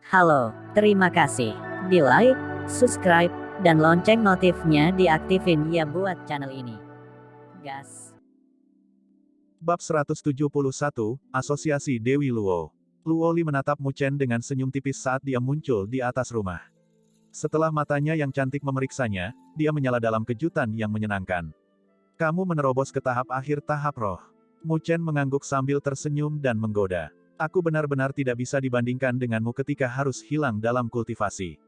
Halo, terima kasih. Di like, subscribe, dan lonceng notifnya diaktifin ya buat channel ini. Gas. Bab 171, Asosiasi Dewi Luo. Luo Li menatap Mu Chen dengan senyum tipis saat dia muncul di atas rumah. Setelah matanya yang cantik memeriksanya, dia menyala dalam kejutan yang menyenangkan. Kamu menerobos ke tahap akhir tahap roh. Mu Chen mengangguk sambil tersenyum dan menggoda. Aku benar-benar tidak bisa dibandingkan denganmu ketika harus hilang dalam kultivasi.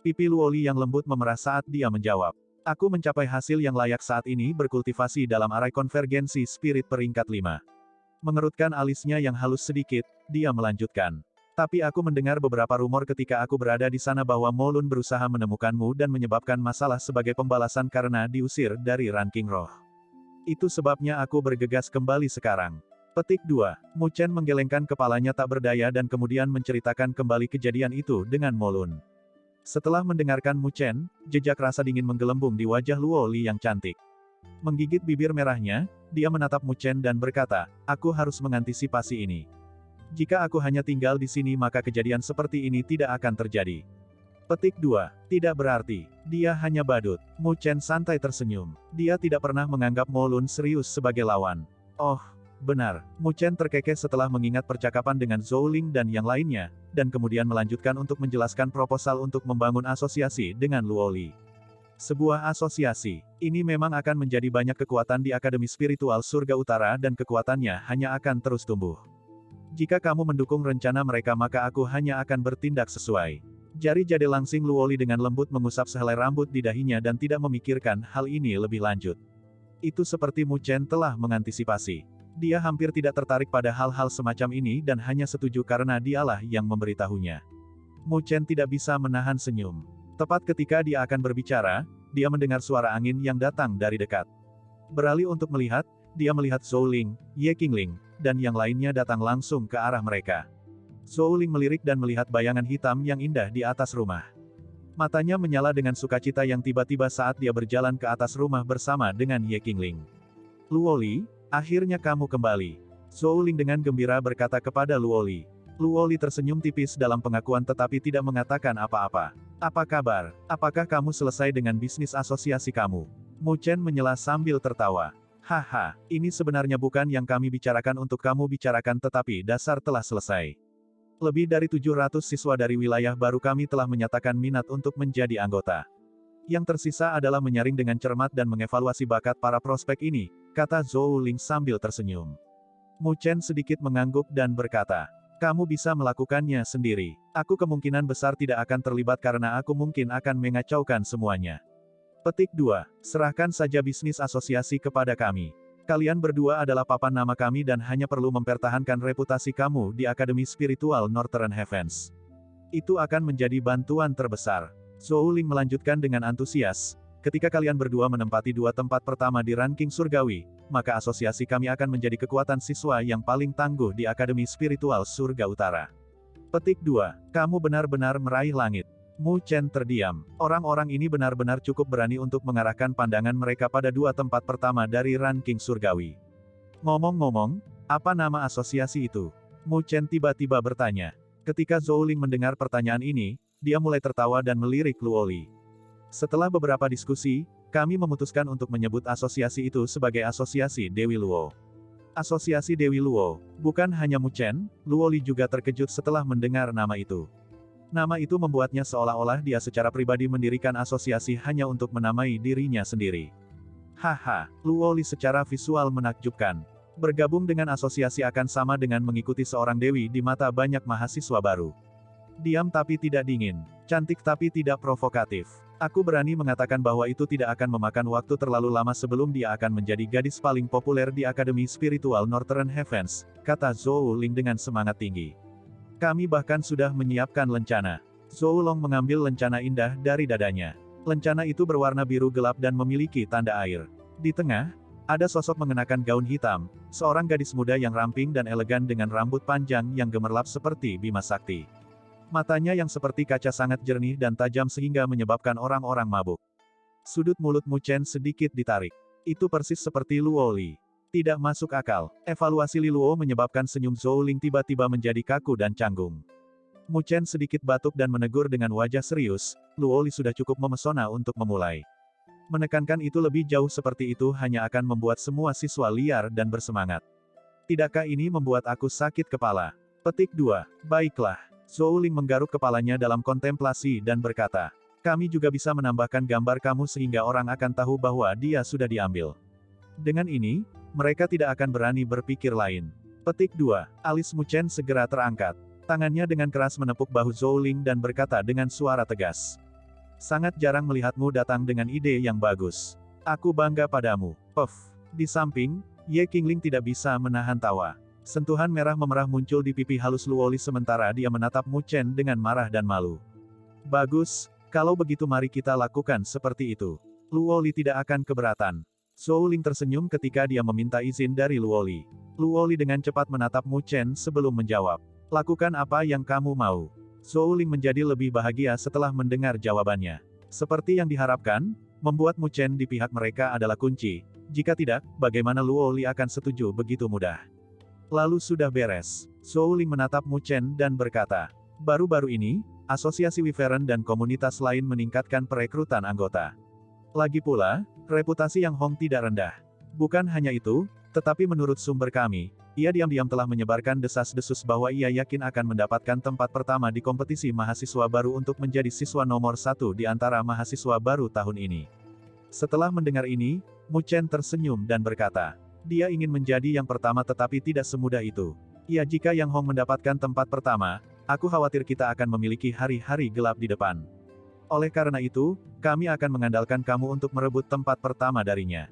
Pipi Luo Li yang lembut memerah saat dia menjawab. Aku mencapai hasil yang layak saat ini berkultivasi dalam arai konvergensi spirit peringkat 5. Mengerutkan alisnya yang halus sedikit, dia melanjutkan. Tapi aku mendengar beberapa rumor ketika aku berada di sana bahwa Molun berusaha menemukanmu dan menyebabkan masalah sebagai pembalasan karena diusir dari ranking roh. Itu sebabnya aku bergegas kembali sekarang. Petik 2. Mu Chen menggelengkan kepalanya tak berdaya dan kemudian menceritakan kembali kejadian itu dengan Molun. Setelah mendengarkan Mu Chen, jejak rasa dingin menggelembung di wajah Luo Li yang cantik. Menggigit bibir merahnya, dia menatap Mu Chen dan berkata, aku harus mengantisipasi ini. Jika aku hanya tinggal di sini maka kejadian seperti ini tidak akan terjadi. Petik 2. Tidak berarti. Dia hanya badut. Mu Chen santai tersenyum. Dia tidak pernah menganggap Molun serius sebagai lawan. Oh, benar. Mu Chen terkekeh setelah mengingat percakapan dengan Zhou Ling dan yang lainnya, dan kemudian melanjutkan untuk menjelaskan proposal untuk membangun asosiasi dengan Luo Li. Sebuah asosiasi. Ini memang akan menjadi banyak kekuatan di Akademi Spiritual Surga Utara dan kekuatannya hanya akan terus tumbuh. Jika kamu mendukung rencana mereka maka aku hanya akan bertindak sesuai. Jari jade langsing Luo Li dengan lembut mengusap sehelai rambut di dahinya dan tidak memikirkan hal ini lebih lanjut. Itu seperti Mu Chen telah mengantisipasi. Dia hampir tidak tertarik pada hal-hal semacam ini dan hanya setuju karena dialah yang memberitahunya. Mu Chen tidak bisa menahan senyum. Tepat ketika dia akan berbicara, dia mendengar suara angin yang datang dari dekat. Beralih untuk melihat, dia melihat Zhou Ling, Ye Qingling, dan yang lainnya datang langsung ke arah mereka. Zhou Ling melirik dan melihat bayangan hitam yang indah di atas rumah. Matanya menyala dengan sukacita yang tiba-tiba saat dia berjalan ke atas rumah bersama dengan Ye Qingling. Luo Li, akhirnya kamu kembali. Zhou Ling dengan gembira berkata kepada Luo Li. Luo Li tersenyum tipis dalam pengakuan tetapi tidak mengatakan apa-apa. Apa kabar? Apakah kamu selesai dengan bisnis asosiasi kamu? Mu Chen menyela sambil tertawa. Haha, ini sebenarnya bukan yang kami bicarakan untuk kamu bicarakan tetapi dasar telah selesai. Lebih dari 700 siswa dari wilayah baru kami telah menyatakan minat untuk menjadi anggota. Yang tersisa adalah menyaring dengan cermat dan mengevaluasi bakat para prospek ini, kata Zhou Ling sambil tersenyum. Mu Chen sedikit mengangguk dan berkata, kamu bisa melakukannya sendiri. Aku kemungkinan besar tidak akan terlibat karena aku mungkin akan mengacaukan semuanya. Petik 2. Serahkan saja bisnis asosiasi kepada kami. Kalian berdua adalah papan nama kami dan hanya perlu mempertahankan reputasi kamu di Akademi Spiritual Northern Heavens. Itu akan menjadi bantuan terbesar. Zhou Ling melanjutkan dengan antusias, ketika kalian berdua menempati 2 tempat pertama di ranking surgawi, maka asosiasi kami akan menjadi kekuatan siswa yang paling tangguh di Akademi Spiritual Surga Utara. Petik 2. Kamu benar-benar meraih langit. Mu Chen terdiam. Orang-orang ini benar-benar cukup berani untuk mengarahkan pandangan mereka pada 2 tempat pertama dari ranking surgawi. Ngomong-ngomong, apa nama asosiasi itu? Mu Chen tiba-tiba bertanya. Ketika Zhou Ling mendengar pertanyaan ini, dia mulai tertawa dan melirik Luo Li. Setelah beberapa diskusi, kami memutuskan untuk menyebut asosiasi itu sebagai Asosiasi Dewi Luo. Asosiasi Dewi Luo, bukan hanya Mu Chen, Luo Li juga terkejut setelah mendengar nama itu. Nama itu membuatnya seolah-olah dia secara pribadi mendirikan asosiasi hanya untuk menamai dirinya sendiri. Haha, Luo Li secara visual menakjubkan. Bergabung dengan asosiasi akan sama dengan mengikuti seorang dewi di mata banyak mahasiswa baru. Diam tapi tidak dingin, cantik tapi tidak provokatif. Aku berani mengatakan bahwa itu tidak akan memakan waktu terlalu lama sebelum dia akan menjadi gadis paling populer di Akademi Spiritual Northern Heavens, kata Zhou Ling dengan semangat tinggi. Kami bahkan sudah menyiapkan lencana. Zhou Long mengambil lencana indah dari dadanya. Lencana itu berwarna biru gelap dan memiliki tanda air. Di tengah, ada sosok mengenakan gaun hitam, seorang gadis muda yang ramping dan elegan dengan rambut panjang yang gemerlap seperti Bima Sakti. Matanya yang seperti kaca sangat jernih dan tajam sehingga menyebabkan orang-orang mabuk. Sudut mulut Mu Chen sedikit ditarik. Itu persis seperti Luo Li. Tidak masuk akal. Evaluasi Li Luo menyebabkan senyum Zhou Ling tiba-tiba menjadi kaku dan canggung. Mu Chen sedikit batuk dan menegur dengan wajah serius, Luo Li sudah cukup memesona untuk memulai. Menekankan itu lebih jauh seperti itu hanya akan membuat semua siswa liar dan bersemangat. Tidakkah ini membuat aku sakit kepala? Petik 2. Baiklah. Zhou Ling menggaruk kepalanya dalam kontemplasi dan berkata, kami juga bisa menambahkan gambar kamu sehingga orang akan tahu bahwa dia sudah diambil. Dengan ini, mereka tidak akan berani berpikir lain. Petik 2. Alis Mu Chen segera terangkat. Tangannya dengan keras menepuk bahu Zhou Ling dan berkata dengan suara tegas. Sangat jarang melihatmu datang dengan ide yang bagus. Aku bangga padamu. Puff. Di samping, Ye Qingling tidak bisa menahan tawa. Sentuhan merah memerah muncul di pipi halus Luo Li sementara dia menatap Mu Chen dengan marah dan malu. Bagus, kalau begitu mari kita lakukan seperti itu. Luo Li tidak akan keberatan. Zhou Ling tersenyum ketika dia meminta izin dari Luo Li. Luo Li dengan cepat menatap Mu Chen sebelum menjawab. Lakukan apa yang kamu mau. Zhou Ling menjadi lebih bahagia setelah mendengar jawabannya. Seperti yang diharapkan, membuat Mu Chen di pihak mereka adalah kunci. Jika tidak, bagaimana Luo Li akan setuju begitu mudah? Lalu sudah beres. Zhou Ling menatap Mu Chen dan berkata, baru-baru ini, Asosiasi Wyvern dan komunitas lain meningkatkan perekrutan anggota. Lagi pula, reputasi Yang Hong tidak rendah. Bukan hanya itu, tetapi menurut sumber kami, ia diam-diam telah menyebarkan desas-desus bahwa ia yakin akan mendapatkan tempat pertama di kompetisi mahasiswa baru untuk menjadi siswa nomor 1 di antara mahasiswa baru tahun ini. Setelah mendengar ini, Mu Chen tersenyum dan berkata, dia ingin menjadi yang pertama tetapi tidak semudah itu. Ya jika Yang Hong mendapatkan tempat pertama, aku khawatir kita akan memiliki hari-hari gelap di depan. Oleh karena itu, kami akan mengandalkan kamu untuk merebut tempat pertama darinya.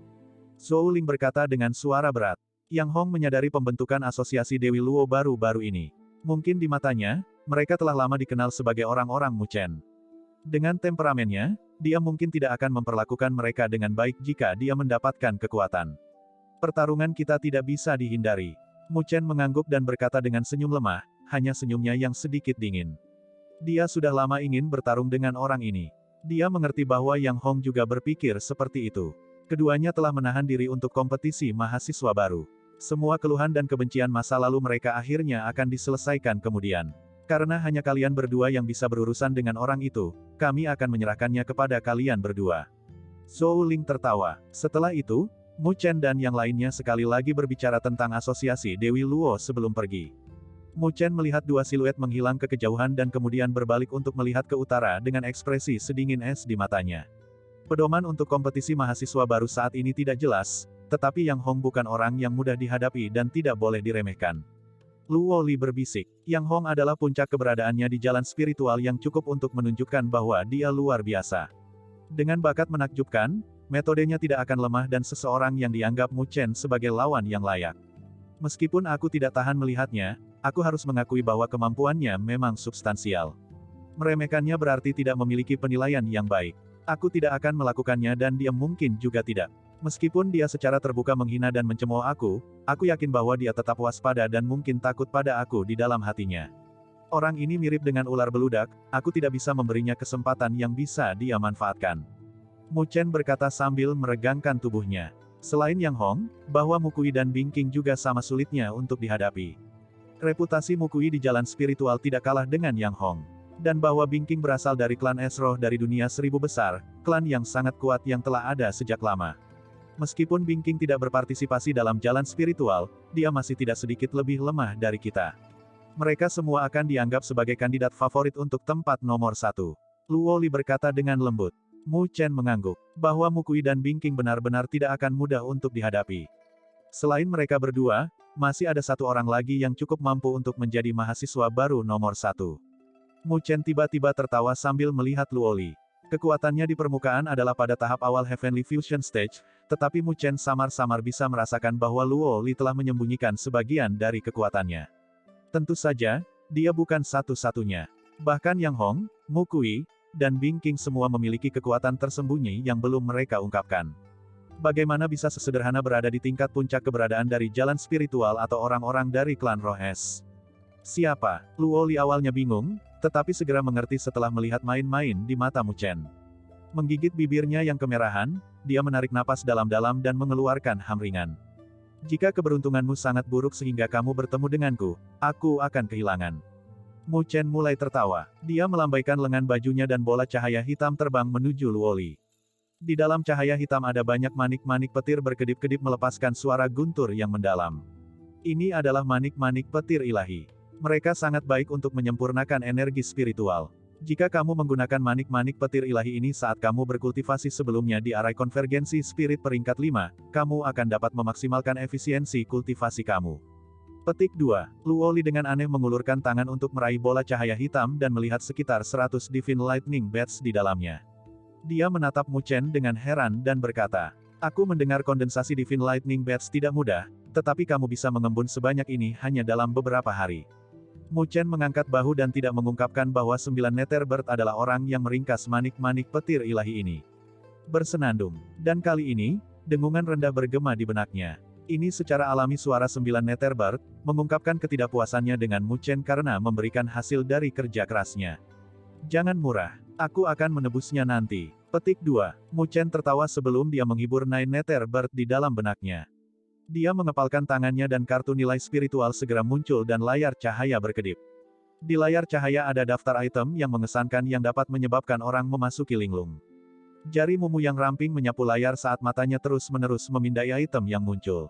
Zhou Ling berkata dengan suara berat. Yang Hong menyadari pembentukan asosiasi Dewi Luo baru-baru ini. Mungkin di matanya, mereka telah lama dikenal sebagai orang-orang Mu Chen. Dengan temperamennya, dia mungkin tidak akan memperlakukan mereka dengan baik jika dia mendapatkan kekuatan. Pertarungan kita tidak bisa dihindari. Mu Chen mengangguk dan berkata dengan senyum lemah, hanya senyumnya yang sedikit dingin. Dia sudah lama ingin bertarung dengan orang ini. Dia mengerti bahwa Yang Hong juga berpikir seperti itu. Keduanya telah menahan diri untuk kompetisi mahasiswa baru. Semua keluhan dan kebencian masa lalu mereka akhirnya akan diselesaikan kemudian. Karena hanya kalian berdua yang bisa berurusan dengan orang itu, kami akan menyerahkannya kepada kalian berdua. Zhou Ling tertawa. Setelah itu, Mu Chen dan yang lainnya sekali lagi berbicara tentang asosiasi Dewi Luo sebelum pergi. Mu Chen melihat dua siluet menghilang ke kejauhan dan kemudian berbalik untuk melihat ke utara dengan ekspresi sedingin es di matanya. Pedoman untuk kompetisi mahasiswa baru saat ini tidak jelas, tetapi Yang Hong bukan orang yang mudah dihadapi dan tidak boleh diremehkan. Luo Li berbisik, Yang Hong adalah puncak keberadaannya di jalan spiritual yang cukup untuk menunjukkan bahwa dia luar biasa. Dengan bakat menakjubkan, metodenya tidak akan lemah dan seseorang yang dianggap Mu Chen sebagai lawan yang layak. Meskipun aku tidak tahan melihatnya, aku harus mengakui bahwa kemampuannya memang substansial. Meremehkannya berarti tidak memiliki penilaian yang baik. Aku tidak akan melakukannya dan dia mungkin juga tidak. Meskipun dia secara terbuka menghina dan mencemooh aku yakin bahwa dia tetap waspada dan mungkin takut pada aku di dalam hatinya. Orang ini mirip dengan ular beludak, aku tidak bisa memberinya kesempatan yang bisa dia manfaatkan. Mu Chen berkata sambil meregangkan tubuhnya. Selain Yang Hong, bahwa Mu Kui dan Bing King juga sama sulitnya untuk dihadapi. Reputasi Mu Kui di jalan spiritual tidak kalah dengan Yang Hong. Dan bahwa Bing King berasal dari klan Esroh dari dunia seribu besar, klan yang sangat kuat yang telah ada sejak lama. Meskipun Bing King tidak berpartisipasi dalam jalan spiritual, dia masih tidak sedikit lebih lemah dari kita. Mereka semua akan dianggap sebagai kandidat favorit untuk tempat nomor 1. Luo Li berkata dengan lembut. Mu Chen mengangguk, bahwa Mu Kui dan Bing King benar-benar tidak akan mudah untuk dihadapi. Selain mereka berdua, masih ada satu orang lagi yang cukup mampu untuk menjadi mahasiswa baru nomor 1. Mu Chen tiba-tiba tertawa sambil melihat Luo Li. Kekuatannya di permukaan adalah pada tahap awal Heavenly Fusion Stage, tetapi Mu Chen samar-samar bisa merasakan bahwa Luo Li telah menyembunyikan sebagian dari kekuatannya. Tentu saja, dia bukan satu-satunya. Bahkan Yang Hong, Mu Kui, dan Bing King semua memiliki kekuatan tersembunyi yang belum mereka ungkapkan. Bagaimana bisa sesederhana berada di tingkat puncak keberadaan dari jalan spiritual atau orang-orang dari klan Roh Es? Siapa? Luo Li awalnya bingung, tetapi segera mengerti setelah melihat main-main di mata Mu Chen. Menggigit bibirnya yang kemerahan, dia menarik napas dalam-dalam dan mengeluarkan hamringan. Jika keberuntunganmu sangat buruk sehingga kamu bertemu denganku, aku akan kehilangan. Mu Chen mulai tertawa. Dia melambaikan lengan bajunya dan bola cahaya hitam terbang menuju Luoli. Di dalam cahaya hitam ada banyak manik-manik petir berkedip-kedip melepaskan suara guntur yang mendalam. Ini adalah manik-manik petir ilahi. Mereka sangat baik untuk menyempurnakan energi spiritual. Jika kamu menggunakan manik-manik petir ilahi ini saat kamu berkultivasi sebelumnya di arai konvergensi spirit peringkat 5, kamu akan dapat memaksimalkan efisiensi kultivasi kamu. Petik 2. Luoli dengan aneh mengulurkan tangan untuk meraih bola cahaya hitam dan melihat sekitar 100 Divine Lightning Bats di dalamnya. Dia menatap Mu Chen dengan heran dan berkata, "Aku mendengar kondensasi Divine Lightning Bats tidak mudah, tetapi kamu bisa mengembun sebanyak ini hanya dalam beberapa hari." Mu Chen mengangkat bahu dan tidak mengungkapkan bahwa 9 Netherbird adalah orang yang meringkas manik-manik petir ilahi ini. Bersenandung. Dan kali ini, dengungan rendah bergema di benaknya. Ini secara alami suara 9 Netherbird, mengungkapkan ketidakpuasannya dengan Mu Chen karena memberikan hasil dari kerja kerasnya. "Jangan murah. Aku akan menebusnya nanti." Petik 2. Mu Chen tertawa sebelum dia menghibur Nine Netherbird di dalam benaknya. Dia mengepalkan tangannya dan kartu nilai spiritual segera muncul dan layar cahaya berkedip. Di layar cahaya ada daftar item yang mengesankan yang dapat menyebabkan orang memasuki linglung. Jari Mumu yang ramping menyapu layar saat matanya terus-menerus memindai item yang muncul.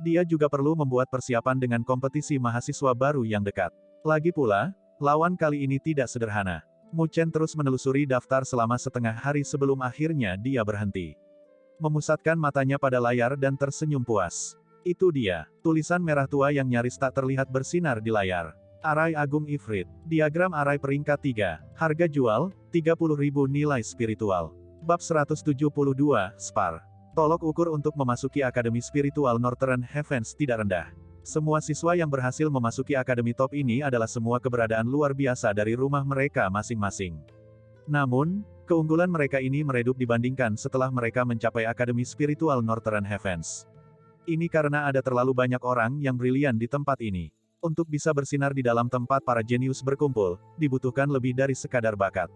Dia juga perlu membuat persiapan dengan kompetisi mahasiswa baru yang dekat. Lagi pula, lawan kali ini tidak sederhana. Mu Chen terus menelusuri daftar selama setengah hari sebelum akhirnya dia berhenti. Memusatkan matanya pada layar dan tersenyum puas. Itu dia, tulisan merah tua yang nyaris tak terlihat bersinar di layar. Arai Agung Ifrit. Diagram arai peringkat 3. Harga jual, 30.000 nilai spiritual. Bab 172, Spar. Tolok ukur untuk memasuki Akademi Spiritual Northern Heavens tidak rendah. Semua siswa yang berhasil memasuki Akademi Top ini adalah semua keberadaan luar biasa dari rumah mereka masing-masing. Namun, keunggulan mereka ini meredup dibandingkan setelah mereka mencapai Akademi Spiritual Northern Heavens. Ini karena ada terlalu banyak orang yang brilian di tempat ini. Untuk bisa bersinar di dalam tempat para jenius berkumpul, dibutuhkan lebih dari sekadar bakat.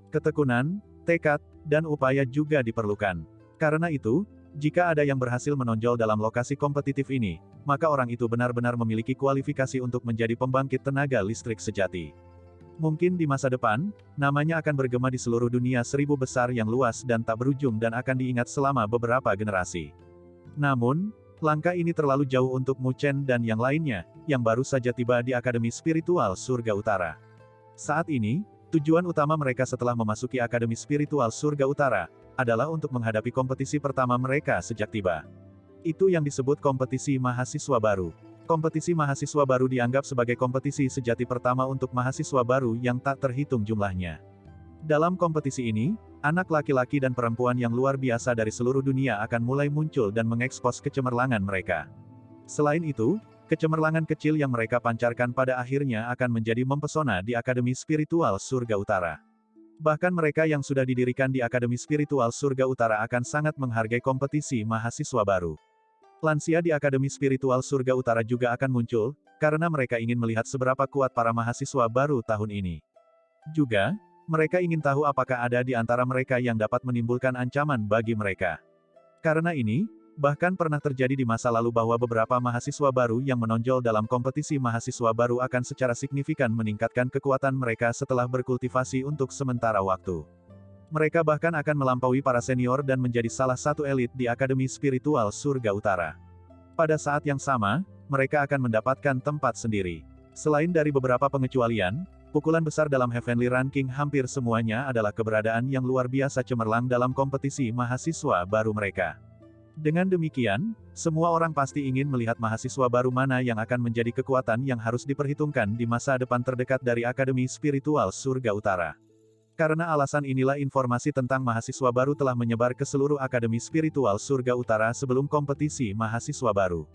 Ketekunan, tekad, dan upaya juga diperlukan. Karena itu, jika ada yang berhasil menonjol dalam lokasi kompetitif ini, maka orang itu benar-benar memiliki kualifikasi untuk menjadi pembangkit tenaga listrik sejati. Mungkin di masa depan, namanya akan bergema di seluruh dunia 1000 besar yang luas dan tak berujung dan akan diingat selama beberapa generasi. Namun, langkah ini terlalu jauh untuk Mu Chen dan yang lainnya, yang baru saja tiba di Akademi Spiritual Surga Utara. Saat ini, tujuan utama mereka setelah memasuki Akademi Spiritual Surga Utara, adalah untuk menghadapi kompetisi pertama mereka sejak tiba. Itu yang disebut kompetisi mahasiswa baru. Kompetisi mahasiswa baru dianggap sebagai kompetisi sejati pertama untuk mahasiswa baru yang tak terhitung jumlahnya. Dalam kompetisi ini, anak laki-laki dan perempuan yang luar biasa dari seluruh dunia akan mulai muncul dan mengekspos kecemerlangan mereka. Selain itu, kecemerlangan kecil yang mereka pancarkan pada akhirnya akan menjadi mempesona di Akademi Spiritual Surga Utara. Bahkan mereka yang sudah didirikan di Akademi Spiritual Surga Utara akan sangat menghargai kompetisi mahasiswa baru. Lansia di Akademi Spiritual Surga Utara juga akan muncul, karena mereka ingin melihat seberapa kuat para mahasiswa baru tahun ini. Juga, mereka ingin tahu apakah ada di antara mereka yang dapat menimbulkan ancaman bagi mereka. Karena ini, bahkan pernah terjadi di masa lalu bahwa beberapa mahasiswa baru yang menonjol dalam kompetisi mahasiswa baru akan secara signifikan meningkatkan kekuatan mereka setelah berkultivasi untuk sementara waktu. Mereka bahkan akan melampaui para senior dan menjadi salah satu elit di Akademi Spiritual Surga Utara. Pada saat yang sama, mereka akan mendapatkan tempat sendiri. Selain dari beberapa pengecualian, pukulan besar dalam Heavenly Ranking hampir semuanya adalah keberadaan yang luar biasa cemerlang dalam kompetisi mahasiswa baru mereka. Dengan demikian, semua orang pasti ingin melihat mahasiswa baru mana yang akan menjadi kekuatan yang harus diperhitungkan di masa depan terdekat dari Akademi Spiritual Surga Utara. Karena alasan inilah informasi tentang mahasiswa baru telah menyebar ke seluruh Akademi Spiritual Surga Utara sebelum kompetisi mahasiswa baru.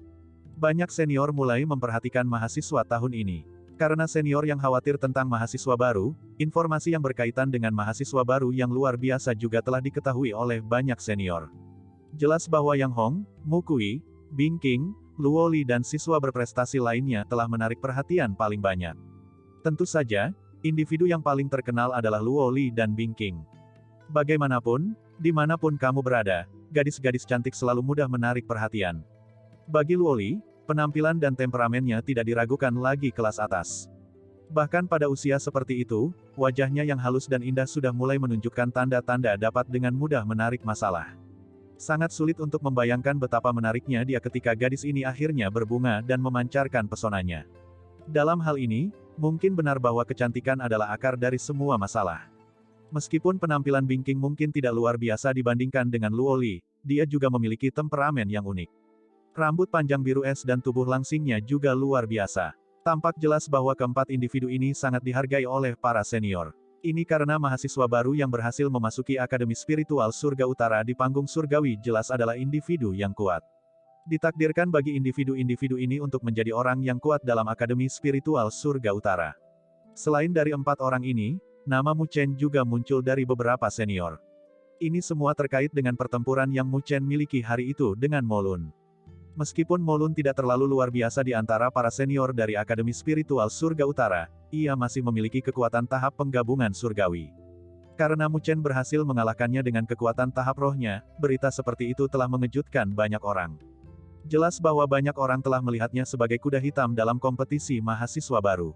Banyak senior mulai memperhatikan mahasiswa tahun ini. Karena senior yang khawatir tentang mahasiswa baru, informasi yang berkaitan dengan mahasiswa baru yang luar biasa juga telah diketahui oleh banyak senior. Jelas bahwa Yang Hong, Mu Kui, Bing King, Luo Li dan siswa berprestasi lainnya telah menarik perhatian paling banyak. Tentu saja, individu yang paling terkenal adalah Luo Li dan Bing King. Bagaimanapun, dimanapun kamu berada, gadis-gadis cantik selalu mudah menarik perhatian. Bagi Luo Li, penampilan dan temperamennya tidak diragukan lagi kelas atas. Bahkan pada usia seperti itu, wajahnya yang halus dan indah sudah mulai menunjukkan tanda-tanda dapat dengan mudah menarik masalah. Sangat sulit untuk membayangkan betapa menariknya dia ketika gadis ini akhirnya berbunga dan memancarkan pesonanya. Dalam hal ini, mungkin benar bahwa kecantikan adalah akar dari semua masalah. Meskipun penampilan Bingking mungkin tidak luar biasa dibandingkan dengan Luo Li, dia juga memiliki temperamen yang unik. Rambut panjang biru es dan tubuh langsingnya juga luar biasa. Tampak jelas bahwa keempat individu ini sangat dihargai oleh para senior. Ini karena mahasiswa baru yang berhasil memasuki Akademi Spiritual Surga Utara di panggung surgawi jelas adalah individu yang kuat. Ditakdirkan bagi individu-individu ini untuk menjadi orang yang kuat dalam Akademi Spiritual Surga Utara. Selain dari 4 orang ini, nama Mu Chen juga muncul dari beberapa senior. Ini semua terkait dengan pertempuran yang Mu Chen miliki hari itu dengan Molun. Meskipun Molun tidak terlalu luar biasa di antara para senior dari Akademi Spiritual Surga Utara, ia masih memiliki kekuatan tahap penggabungan surgawi. Karena Mu Chen berhasil mengalahkannya dengan kekuatan tahap rohnya, berita seperti itu telah mengejutkan banyak orang. Jelas bahwa banyak orang telah melihatnya sebagai kuda hitam dalam kompetisi mahasiswa baru.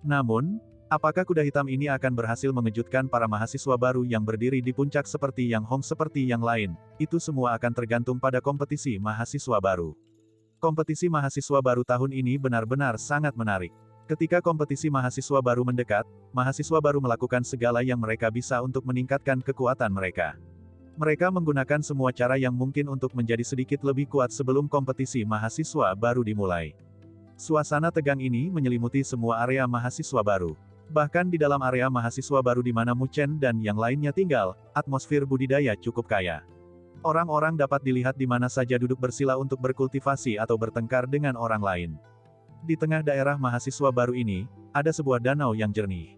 Namun, apakah kuda hitam ini akan berhasil mengejutkan para mahasiswa baru yang berdiri di puncak seperti Yang Hong seperti yang lain? Itu semua akan tergantung pada kompetisi mahasiswa baru. Kompetisi mahasiswa baru tahun ini benar-benar sangat menarik. Ketika kompetisi mahasiswa baru mendekat, mahasiswa baru melakukan segala yang mereka bisa untuk meningkatkan kekuatan mereka. Mereka menggunakan semua cara yang mungkin untuk menjadi sedikit lebih kuat sebelum kompetisi mahasiswa baru dimulai. Suasana tegang ini menyelimuti semua area mahasiswa baru. Bahkan di dalam area mahasiswa baru di mana Mu Chen dan yang lainnya tinggal, atmosfer budidaya cukup kaya. Orang-orang dapat dilihat di mana saja duduk bersila untuk berkultivasi atau bertengkar dengan orang lain. Di tengah daerah mahasiswa baru ini, ada sebuah danau yang jernih.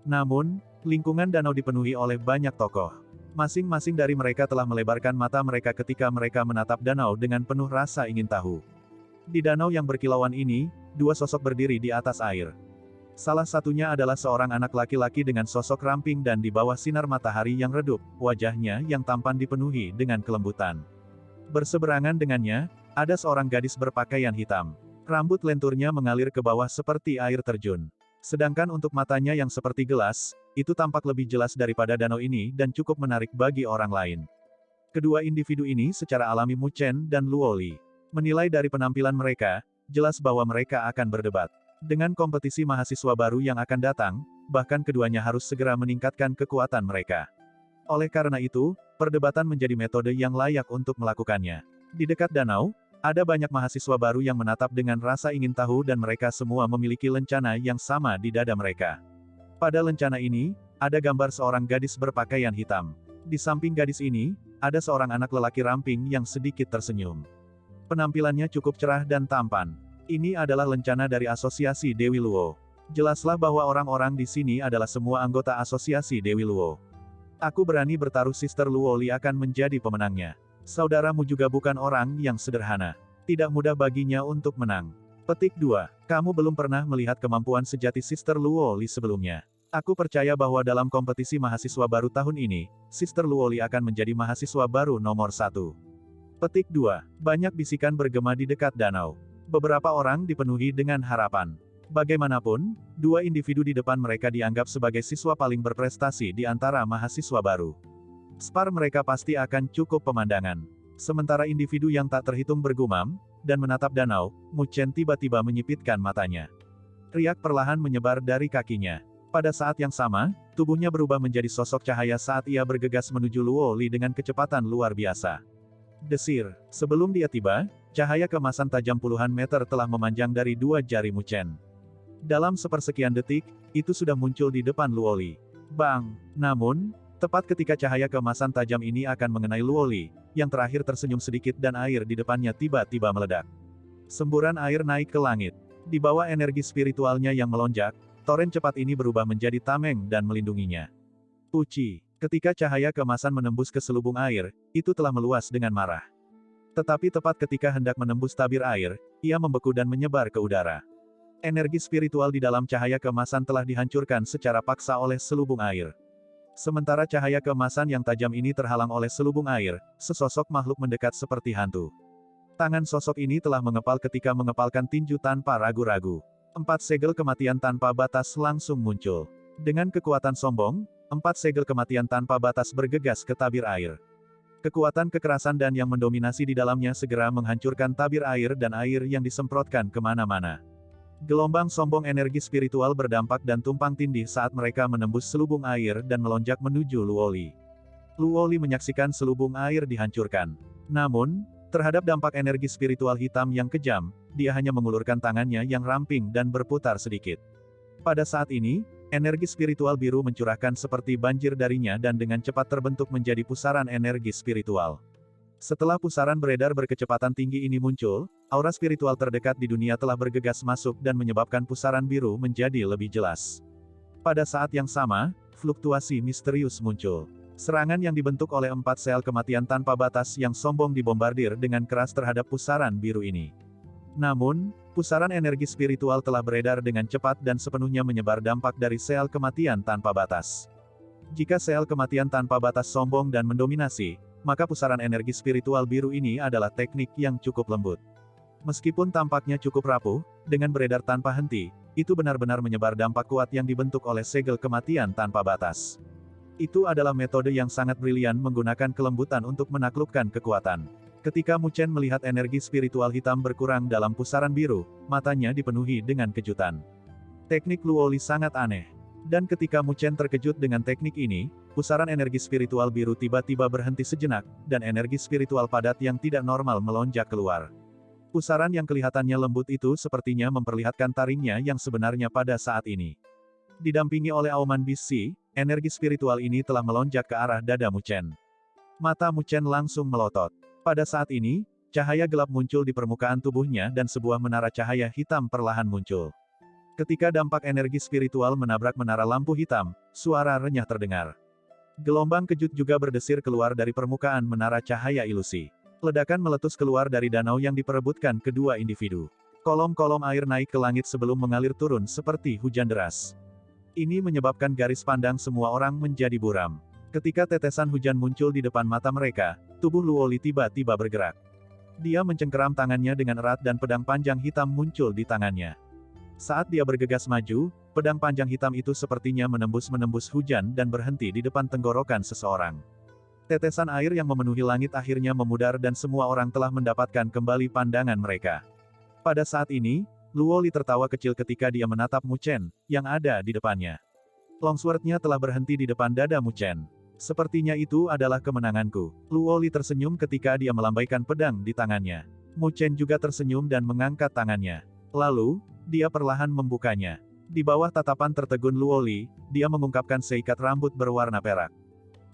Namun, lingkungan danau dipenuhi oleh banyak tokoh. Masing-masing dari mereka telah melebarkan mata mereka ketika mereka menatap danau dengan penuh rasa ingin tahu. Di danau yang berkilauan ini, 2 sosok berdiri di atas air. Salah satunya adalah seorang anak laki-laki dengan sosok ramping dan di bawah sinar matahari yang redup, wajahnya yang tampan dipenuhi dengan kelembutan. Berseberangan dengannya, ada seorang gadis berpakaian hitam. Rambut lenturnya mengalir ke bawah seperti air terjun. Sedangkan untuk matanya yang seperti gelas, itu tampak lebih jelas daripada danau ini dan cukup menarik bagi orang lain. Kedua individu ini secara alami Mu Chen dan Luo Li. Menilai dari penampilan mereka, jelas bahwa mereka akan berdebat. Dengan kompetisi mahasiswa baru yang akan datang, bahkan keduanya harus segera meningkatkan kekuatan mereka. Oleh karena itu, perdebatan menjadi metode yang layak untuk melakukannya. Di dekat danau, ada banyak mahasiswa baru yang menatap dengan rasa ingin tahu dan mereka semua memiliki lencana yang sama di dada mereka. Pada lencana ini, ada gambar seorang gadis berpakaian hitam. Di samping gadis ini, ada seorang anak lelaki ramping yang sedikit tersenyum. Penampilannya cukup cerah dan tampan. Ini adalah lencana dari Asosiasi Dewi Luo. Jelaslah bahwa orang-orang di sini adalah semua anggota Asosiasi Dewi Luo. Aku berani bertaruh Sister Luo Li akan menjadi pemenangnya. Saudaramu juga bukan orang yang sederhana. Tidak mudah baginya untuk menang. Petik 2. Kamu belum pernah melihat kemampuan sejati Sister Luo Li sebelumnya. Aku percaya bahwa dalam kompetisi mahasiswa baru tahun ini, Sister Luo Li akan menjadi mahasiswa baru nomor 1. Petik 2. Banyak bisikan bergema di dekat danau. Beberapa orang dipenuhi dengan harapan. Bagaimanapun, 2 individu di depan mereka dianggap sebagai siswa paling berprestasi di antara mahasiswa baru. Spar mereka pasti akan cukup pemandangan. Sementara individu yang tak terhitung bergumam, dan menatap danau, Mu Chen tiba-tiba menyipitkan matanya. Riak perlahan menyebar dari kakinya. Pada saat yang sama, tubuhnya berubah menjadi sosok cahaya saat ia bergegas menuju Luo Li dengan kecepatan luar biasa. Desir. Sebelum dia tiba, cahaya keemasan tajam puluhan meter telah memanjang dari 2 jari Mu Chen. Dalam sepersekian detik, itu sudah muncul di depan Luo Li. Bang! Namun, tepat ketika cahaya keemasan tajam ini akan mengenai Luo Li, yang terakhir tersenyum sedikit dan air di depannya tiba-tiba meledak. Semburan air naik ke langit. Di bawah energi spiritualnya yang melonjak, toren cepat ini berubah menjadi tameng dan melindunginya. Uci. Ketika cahaya keemasan menembus ke selubung air, itu telah meluas dengan marah. Tetapi tepat ketika hendak menembus tabir air, ia membeku dan menyebar ke udara. Energi spiritual di dalam cahaya keemasan telah dihancurkan secara paksa oleh selubung air. Sementara cahaya keemasan yang tajam ini terhalang oleh selubung air, sesosok makhluk mendekat seperti hantu. Tangan sosok ini telah mengepal ketika mengepalkan tinju tanpa ragu-ragu. 4 segel kematian tanpa batas langsung muncul. Dengan kekuatan sombong, 4 segel kematian tanpa batas bergegas ke tabir air. Kekuatan kekerasan dan yang mendominasi di dalamnya segera menghancurkan tabir air dan air yang disemprotkan kemana-mana. Gelombang sombong energi spiritual berdampak dan tumpang tindih saat mereka menembus selubung air dan melonjak menuju Luoli. Luoli menyaksikan selubung air dihancurkan. Namun, terhadap dampak energi spiritual hitam yang kejam, dia hanya mengulurkan tangannya yang ramping dan berputar sedikit. Pada saat ini, energi spiritual biru mencurahkan seperti banjir darinya dan dengan cepat terbentuk menjadi pusaran energi spiritual. Setelah pusaran beredar berkecepatan tinggi ini muncul, aura spiritual terdekat di dunia telah bergegas masuk dan menyebabkan pusaran biru menjadi lebih jelas. Pada saat yang sama, fluktuasi misterius muncul. Serangan yang dibentuk oleh 4 sel kematian tanpa batas yang sombong dibombardir dengan keras terhadap pusaran biru ini. Namun, pusaran energi spiritual telah beredar dengan cepat dan sepenuhnya menyebar dampak dari sel kematian tanpa batas. Jika sel kematian tanpa batas sombong dan mendominasi, maka pusaran energi spiritual biru ini adalah teknik yang cukup lembut. Meskipun tampaknya cukup rapuh, dengan beredar tanpa henti, itu benar-benar menyebar dampak kuat yang dibentuk oleh segel kematian tanpa batas. Itu adalah metode yang sangat brilian menggunakan kelembutan untuk menaklukkan kekuatan. Ketika Mu Chen melihat energi spiritual hitam berkurang dalam pusaran biru, matanya dipenuhi dengan kejutan. Teknik Luoli sangat aneh. Dan ketika Mu Chen terkejut dengan teknik ini, pusaran energi spiritual biru tiba-tiba berhenti sejenak, dan energi spiritual padat yang tidak normal melonjak keluar. Pusaran yang kelihatannya lembut itu sepertinya memperlihatkan taringnya yang sebenarnya pada saat ini. Didampingi oleh auman bisi, energi spiritual ini telah melonjak ke arah dada Mu Chen. Mata Mu Chen langsung melotot. Pada saat ini, cahaya gelap muncul di permukaan tubuhnya dan sebuah menara cahaya hitam perlahan muncul. Ketika dampak energi spiritual menabrak menara lampu hitam, suara renyah terdengar. Gelombang kejut juga berdesir keluar dari permukaan menara cahaya ilusi. Ledakan meletus keluar dari danau yang diperebutkan kedua individu. Kolom-kolom air naik ke langit sebelum mengalir turun seperti hujan deras. Ini menyebabkan garis pandang semua orang menjadi buram. Ketika tetesan hujan muncul di depan mata mereka, tubuh Luoli tiba-tiba bergerak. Dia mencengkeram tangannya dengan erat dan pedang panjang hitam muncul di tangannya. Saat dia bergegas maju, pedang panjang hitam itu sepertinya menembus hujan dan berhenti di depan tenggorokan seseorang. Tetesan air yang memenuhi langit akhirnya memudar dan semua orang telah mendapatkan kembali pandangan mereka. Pada saat ini, Luoli tertawa kecil ketika dia menatap Mu Chen, yang ada di depannya. Longsword-nya telah berhenti di depan dada Mu Chen. Sepertinya itu adalah kemenanganku. Luoli tersenyum ketika dia melambaikan pedang di tangannya. Mu Chen juga tersenyum dan mengangkat tangannya. Lalu, dia perlahan membukanya. Di bawah tatapan tertegun Luoli, dia mengungkapkan seikat rambut berwarna perak.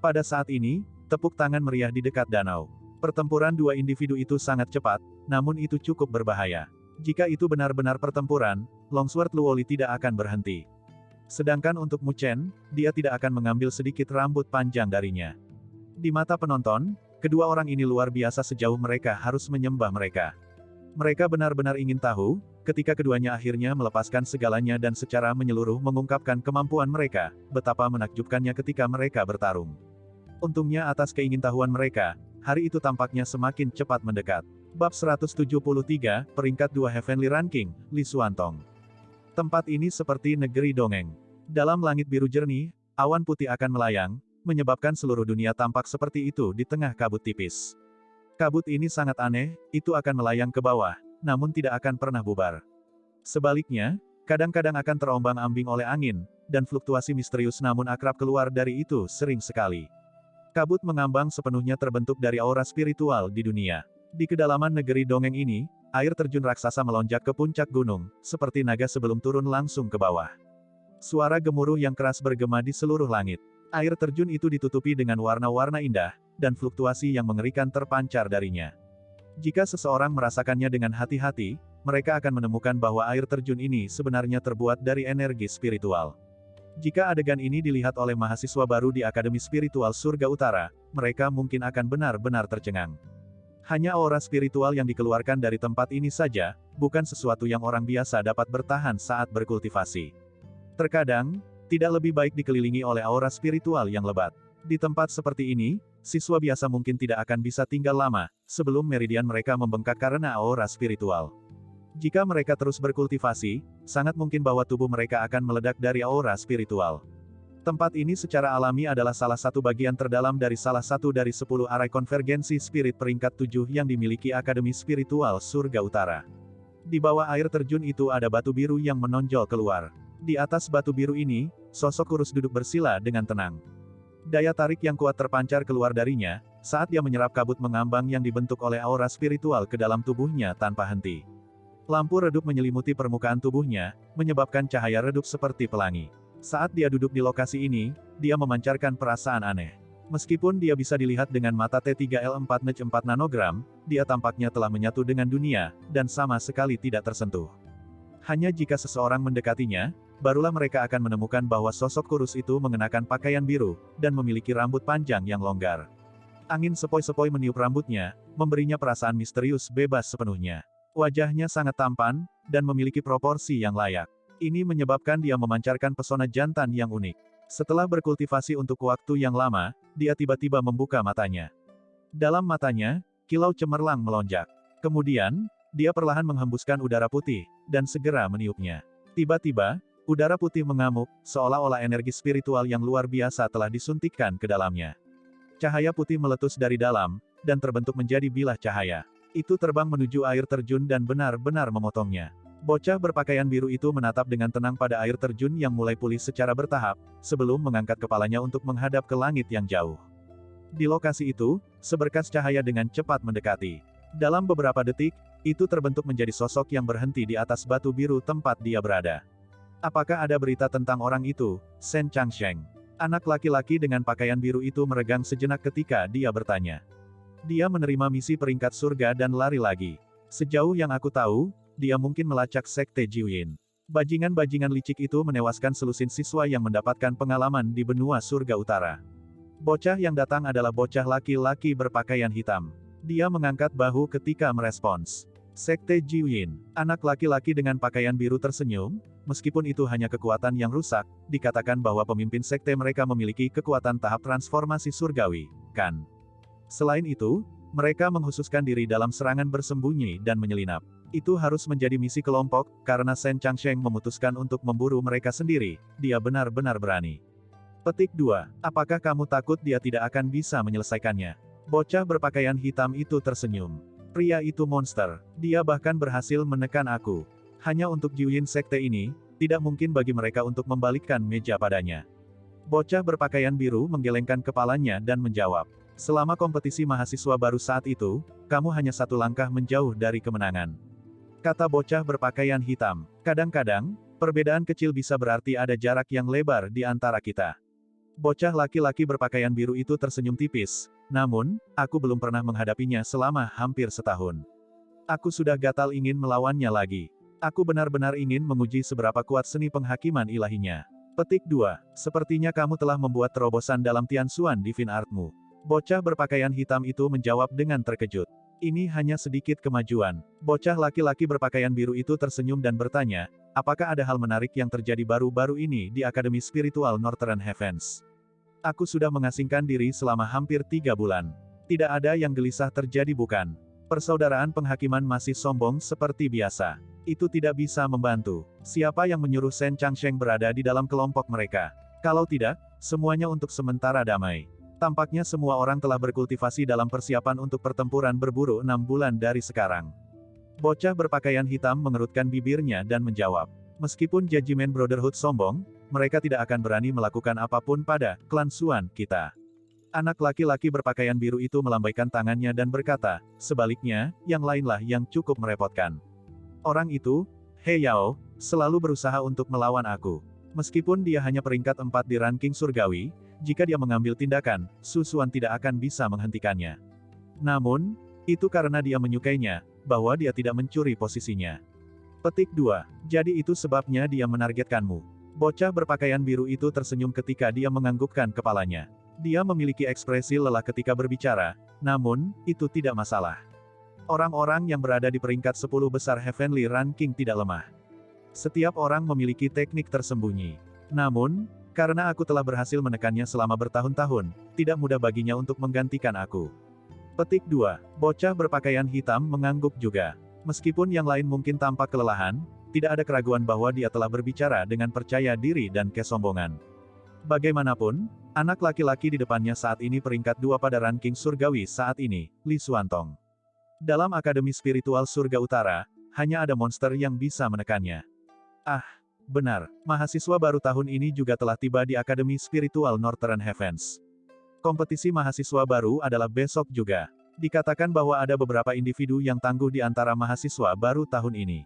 Pada saat ini, tepuk tangan meriah di dekat danau. Pertempuran dua individu itu sangat cepat, namun itu cukup berbahaya. Jika itu benar-benar pertempuran, Longsword Luoli tidak akan berhenti. Sedangkan untuk Mu Chen, dia tidak akan mengambil sedikit rambut panjang darinya. Di mata penonton, kedua orang ini luar biasa sejauh mereka harus menyembah mereka. Mereka benar-benar ingin tahu, ketika keduanya akhirnya melepaskan segalanya dan secara menyeluruh mengungkapkan kemampuan mereka, betapa menakjubkannya ketika mereka bertarung. Untungnya atas keingintahuan mereka, hari itu tampaknya semakin cepat mendekat. Bab 173, Peringkat 2 Heavenly Ranking, Li Xuantong. Tempat ini seperti negeri dongeng. Dalam langit biru jernih, awan putih akan melayang, menyebabkan seluruh dunia tampak seperti itu di tengah kabut tipis. Kabut ini sangat aneh, itu akan melayang ke bawah, namun tidak akan pernah bubar. Sebaliknya, kadang-kadang akan terombang-ambing oleh angin, dan fluktuasi misterius namun akrab keluar dari itu sering sekali. Kabut mengambang sepenuhnya terbentuk dari aura spiritual di dunia. Di kedalaman negeri dongeng ini, air terjun raksasa melonjak ke puncak gunung, seperti naga sebelum turun langsung ke bawah. Suara gemuruh yang keras bergema di seluruh langit. Air terjun itu ditutupi dengan warna-warna indah, dan fluktuasi yang mengerikan terpancar darinya. Jika seseorang merasakannya dengan hati-hati, mereka akan menemukan bahwa air terjun ini sebenarnya terbuat dari energi spiritual. Jika adegan ini dilihat oleh mahasiswa baru di Akademi Spiritual Surga Utara, mereka mungkin akan benar-benar tercengang. Hanya aura spiritual yang dikeluarkan dari tempat ini saja, bukan sesuatu yang orang biasa dapat bertahan saat berkultivasi. Terkadang, tidak lebih baik dikelilingi oleh aura spiritual yang lebat. Di tempat seperti ini, siswa biasa mungkin tidak akan bisa tinggal lama, sebelum meridian mereka membengkak karena aura spiritual. Jika mereka terus berkultivasi, sangat mungkin bahwa tubuh mereka akan meledak dari aura spiritual. Tempat ini secara alami adalah salah satu bagian terdalam dari salah satu dari 10 arai konvergensi spirit peringkat 7 yang dimiliki Akademi Spiritual Surga Utara. Di bawah air terjun itu ada batu biru yang menonjol keluar. Di atas batu biru ini, sosok kurus duduk bersila dengan tenang. Daya tarik yang kuat terpancar keluar darinya, saat dia menyerap kabut mengambang yang dibentuk oleh aura spiritual ke dalam tubuhnya tanpa henti. Lampu redup menyelimuti permukaan tubuhnya, menyebabkan cahaya redup seperti pelangi. Saat dia duduk di lokasi ini, dia memancarkan perasaan aneh. Meskipun dia bisa dilihat dengan mata T3L4 4 nanogram, dia tampaknya telah menyatu dengan dunia, dan sama sekali tidak tersentuh. Hanya jika seseorang mendekatinya, barulah mereka akan menemukan bahwa sosok kurus itu mengenakan pakaian biru, dan memiliki rambut panjang yang longgar. Angin sepoi-sepoi meniup rambutnya, memberinya perasaan misterius bebas sepenuhnya. Wajahnya sangat tampan, dan memiliki proporsi yang layak. Ini menyebabkan dia memancarkan pesona jantan yang unik. Setelah berkultivasi untuk waktu yang lama, dia tiba-tiba membuka matanya. Dalam matanya, kilau cemerlang melonjak. Kemudian, dia perlahan menghembuskan udara putih, dan segera meniupnya. Tiba-tiba, udara putih mengamuk, seolah-olah energi spiritual yang luar biasa telah disuntikkan ke dalamnya. Cahaya putih meletus dari dalam, dan terbentuk menjadi bilah cahaya. Itu terbang menuju air terjun dan benar-benar memotongnya. Bocah berpakaian biru itu menatap dengan tenang pada air terjun yang mulai pulih secara bertahap, sebelum mengangkat kepalanya untuk menghadap ke langit yang jauh. Di lokasi itu, seberkas cahaya dengan cepat mendekati. Dalam beberapa detik, itu terbentuk menjadi sosok yang berhenti di atas batu biru tempat dia berada. Apakah ada berita tentang orang itu, Shen Changsheng? Anak laki-laki dengan pakaian biru itu meregang sejenak ketika dia bertanya. Dia menerima misi peringkat surga dan lari lagi. Sejauh yang aku tahu, dia mungkin melacak sekte Jiuyin. Bajingan-bajingan licik itu menewaskan selusin siswa yang mendapatkan pengalaman di benua surga utara. Bocah yang datang adalah bocah laki-laki berpakaian hitam. Dia mengangkat bahu ketika merespons. Sekte Jiuyin. Anak laki-laki dengan pakaian biru tersenyum, meskipun itu hanya kekuatan yang rusak, dikatakan bahwa pemimpin sekte mereka memiliki kekuatan tahap transformasi surgawi, kan? Selain itu, mereka menghususkan diri dalam serangan bersembunyi dan menyelinap. Itu harus menjadi misi kelompok, karena Shen Changsheng memutuskan untuk memburu mereka sendiri, dia benar-benar berani. Petik 2. Apakah kamu takut dia tidak akan bisa menyelesaikannya? Bocah berpakaian hitam itu tersenyum. Pria itu monster. Dia bahkan berhasil menekan aku. Hanya untuk Jiuyin sekte ini, tidak mungkin bagi mereka untuk membalikkan meja padanya. Bocah berpakaian biru menggelengkan kepalanya dan menjawab. Selama kompetisi mahasiswa baru saat itu, kamu hanya satu langkah menjauh dari kemenangan. Kata bocah berpakaian hitam. Kadang-kadang, perbedaan kecil bisa berarti ada jarak yang lebar di antara kita. Bocah laki-laki berpakaian biru itu tersenyum tipis. Namun, aku belum pernah menghadapinya selama hampir setahun. Aku sudah gatal ingin melawannya lagi. Aku benar-benar ingin menguji seberapa kuat seni penghakiman ilahinya. Petik 2. Sepertinya kamu telah membuat terobosan dalam Tianxuan Divine Artmu. Bocah berpakaian hitam itu menjawab dengan terkejut. Ini hanya sedikit kemajuan. Bocah laki-laki berpakaian biru itu tersenyum dan bertanya, apakah ada hal menarik yang terjadi baru-baru ini di Akademi Spiritual Northern Heavens? Aku sudah mengasingkan diri selama hampir 3 bulan. Tidak ada yang gelisah terjadi bukan? Persaudaraan penghakiman masih sombong seperti biasa. Itu tidak bisa membantu. Siapa yang menyuruh Shen Changsheng berada di dalam kelompok mereka? Kalau tidak, semuanya untuk sementara damai. Tampaknya semua orang telah berkultivasi dalam persiapan untuk pertempuran berburu 6 bulan dari sekarang. Bocah berpakaian hitam mengerutkan bibirnya dan menjawab. Meskipun Judgment Brotherhood sombong, mereka tidak akan berani melakukan apapun pada klan Xuan kita. Anak laki-laki berpakaian biru itu melambaikan tangannya dan berkata, sebaliknya, yang lainlah yang cukup merepotkan. Orang itu, He Yao, selalu berusaha untuk melawan aku. Meskipun dia hanya peringkat 4 di ranking surgawi, jika dia mengambil tindakan, Su Xuan tidak akan bisa menghentikannya. Namun, itu karena dia menyukainya, bahwa dia tidak mencuri posisinya. Petik 2. Jadi itu sebabnya dia menargetkanmu. Bocah berpakaian biru itu tersenyum ketika dia menganggukkan kepalanya. Dia memiliki ekspresi lelah ketika berbicara, namun, itu tidak masalah. Orang-orang yang berada di peringkat 10 besar Heavenly Ranking tidak lemah. Setiap orang memiliki teknik tersembunyi. Namun, karena aku telah berhasil menekannya selama bertahun-tahun, tidak mudah baginya untuk menggantikan aku. Petik 2. Bocah berpakaian hitam mengangguk juga. Meskipun yang lain mungkin tampak kelelahan, tidak ada keraguan bahwa dia telah berbicara dengan percaya diri dan kesombongan. Bagaimanapun, anak laki-laki di depannya saat ini peringkat 2 pada ranking surgawi saat ini, Li Xuantong. Dalam Akademi Spiritual Surga Utara, hanya ada monster yang bisa menekannya. Ah, benar, mahasiswa baru tahun ini juga telah tiba di Akademi Spiritual Northern Heavens. Kompetisi mahasiswa baru adalah besok juga. Dikatakan bahwa ada beberapa individu yang tangguh di antara mahasiswa baru tahun ini.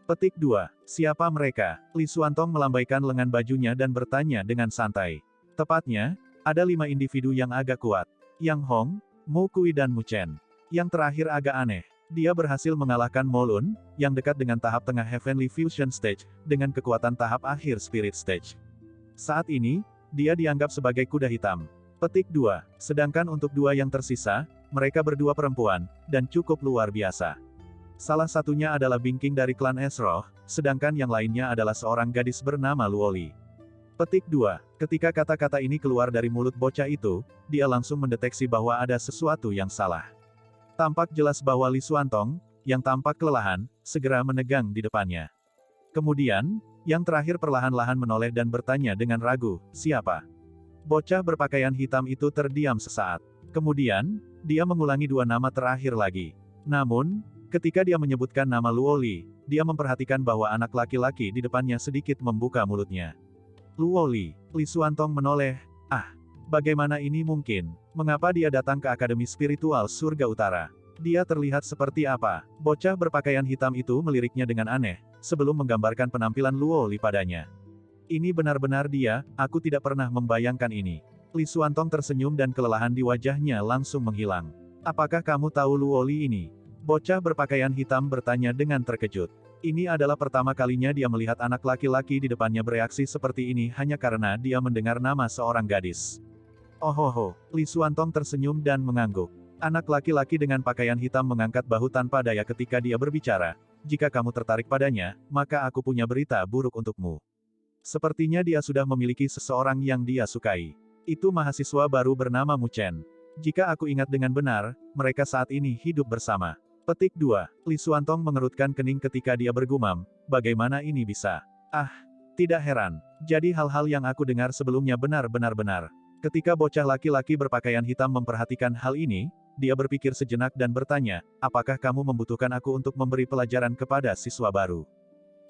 Petik 2. Siapa mereka? Li Xuantong melambaikan lengan bajunya dan bertanya dengan santai. Tepatnya, ada 5 individu yang agak kuat. Yang Hong, Mu Kui dan Mu Chen. Yang terakhir agak aneh. Dia berhasil mengalahkan Mo Lun, yang dekat dengan tahap tengah Heavenly Fusion Stage, dengan kekuatan tahap akhir Spirit Stage. Saat ini, dia dianggap sebagai kuda hitam. Petik 2. Sedangkan untuk 2 yang tersisa, mereka berdua perempuan, dan cukup luar biasa. Salah satunya adalah Bingking dari klan Esroh, sedangkan yang lainnya adalah seorang gadis bernama Luoli. Petik 2. Ketika kata-kata ini keluar dari mulut bocah itu, dia langsung mendeteksi bahwa ada sesuatu yang salah. Tampak jelas bahwa Li Xuantong, yang tampak kelelahan, segera menegang di depannya. Kemudian, yang terakhir perlahan-lahan menoleh dan bertanya dengan ragu, siapa? Bocah berpakaian hitam itu terdiam sesaat. Kemudian, dia mengulangi 2 nama terakhir lagi. Namun, ketika dia menyebutkan nama Luoli, dia memperhatikan bahwa anak laki-laki di depannya sedikit membuka mulutnya. Luoli, Li Xuantong menoleh, bagaimana ini mungkin? Mengapa dia datang ke Akademi Spiritual Surga Utara? Dia terlihat seperti apa? Bocah berpakaian hitam itu meliriknya dengan aneh, sebelum menggambarkan penampilan Luoli padanya. Ini benar-benar dia, aku tidak pernah membayangkan ini. Li Xuantong tersenyum dan kelelahan di wajahnya langsung menghilang. Apakah kamu tahu Luoli ini? Bocah berpakaian hitam bertanya dengan terkejut. Ini adalah pertama kalinya dia melihat anak laki-laki di depannya bereaksi seperti ini hanya karena dia mendengar nama seorang gadis. Oh, Li Xuantong tersenyum dan mengangguk. Anak laki-laki dengan pakaian hitam mengangkat bahu tanpa daya ketika dia berbicara. Jika kamu tertarik padanya, maka aku punya berita buruk untukmu. Sepertinya dia sudah memiliki seseorang yang dia sukai. Itu mahasiswa baru bernama Mu Chen. Jika aku ingat dengan benar, mereka saat ini hidup bersama. Petik 2. Li Xuantong mengerutkan kening ketika dia bergumam, bagaimana ini bisa? Tidak heran. Jadi hal-hal yang aku dengar sebelumnya benar-benar benar. Ketika bocah laki-laki berpakaian hitam memperhatikan hal ini, dia berpikir sejenak dan bertanya, apakah kamu membutuhkan aku untuk memberi pelajaran kepada siswa baru?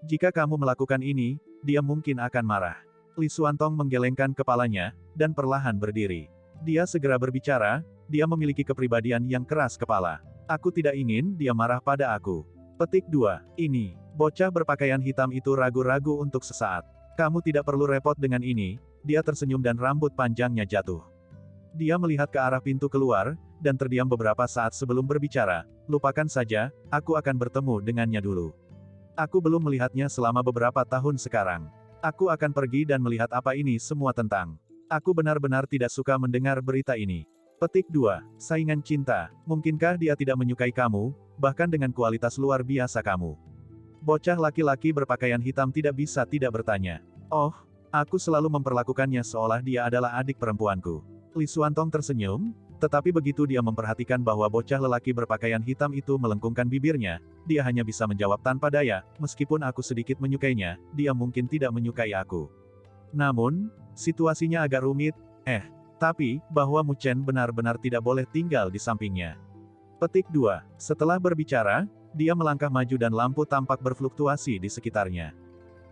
Jika kamu melakukan ini, dia mungkin akan marah. Li Xuantong menggelengkan kepalanya, dan perlahan berdiri. Dia segera berbicara, dia memiliki kepribadian yang keras kepala. Aku tidak ingin dia marah pada aku. Petik 2. Ini, bocah berpakaian hitam itu ragu-ragu untuk sesaat. Kamu tidak perlu repot dengan ini, dia tersenyum dan rambut panjangnya jatuh. Dia melihat ke arah pintu keluar, dan terdiam beberapa saat sebelum berbicara, lupakan saja, aku akan bertemu dengannya dulu. Aku belum melihatnya selama beberapa tahun sekarang. Aku akan pergi dan melihat apa ini semua tentang. Aku benar-benar tidak suka mendengar berita ini. Petik 2. Saingan cinta, mungkinkah dia tidak menyukai kamu, bahkan dengan kualitas luar biasa kamu? Bocah laki-laki berpakaian hitam tidak bisa tidak bertanya. Oh, aku selalu memperlakukannya seolah dia adalah adik perempuanku. Li Xuantong tersenyum, tetapi begitu dia memperhatikan bahwa bocah lelaki berpakaian hitam itu melengkungkan bibirnya, dia hanya bisa menjawab tanpa daya, meskipun aku sedikit menyukainya, dia mungkin tidak menyukai aku. Namun, situasinya agak rumit, tapi, bahwa Mu Chen benar-benar tidak boleh tinggal di sampingnya. Petik 2. Setelah berbicara, dia melangkah maju dan lampu tampak berfluktuasi di sekitarnya.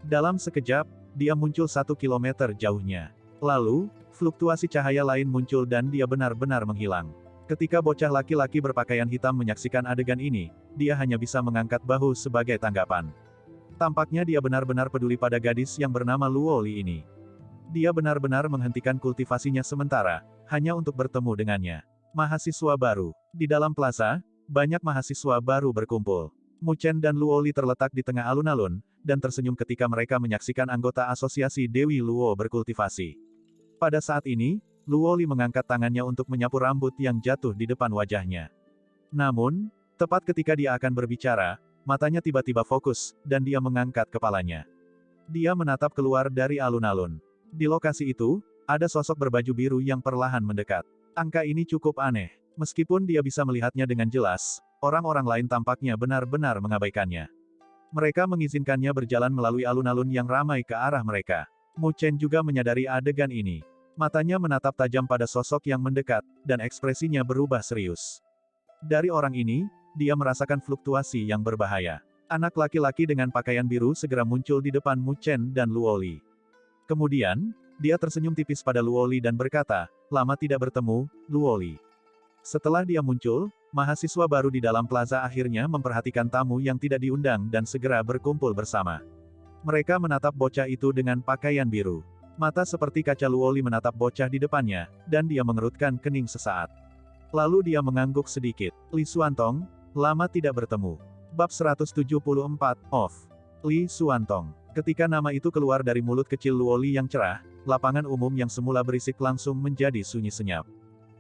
Dalam sekejap, dia muncul 1 kilometer jauhnya. Lalu, fluktuasi cahaya lain muncul dan dia benar-benar menghilang. Ketika bocah laki-laki berpakaian hitam menyaksikan adegan ini, dia hanya bisa mengangkat bahu sebagai tanggapan. Tampaknya dia benar-benar peduli pada gadis yang bernama Luoli ini. Dia benar-benar menghentikan kultivasinya sementara, hanya untuk bertemu dengannya. Mahasiswa baru. Di dalam plaza, banyak mahasiswa baru berkumpul. Mu Chen dan Luoli terletak di tengah alun-alun, dan tersenyum ketika mereka menyaksikan anggota asosiasi Dewi Luo berkultivasi. Pada saat ini, Luoli mengangkat tangannya untuk menyapu rambut yang jatuh di depan wajahnya. Namun, tepat ketika dia akan berbicara, matanya tiba-tiba fokus, dan dia mengangkat kepalanya. Dia menatap keluar dari alun-alun. Di lokasi itu, ada sosok berbaju biru yang perlahan mendekat. Angka ini cukup aneh. Meskipun dia bisa melihatnya dengan jelas, orang-orang lain tampaknya benar-benar mengabaikannya. Mereka mengizinkannya berjalan melalui alun-alun yang ramai ke arah mereka. Mu Chen juga menyadari adegan ini. Matanya menatap tajam pada sosok yang mendekat, dan ekspresinya berubah serius. Dari orang ini, dia merasakan fluktuasi yang berbahaya. Anak laki-laki dengan pakaian biru segera muncul di depan Mu Chen dan Luoli. Kemudian, dia tersenyum tipis pada Luoli dan berkata, "Lama tidak bertemu, Luoli." Setelah dia muncul, mahasiswa baru di dalam plaza akhirnya memperhatikan tamu yang tidak diundang dan segera berkumpul bersama. Mereka menatap bocah itu dengan pakaian biru. Mata seperti kaca Luoli menatap bocah di depannya, dan dia mengerutkan kening sesaat. Lalu dia mengangguk sedikit. Li Xuantong, lama tidak bertemu. Bab 174, Off. Li Xuantong. Ketika nama itu keluar dari mulut kecil Luoli yang cerah, lapangan umum yang semula berisik langsung menjadi sunyi senyap.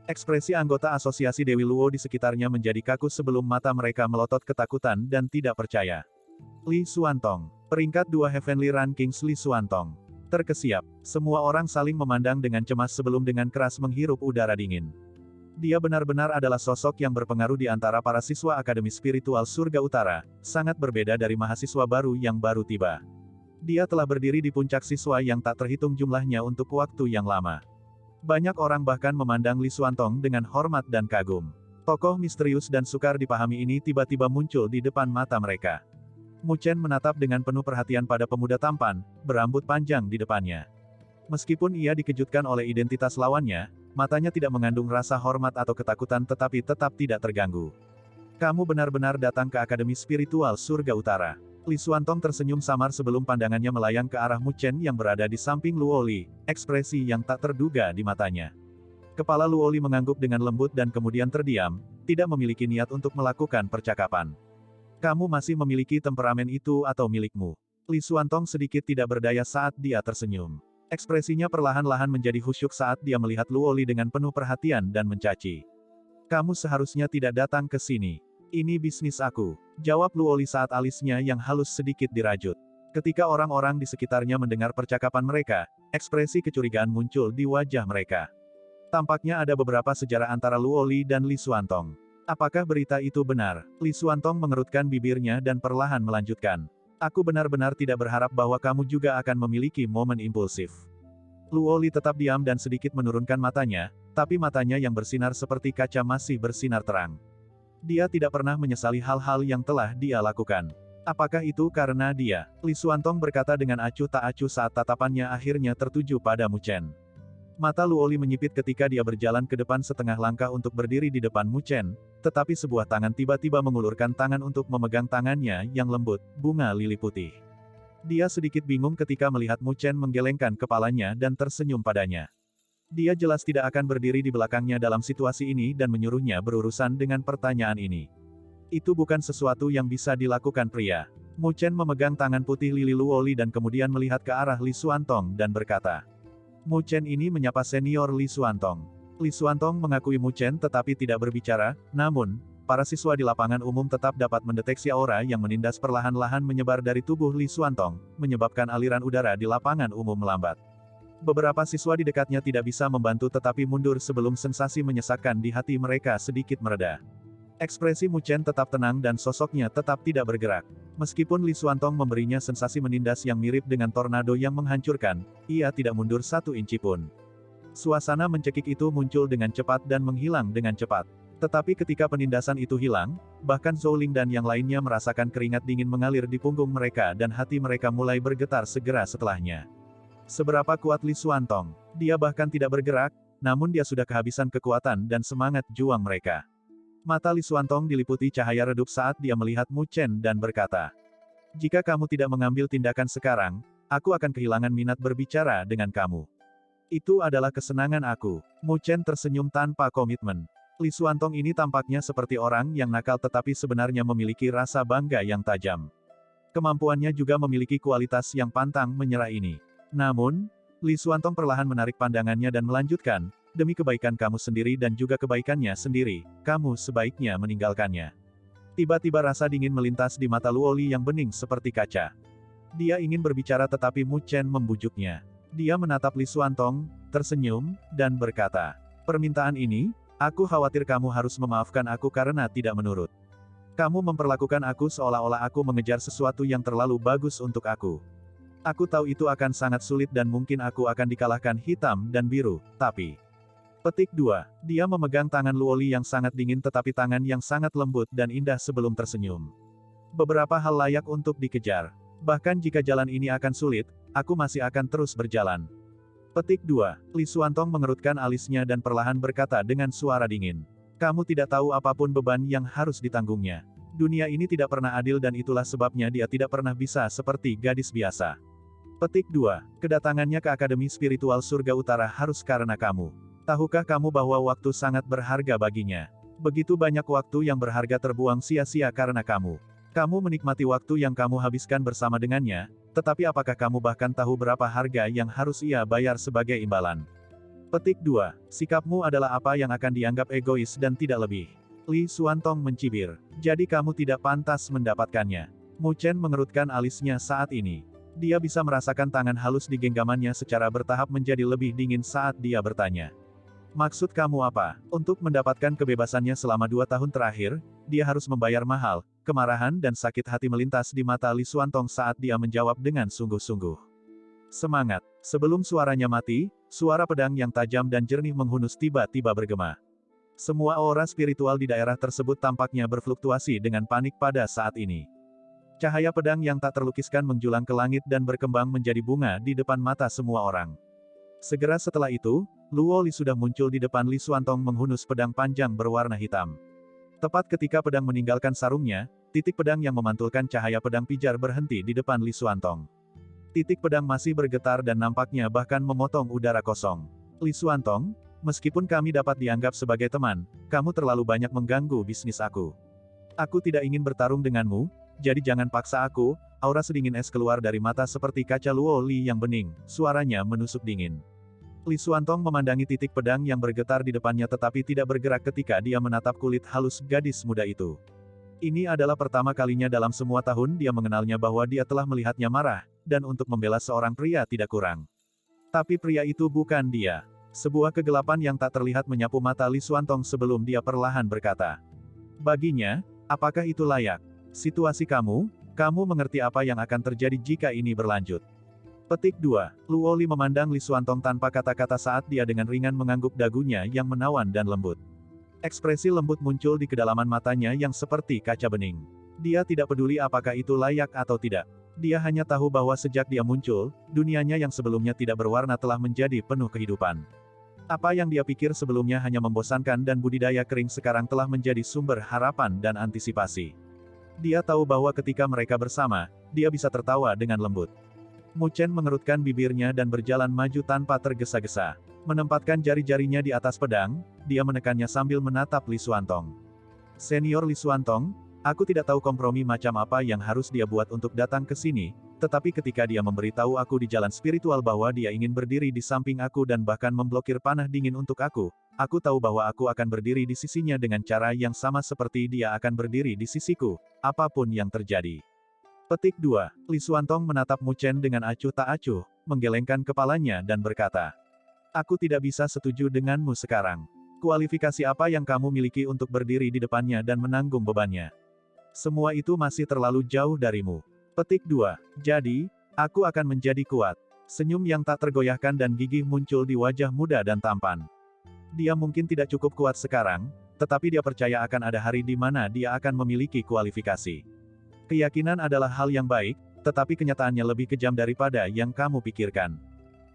Ekspresi anggota asosiasi Dewi Luo di sekitarnya menjadi kaku sebelum mata mereka melotot ketakutan dan tidak percaya. Li Xuantong. Peringkat 2 Heavenly Rankings Li Xuantong. Terkesiap. Semua orang saling memandang dengan cemas sebelum dengan keras menghirup udara dingin. Dia benar-benar adalah sosok yang berpengaruh di antara para siswa Akademi Spiritual Surga Utara, sangat berbeda dari mahasiswa baru yang baru tiba. Dia telah berdiri di puncak siswa yang tak terhitung jumlahnya untuk waktu yang lama. Banyak orang bahkan memandang Li Xuantong dengan hormat dan kagum. Tokoh misterius dan sukar dipahami ini tiba-tiba muncul di depan mata mereka. Mu Chen menatap dengan penuh perhatian pada pemuda tampan, berambut panjang di depannya. Meskipun ia dikejutkan oleh identitas lawannya, matanya tidak mengandung rasa hormat atau ketakutan tetapi tetap tidak terganggu. "Kamu benar-benar datang ke Akademi Spiritual Surga Utara." Li Xuantong tersenyum samar sebelum pandangannya melayang ke arah Mu Chen yang berada di samping Luoli, ekspresi yang tak terduga di matanya. Kepala Luoli mengangguk dengan lembut dan kemudian terdiam, tidak memiliki niat untuk melakukan percakapan. "Kamu masih memiliki temperamen itu atau milikmu?" Li Xuantong sedikit tidak berdaya saat dia tersenyum. Ekspresinya perlahan-lahan menjadi khusyuk saat dia melihat Luoli dengan penuh perhatian dan mencaci. "Kamu seharusnya tidak datang ke sini. Ini bisnis aku," jawab Luoli saat alisnya yang halus sedikit dirajut. Ketika orang-orang di sekitarnya mendengar percakapan mereka, ekspresi kecurigaan muncul di wajah mereka. Tampaknya ada beberapa sejarah antara Luoli dan Li Xuantong. Apakah berita itu benar? Li Xuantong mengerutkan bibirnya dan perlahan melanjutkan. "Aku benar-benar tidak berharap bahwa kamu juga akan memiliki momen impulsif." Luoli tetap diam dan sedikit menurunkan matanya, tapi matanya yang bersinar seperti kaca masih bersinar terang. Dia tidak pernah menyesali hal-hal yang telah dia lakukan. Apakah itu karena dia? Li Xuantong berkata dengan acuh tak acuh saat tatapannya akhirnya tertuju pada Mu Chen. Mata Luoli menyipit ketika dia berjalan ke depan setengah langkah untuk berdiri di depan Mu Chen, tetapi sebuah tangan tiba-tiba mengulurkan tangan untuk memegang tangannya yang lembut, bunga lili putih. Dia sedikit bingung ketika melihat Mu Chen menggelengkan kepalanya dan tersenyum padanya. Dia jelas tidak akan berdiri di belakangnya dalam situasi ini dan menyuruhnya berurusan dengan pertanyaan ini. Itu bukan sesuatu yang bisa dilakukan pria. Mu Chen memegang tangan putih lili Luoli dan kemudian melihat ke arah Li Xuantong dan berkata. Mu Chen ini menyapa senior Li Xuantong. Li Xuantong mengakui Mu Chen tetapi tidak berbicara, namun, para siswa di lapangan umum tetap dapat mendeteksi aura yang menindas perlahan-lahan menyebar dari tubuh Li Xuantong, menyebabkan aliran udara di lapangan umum melambat. Beberapa siswa di dekatnya tidak bisa membantu tetapi mundur sebelum sensasi menyesakkan di hati mereka sedikit mereda. Ekspresi Mu Chen tetap tenang dan sosoknya tetap tidak bergerak. Meskipun Li Xuantong memberinya sensasi menindas yang mirip dengan tornado yang menghancurkan, ia tidak mundur 1 inci pun. Suasana mencekik itu muncul dengan cepat dan menghilang dengan cepat. Tetapi ketika penindasan itu hilang, bahkan Zhou Ling dan yang lainnya merasakan keringat dingin mengalir di punggung mereka dan hati mereka mulai bergetar segera setelahnya. Seberapa kuat Li Xuantong? Dia bahkan tidak bergerak, namun dia sudah kehabisan kekuatan dan semangat juang mereka. Mata Li Xuantong diliputi cahaya redup saat dia melihat Mu Chen dan berkata, "Jika kamu tidak mengambil tindakan sekarang, aku akan kehilangan minat berbicara dengan kamu. Itu adalah kesenangan aku." Mu Chen tersenyum tanpa komitmen. Li Xuantong ini tampaknya seperti orang yang nakal tetapi sebenarnya memiliki rasa bangga yang tajam. Kemampuannya juga memiliki kualitas yang pantang menyerah ini. Namun, Li Xuantong perlahan menarik pandangannya dan melanjutkan, "Demi kebaikan kamu sendiri dan juga kebaikannya sendiri, kamu sebaiknya meninggalkannya." Tiba-tiba rasa dingin melintas di mata Luoli yang bening seperti kaca. Dia ingin berbicara tetapi Mu Chen membujuknya. Dia menatap Li Xuantong, tersenyum, dan berkata, "Permintaan ini, Aku khawatir kamu harus memaafkan aku karena tidak menurut. Kamu memperlakukan aku seolah-olah aku mengejar sesuatu yang terlalu bagus untuk aku. Aku tahu itu akan sangat sulit dan mungkin aku akan dikalahkan hitam dan biru, tapi... Petik 2. Dia memegang tangan Luoli yang sangat dingin tetapi tangan yang sangat lembut dan indah sebelum tersenyum. Beberapa hal layak untuk dikejar. Bahkan jika jalan ini akan sulit, aku masih akan terus berjalan. Petik 2. Li Xuantong mengerutkan alisnya dan perlahan berkata dengan suara dingin. Kamu tidak tahu apapun beban yang harus ditanggungnya. Dunia ini tidak pernah adil dan itulah sebabnya dia tidak pernah bisa seperti gadis biasa. Petik 2. Kedatangannya ke Akademi Spiritual Surga Utara harus karena kamu. Tahukah kamu bahwa waktu sangat berharga baginya? Begitu banyak waktu yang berharga terbuang sia-sia karena kamu. Kamu menikmati waktu yang kamu habiskan bersama dengannya, tetapi apakah kamu bahkan tahu berapa harga yang harus ia bayar sebagai imbalan? Petik 2. Sikapmu adalah apa yang akan dianggap egois dan tidak lebih. Li Xuantong mencibir. Jadi kamu tidak pantas mendapatkannya. Mu Chen mengerutkan alisnya saat ini. Dia bisa merasakan tangan halus di genggamannya secara bertahap menjadi lebih dingin saat dia bertanya. Maksud kamu apa? Untuk mendapatkan kebebasannya selama 2 tahun terakhir, dia harus membayar mahal. Kemarahan dan sakit hati melintas di mata Li Xuantong saat dia menjawab dengan sungguh-sungguh. Semangat. Sebelum suaranya mati, suara pedang yang tajam dan jernih menghunus tiba-tiba bergema. Semua aura spiritual di daerah tersebut tampaknya berfluktuasi dengan panik pada saat ini. Cahaya pedang yang tak terlukiskan menjulang ke langit dan berkembang menjadi bunga di depan mata semua orang. Segera setelah itu, Luoli sudah muncul di depan Li Xuantong menghunus pedang panjang berwarna hitam. Tepat ketika pedang meninggalkan sarungnya, titik pedang yang memantulkan cahaya pedang pijar berhenti di depan Li Xuantong. Titik pedang masih bergetar dan nampaknya bahkan memotong udara kosong. Li Xuantong, meskipun kami dapat dianggap sebagai teman, kamu terlalu banyak mengganggu bisnis aku. Aku tidak ingin bertarung denganmu, jadi jangan paksa aku. Aura sedingin es keluar dari mata seperti kaca Luoli yang bening, suaranya menusuk dingin. Li Xuantong memandangi titik pedang yang bergetar di depannya tetapi tidak bergerak ketika dia menatap kulit halus gadis muda itu. Ini adalah pertama kalinya dalam semua tahun dia mengenalnya bahwa dia telah melihatnya marah, dan untuk membela seorang pria tidak kurang. Tapi pria itu bukan dia. Sebuah kegelapan yang tak terlihat menyapu mata Li Xuantong sebelum dia perlahan berkata. Baginya, apakah itu layak? Situasi kamu mengerti apa yang akan terjadi jika ini berlanjut. Petik 2. Luoli memandang Li Xuantong tanpa kata-kata saat dia dengan ringan mengangguk dagunya yang menawan dan lembut. Ekspresi lembut muncul di kedalaman matanya yang seperti kaca bening. Dia tidak peduli apakah itu layak atau tidak. Dia hanya tahu bahwa sejak dia muncul, dunianya yang sebelumnya tidak berwarna telah menjadi penuh kehidupan. Apa yang dia pikir sebelumnya hanya membosankan dan budidaya kering sekarang telah menjadi sumber harapan dan antisipasi. Dia tahu bahwa ketika mereka bersama, dia bisa tertawa dengan lembut. Mu Chen mengerutkan bibirnya dan berjalan maju tanpa tergesa-gesa. Menempatkan jari-jarinya di atas pedang, dia menekannya sambil menatap Li Xuantong. Senior Li Xuantong, aku tidak tahu kompromi macam apa yang harus dia buat untuk datang ke sini, tetapi ketika dia memberitahu aku di jalan spiritual bahwa dia ingin berdiri di samping aku dan bahkan memblokir panah dingin untuk aku tahu bahwa aku akan berdiri di sisinya dengan cara yang sama seperti dia akan berdiri di sisiku, apapun yang terjadi. Petik 2. Li Xuantong menatap Mu Chen dengan acuh tak acuh, menggelengkan kepalanya dan berkata. Aku tidak bisa setuju denganmu sekarang. Kualifikasi apa yang kamu miliki untuk berdiri di depannya dan menanggung bebannya? Semua itu masih terlalu jauh darimu. Petik 2. Jadi, aku akan menjadi kuat. Senyum yang tak tergoyahkan dan gigih muncul di wajah muda dan tampan. Dia mungkin tidak cukup kuat sekarang, tetapi dia percaya akan ada hari di mana dia akan memiliki kualifikasi. Keyakinan adalah hal yang baik, tetapi kenyataannya lebih kejam daripada yang kamu pikirkan.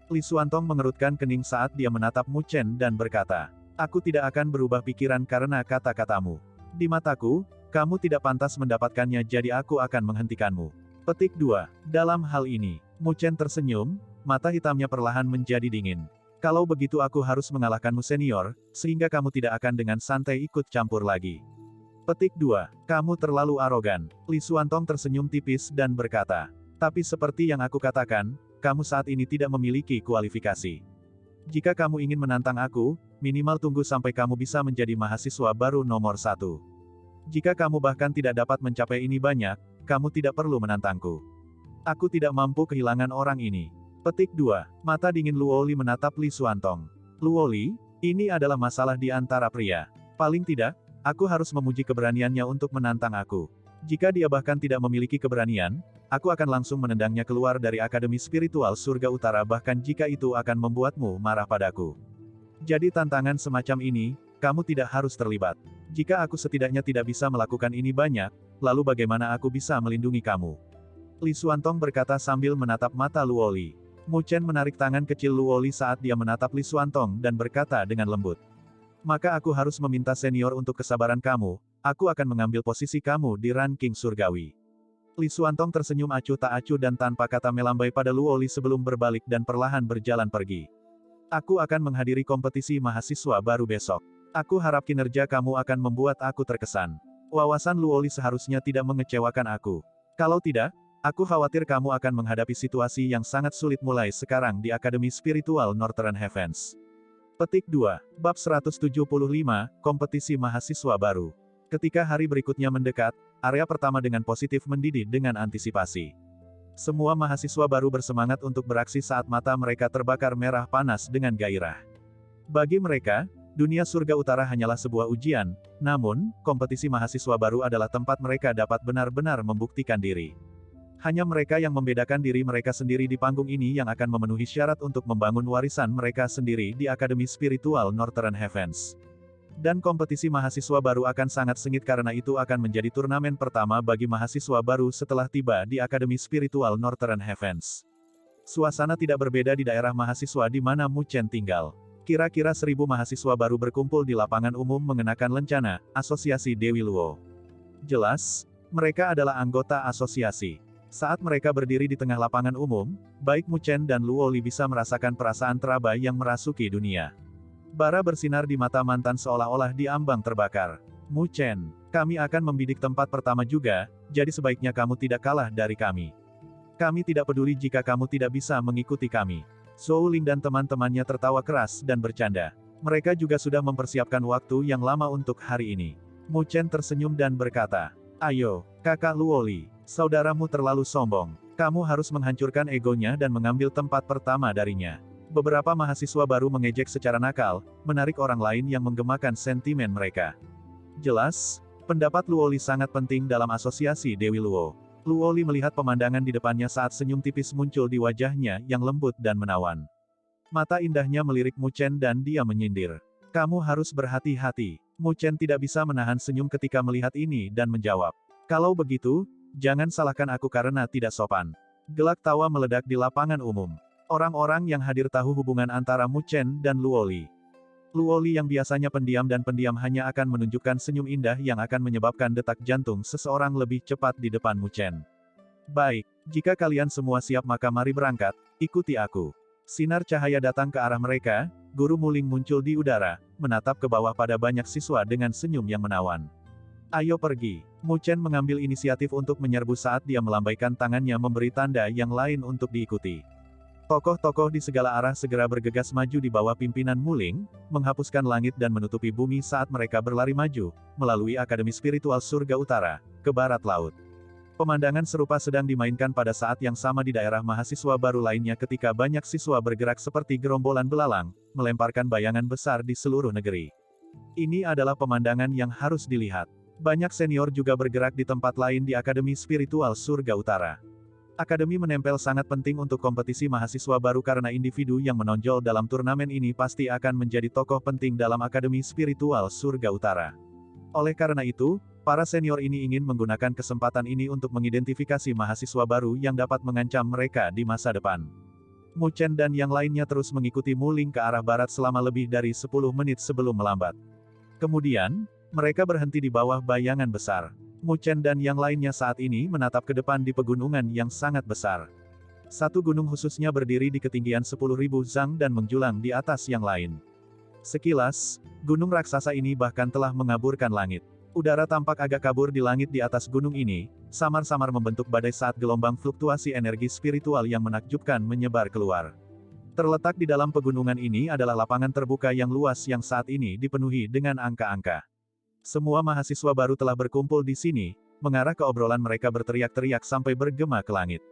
Li Xuantong mengerutkan kening saat dia menatap Mu Chen dan berkata, aku tidak akan berubah pikiran karena kata-katamu. Di mataku, kamu tidak pantas mendapatkannya jadi aku akan menghentikanmu. Petik 2. Dalam hal ini, Mu Chen tersenyum, mata hitamnya perlahan menjadi dingin. Kalau begitu aku harus mengalahkanmu senior, sehingga kamu tidak akan dengan santai ikut campur lagi. Petik 2. Kamu terlalu arogan. Li Xuantong tersenyum tipis dan berkata, tapi seperti yang aku katakan, kamu saat ini tidak memiliki kualifikasi. Jika kamu ingin menantang aku, minimal tunggu sampai kamu bisa menjadi mahasiswa baru nomor 1. Jika kamu bahkan tidak dapat mencapai ini banyak, kamu tidak perlu menantangku. Aku tidak mampu kehilangan orang ini. Petik 2. Mata dingin Luoli menatap Li Xuantong. Luoli, Ini adalah masalah di antara pria. Paling tidak, aku harus memuji keberaniannya untuk menantang aku. Jika dia bahkan tidak memiliki keberanian, aku akan langsung menendangnya keluar dari Akademi Spiritual Surga Utara bahkan jika itu akan membuatmu marah padaku. Jadi tantangan semacam ini, kamu tidak harus terlibat. Jika aku setidaknya tidak bisa melakukan ini banyak, lalu bagaimana aku bisa melindungi kamu? Li Xuantong berkata sambil menatap mata Luoli. Mu Chen menarik tangan kecil Luoli saat dia menatap Li Xuantong dan berkata dengan lembut. Maka aku harus meminta senior untuk kesabaran kamu, aku akan mengambil posisi kamu di ranking surgawi. Li Xuantong tersenyum acuh tak acuh dan tanpa kata melambai pada Luoli sebelum berbalik dan perlahan berjalan pergi. Aku akan menghadiri kompetisi mahasiswa baru besok. Aku harap kinerja kamu akan membuat aku terkesan. Wawasan Luoli seharusnya tidak mengecewakan aku. Kalau tidak, aku khawatir kamu akan menghadapi situasi yang sangat sulit mulai sekarang di Akademi Spiritual Northern Heavens. Petik 2. Bab 175, Kompetisi Mahasiswa Baru. Ketika hari berikutnya mendekat, area pertama dengan positif mendidih dengan antisipasi. Semua mahasiswa baru bersemangat untuk beraksi saat mata mereka terbakar merah panas dengan gairah. Bagi mereka, dunia surga utara hanyalah sebuah ujian, namun, kompetisi mahasiswa baru adalah tempat mereka dapat benar-benar membuktikan diri. Hanya mereka yang membedakan diri mereka sendiri di panggung ini yang akan memenuhi syarat untuk membangun warisan mereka sendiri di Akademi Spiritual Northern Heavens. Dan kompetisi mahasiswa baru akan sangat sengit karena itu akan menjadi turnamen pertama bagi mahasiswa baru setelah tiba di Akademi Spiritual Northern Heavens. Suasana tidak berbeda di daerah mahasiswa di mana Mu Chen tinggal. Kira-kira 1000 mahasiswa baru berkumpul di lapangan umum mengenakan lencana, Asosiasi Dewi Luo. Jelas, mereka adalah anggota asosiasi. Saat mereka berdiri di tengah lapangan umum, baik Mu Chen dan Luoli bisa merasakan perasaan teraba yang merasuki dunia. Bara bersinar di mata mantan seolah-olah diambang terbakar. Mu Chen, kami akan membidik tempat pertama juga, jadi sebaiknya kamu tidak kalah dari kami. Kami tidak peduli jika kamu tidak bisa mengikuti kami. Zhou Ling dan teman-temannya tertawa keras dan bercanda. Mereka juga sudah mempersiapkan waktu yang lama untuk hari ini. Mu Chen tersenyum dan berkata, "Ayo, kakak Luoli. Saudaramu terlalu sombong. Kamu harus menghancurkan egonya dan mengambil tempat pertama darinya." Beberapa mahasiswa baru mengejek secara nakal, menarik orang lain yang menggemakan sentimen mereka. Jelas, pendapat Luoli sangat penting dalam asosiasi Dewi Luo. Luoli melihat pemandangan di depannya saat senyum tipis muncul di wajahnya yang lembut dan menawan. Mata indahnya melirik Mu Chen dan dia menyindir. Kamu harus berhati-hati. Mu Chen tidak bisa menahan senyum ketika melihat ini dan menjawab. Kalau begitu, jangan salahkan aku karena tidak sopan. Gelak tawa meledak di lapangan umum. Orang-orang yang hadir tahu hubungan antara Mu Chen dan Luoli. Luoli yang biasanya pendiam dan pendiam hanya akan menunjukkan senyum indah yang akan menyebabkan detak jantung seseorang lebih cepat di depan Mu Chen. Baik, jika kalian semua siap maka mari berangkat, ikuti aku. Sinar cahaya datang ke arah mereka, Guru Muling muncul di udara, menatap ke bawah pada banyak siswa dengan senyum yang menawan. Ayo pergi. Mu Chen mengambil inisiatif untuk menyerbu saat dia melambaikan tangannya memberi tanda yang lain untuk diikuti. Tokoh-tokoh di segala arah segera bergegas maju di bawah pimpinan Muling, menghapuskan langit dan menutupi bumi saat mereka berlari maju, melalui Akademi Spiritual Surga Utara, ke barat laut. Pemandangan serupa sedang dimainkan pada saat yang sama di daerah mahasiswa baru lainnya ketika banyak siswa bergerak seperti gerombolan belalang, melemparkan bayangan besar di seluruh negeri. Ini adalah pemandangan yang harus dilihat. Banyak senior juga bergerak di tempat lain di Akademi Spiritual Surga Utara. Akademi menempel sangat penting untuk kompetisi mahasiswa baru karena individu yang menonjol dalam turnamen ini pasti akan menjadi tokoh penting dalam Akademi Spiritual Surga Utara. Oleh karena itu, para senior ini ingin menggunakan kesempatan ini untuk mengidentifikasi mahasiswa baru yang dapat mengancam mereka di masa depan. Mu Chen dan yang lainnya terus mengikuti Muling ke arah barat selama lebih dari 10 menit sebelum melambat. Kemudian, mereka berhenti di bawah bayangan besar. Mu Chen dan yang lainnya saat ini menatap ke depan di pegunungan yang sangat besar. Satu gunung khususnya berdiri di ketinggian 10.000 zang dan menjulang di atas yang lain. Sekilas, gunung raksasa ini bahkan telah mengaburkan langit. Udara tampak agak kabur di langit di atas gunung ini, samar-samar membentuk badai saat gelombang fluktuasi energi spiritual yang menakjubkan menyebar keluar. Terletak di dalam pegunungan ini adalah lapangan terbuka yang luas yang saat ini dipenuhi dengan angka-angka. Semua mahasiswa baru telah berkumpul di sini, mengarah ke obrolan mereka berteriak-teriak sampai bergema ke langit.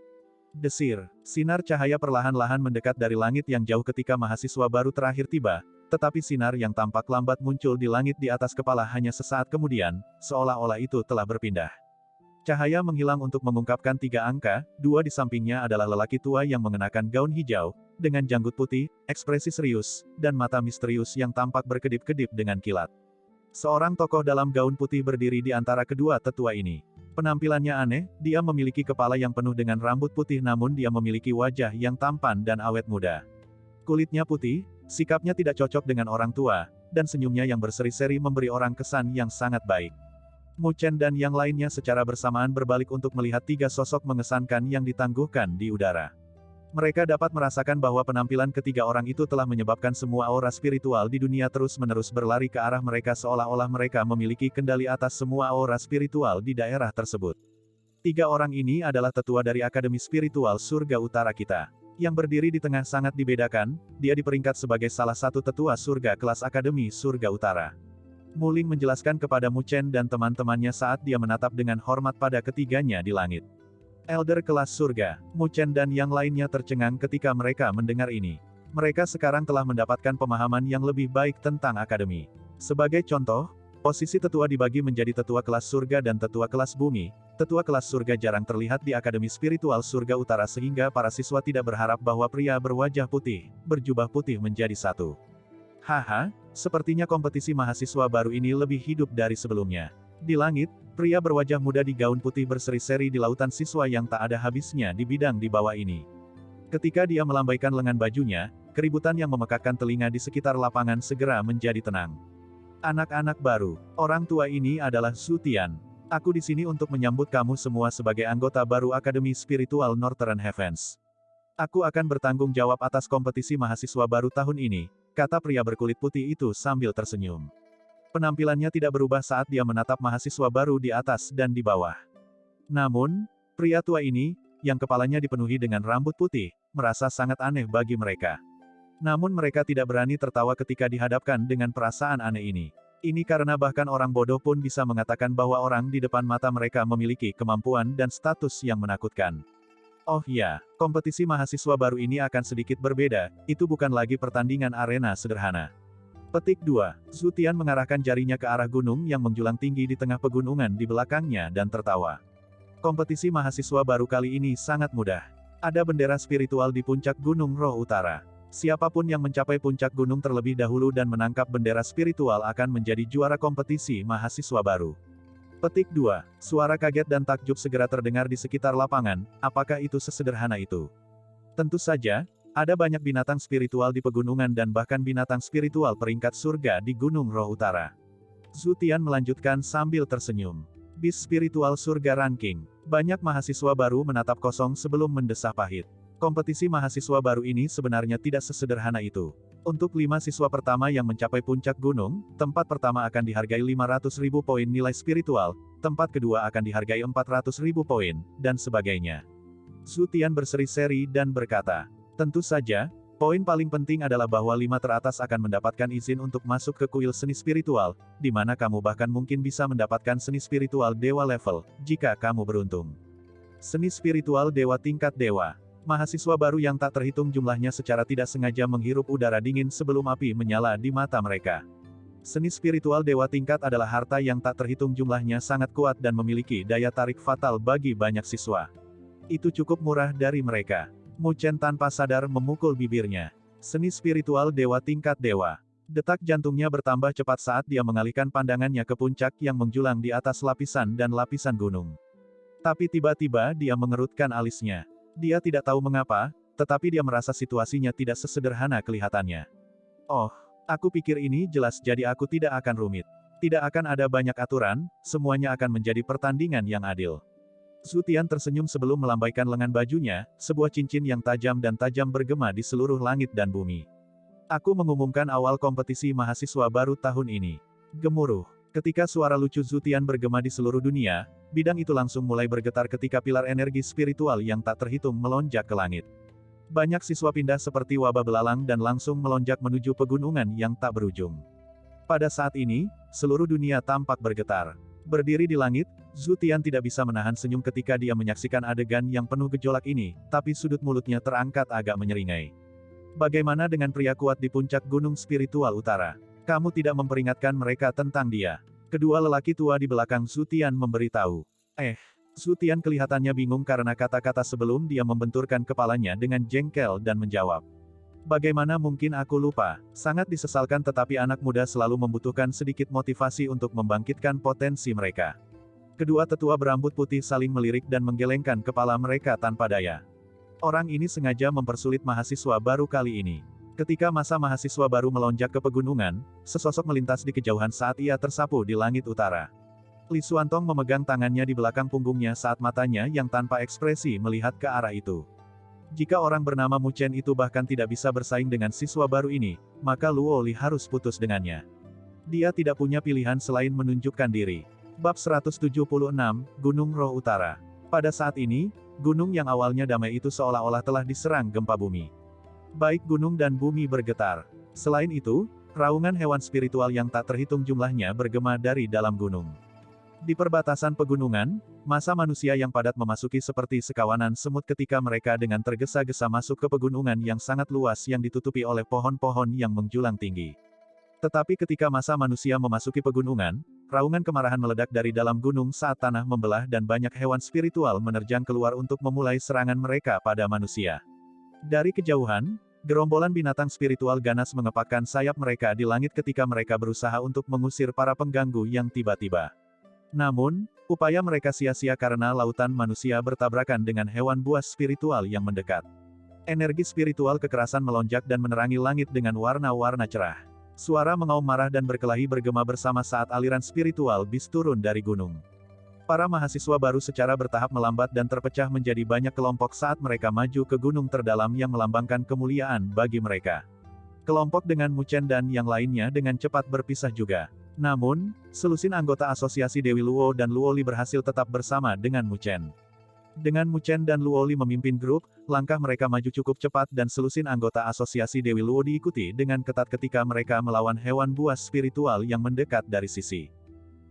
Desir, sinar cahaya perlahan-lahan mendekat dari langit yang jauh ketika mahasiswa baru terakhir tiba, tetapi sinar yang tampak lambat muncul di langit di atas kepala hanya sesaat kemudian, seolah-olah itu telah berpindah. Cahaya menghilang untuk mengungkapkan 3 angka, 2 di sampingnya adalah lelaki tua yang mengenakan gaun hijau, dengan janggut putih, ekspresi serius, dan mata misterius yang tampak berkedip-kedip dengan kilat. Seorang tokoh dalam gaun putih berdiri di antara kedua tetua ini. Penampilannya aneh, dia memiliki kepala yang penuh dengan rambut putih namun dia memiliki wajah yang tampan dan awet muda. Kulitnya putih, sikapnya tidak cocok dengan orang tua, dan senyumnya yang berseri-seri memberi orang kesan yang sangat baik. Mu Chen dan yang lainnya secara bersamaan berbalik untuk melihat 3 sosok mengesankan yang ditangguhkan di udara. Mereka dapat merasakan bahwa penampilan ketiga orang itu telah menyebabkan semua aura spiritual di dunia terus-menerus berlari ke arah mereka seolah-olah mereka memiliki kendali atas semua aura spiritual di daerah tersebut. 3 orang ini adalah tetua dari Akademi Spiritual Surga Utara kita. Yang berdiri di tengah sangat dibedakan, dia diperingkat sebagai salah satu tetua surga kelas Akademi Surga Utara. Muling menjelaskan kepada Mu Chen dan teman-temannya saat dia menatap dengan hormat pada ketiganya di langit. Elder kelas surga, Mu Chen dan yang lainnya tercengang ketika mereka mendengar ini. Mereka sekarang telah mendapatkan pemahaman yang lebih baik tentang akademi. Sebagai contoh, posisi tetua dibagi menjadi tetua kelas surga dan tetua kelas bumi. Tetua kelas surga jarang terlihat di Akademi Spiritual Surga Utara sehingga para siswa tidak berharap bahwa pria berwajah putih, berjubah putih menjadi satu. Haha, sepertinya kompetisi mahasiswa baru ini lebih hidup dari sebelumnya. Di langit, pria berwajah muda di gaun putih berseri-seri di lautan siswa yang tak ada habisnya di bidang di bawah ini. Ketika dia melambaikan lengan bajunya, keributan yang memekakkan telinga di sekitar lapangan segera menjadi tenang. Anak-anak baru, orang tua ini adalah Zhu Tian. Aku di sini untuk menyambut kamu semua sebagai anggota baru Akademi Spiritual Northern Heavens. Aku akan bertanggung jawab atas kompetisi mahasiswa baru tahun ini, kata pria berkulit putih itu sambil tersenyum. Penampilannya tidak berubah saat dia menatap mahasiswa baru di atas dan di bawah. Namun, pria tua ini, yang kepalanya dipenuhi dengan rambut putih, merasa sangat aneh bagi mereka. Namun mereka tidak berani tertawa ketika dihadapkan dengan perasaan aneh ini. Ini karena bahkan orang bodoh pun bisa mengatakan bahwa orang di depan mata mereka memiliki kemampuan dan status yang menakutkan. Oh ya, kompetisi mahasiswa baru ini akan sedikit berbeda, itu bukan lagi pertandingan arena sederhana. Petik 2. Zhu Tian mengarahkan jarinya ke arah gunung yang menjulang tinggi di tengah pegunungan di belakangnya dan tertawa. Kompetisi mahasiswa baru kali ini sangat mudah. Ada bendera spiritual di puncak Gunung Roh Utara. Siapapun yang mencapai puncak gunung terlebih dahulu dan menangkap bendera spiritual akan menjadi juara kompetisi mahasiswa baru. Petik 2. Suara kaget dan takjub segera terdengar di sekitar lapangan, apakah itu sesederhana itu? Tentu saja, ada banyak binatang spiritual di pegunungan dan bahkan binatang spiritual peringkat surga di Gunung Roh Utara. Zhu Tian melanjutkan sambil tersenyum. Bis spiritual surga ranking. Banyak mahasiswa baru menatap kosong sebelum mendesah pahit. Kompetisi mahasiswa baru ini sebenarnya tidak sesederhana itu. Untuk 5 siswa pertama yang mencapai puncak gunung, tempat pertama akan dihargai 500.000 poin nilai spiritual, tempat kedua akan dihargai 400.000 poin, dan sebagainya. Zhu Tian berseri-seri dan berkata, tentu saja, poin paling penting adalah bahwa 5 teratas akan mendapatkan izin untuk masuk ke kuil seni spiritual, di mana kamu bahkan mungkin bisa mendapatkan seni spiritual dewa level, jika kamu beruntung. Seni spiritual dewa tingkat dewa. Mahasiswa baru yang tak terhitung jumlahnya secara tidak sengaja menghirup udara dingin sebelum api menyala di mata mereka. Seni spiritual dewa tingkat adalah harta yang tak terhitung jumlahnya sangat kuat dan memiliki daya tarik fatal bagi banyak siswa. Itu cukup murah dari mereka. Mu Chen tanpa sadar memukul bibirnya. Seni spiritual dewa tingkat dewa. Detak jantungnya bertambah cepat saat dia mengalihkan pandangannya ke puncak yang menjulang di atas lapisan dan lapisan gunung. Tapi tiba-tiba dia mengerutkan alisnya. Dia tidak tahu mengapa, tetapi dia merasa situasinya tidak sesederhana kelihatannya. Oh, aku pikir ini jelas jadi aku tidak akan rumit. Tidak akan ada banyak aturan, semuanya akan menjadi pertandingan yang adil. Zhu Tian tersenyum sebelum melambaikan lengan bajunya, sebuah cincin yang tajam dan tajam bergema di seluruh langit dan bumi. Aku mengumumkan awal kompetisi mahasiswa baru tahun ini. Gemuruh. Ketika suara lucu Zhu Tian bergema di seluruh dunia, bidang itu langsung mulai bergetar ketika pilar energi spiritual yang tak terhitung melonjak ke langit. Banyak siswa pindah seperti wabah belalang dan langsung melonjak menuju pegunungan yang tak berujung. Pada saat ini, seluruh dunia tampak bergetar. Berdiri di langit, Zhu Tian tidak bisa menahan senyum ketika dia menyaksikan adegan yang penuh gejolak ini, tapi sudut mulutnya terangkat agak menyeringai. Bagaimana dengan pria kuat di puncak gunung spiritual utara? Kamu tidak memperingatkan mereka tentang dia. Kedua lelaki tua di belakang Zutian memberitahu. Zutian kelihatannya bingung karena kata-kata sebelum dia membenturkan kepalanya dengan jengkel dan menjawab. Bagaimana mungkin aku lupa? Sangat disesalkan tetapi anak muda selalu membutuhkan sedikit motivasi untuk membangkitkan potensi mereka. Kedua tetua berambut putih saling melirik dan menggelengkan kepala mereka tanpa daya. Orang ini sengaja mempersulit mahasiswa baru kali ini. Ketika masa mahasiswa baru melonjak ke pegunungan, sesosok melintas di kejauhan saat ia tersapu di langit utara. Li Xuantong memegang tangannya di belakang punggungnya saat matanya yang tanpa ekspresi melihat ke arah itu. Jika orang bernama Mu Chen itu bahkan tidak bisa bersaing dengan siswa baru ini, maka Luo Li harus putus dengannya. Dia tidak punya pilihan selain menunjukkan diri. Bab 176, Gunung Roh Utara. Pada saat ini, gunung yang awalnya damai itu seolah-olah telah diserang gempa bumi. Baik gunung dan bumi bergetar. Selain itu, raungan hewan spiritual yang tak terhitung jumlahnya bergema dari dalam gunung. Di perbatasan pegunungan, massa manusia yang padat memasuki seperti sekawanan semut ketika mereka dengan tergesa-gesa masuk ke pegunungan yang sangat luas yang ditutupi oleh pohon-pohon yang menjulang tinggi. Tetapi ketika massa manusia memasuki pegunungan, raungan kemarahan meledak dari dalam gunung saat tanah membelah dan banyak hewan spiritual menerjang keluar untuk memulai serangan mereka pada manusia. Dari kejauhan, gerombolan binatang spiritual ganas mengepakkan sayap mereka di langit ketika mereka berusaha untuk mengusir para pengganggu yang tiba-tiba. Namun, upaya mereka sia-sia karena lautan manusia bertabrakan dengan hewan buas spiritual yang mendekat. Energi spiritual kekerasan melonjak dan menerangi langit dengan warna-warna cerah. Suara mengaum marah dan berkelahi bergema bersama saat aliran spiritual bis turun dari gunung. Para mahasiswa baru secara bertahap melambat dan terpecah menjadi banyak kelompok saat mereka maju ke gunung terdalam yang melambangkan kemuliaan bagi mereka. Kelompok dengan Mu Chen dan yang lainnya dengan cepat berpisah juga. Namun, selusin anggota asosiasi Dewi Luo dan Luo Li berhasil tetap bersama dengan Mu Chen. Dengan Mu Chen dan Luo Li memimpin grup, langkah mereka maju cukup cepat dan selusin anggota asosiasi Dewi Luo diikuti dengan ketat ketika mereka melawan hewan buas spiritual yang mendekat dari sisi.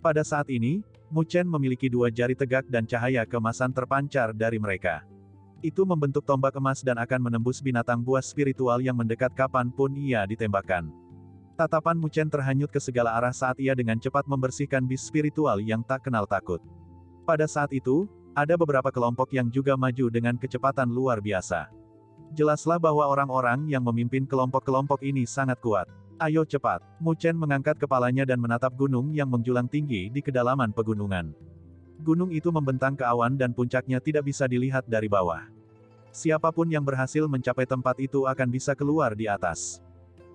Pada saat ini, Mu Chen memiliki dua jari tegak dan cahaya keemasan terpancar dari mereka. Itu membentuk tombak emas dan akan menembus binatang buas spiritual yang mendekat kapanpun ia ditembakkan. Tatapan Mu Chen terhanyut ke segala arah saat ia dengan cepat membersihkan bis spiritual yang tak kenal takut. Pada saat itu, ada beberapa kelompok yang juga maju dengan kecepatan luar biasa. Jelaslah bahwa orang-orang yang memimpin kelompok-kelompok ini sangat kuat. Ayo cepat. Mu Chen mengangkat kepalanya dan menatap gunung yang menjulang tinggi di kedalaman pegunungan. Gunung itu membentang ke awan dan puncaknya tidak bisa dilihat dari bawah. Siapapun yang berhasil mencapai tempat itu akan bisa keluar di atas.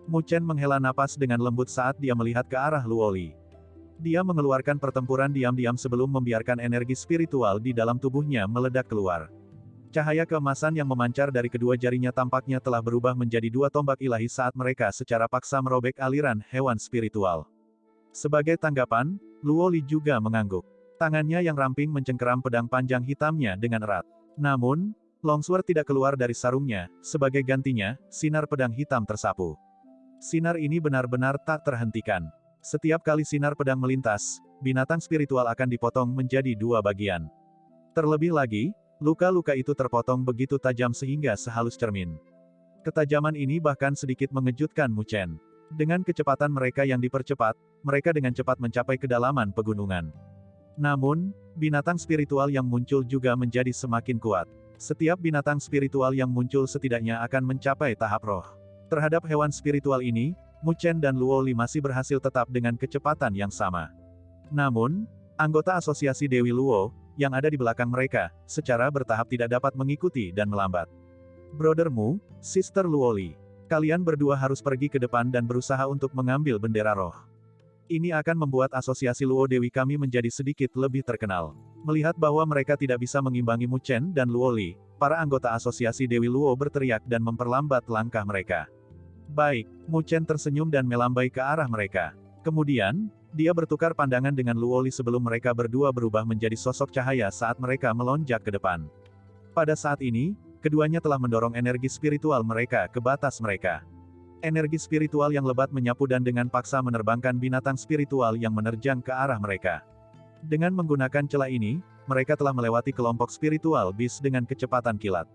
Mu Chen menghela napas dengan lembut saat dia melihat ke arah Luo Li. Dia mengeluarkan pertempuran diam-diam sebelum membiarkan energi spiritual di dalam tubuhnya meledak keluar. Cahaya keemasan yang memancar dari kedua jarinya tampaknya telah berubah menjadi dua tombak ilahi saat mereka secara paksa merobek aliran hewan spiritual. Sebagai tanggapan, Luo Li juga mengangguk. Tangannya yang ramping mencengkeram pedang panjang hitamnya dengan erat. Namun, longsword tidak keluar dari sarungnya, sebagai gantinya, sinar pedang hitam tersapu. Sinar ini benar-benar tak terhentikan. Setiap kali sinar pedang melintas, binatang spiritual akan dipotong menjadi dua bagian. Terlebih lagi, luka-luka itu terpotong begitu tajam sehingga sehalus cermin. Ketajaman ini bahkan sedikit mengejutkan Mu Chen. Dengan kecepatan mereka yang dipercepat, mereka dengan cepat mencapai kedalaman pegunungan. Namun, binatang spiritual yang muncul juga menjadi semakin kuat. Setiap binatang spiritual yang muncul setidaknya akan mencapai tahap roh. Terhadap hewan spiritual ini, Mu Chen dan Luo Li masih berhasil tetap dengan kecepatan yang sama. Namun, anggota asosiasi Dewi Luo, yang ada di belakang mereka, secara bertahap tidak dapat mengikuti dan melambat. Brother Mu, Sister Luo Li, kalian berdua harus pergi ke depan dan berusaha untuk mengambil bendera roh. Ini akan membuat asosiasi Luo Dewi kami menjadi sedikit lebih terkenal. Melihat bahwa mereka tidak bisa mengimbangi Mu Chen dan Luo Li, para anggota asosiasi Dewi Luo berteriak dan memperlambat langkah mereka. Baik, Mu Chen tersenyum dan melambai ke arah mereka. Kemudian, dia bertukar pandangan dengan Luo Li sebelum mereka berdua berubah menjadi sosok cahaya saat mereka melonjak ke depan. Pada saat ini, keduanya telah mendorong energi spiritual mereka ke batas mereka. Energi spiritual yang lebat menyapu dan dengan paksa menerbangkan binatang spiritual yang menerjang ke arah mereka. Dengan menggunakan celah ini, mereka telah melewati kelompok spiritual bis dengan kecepatan kilat.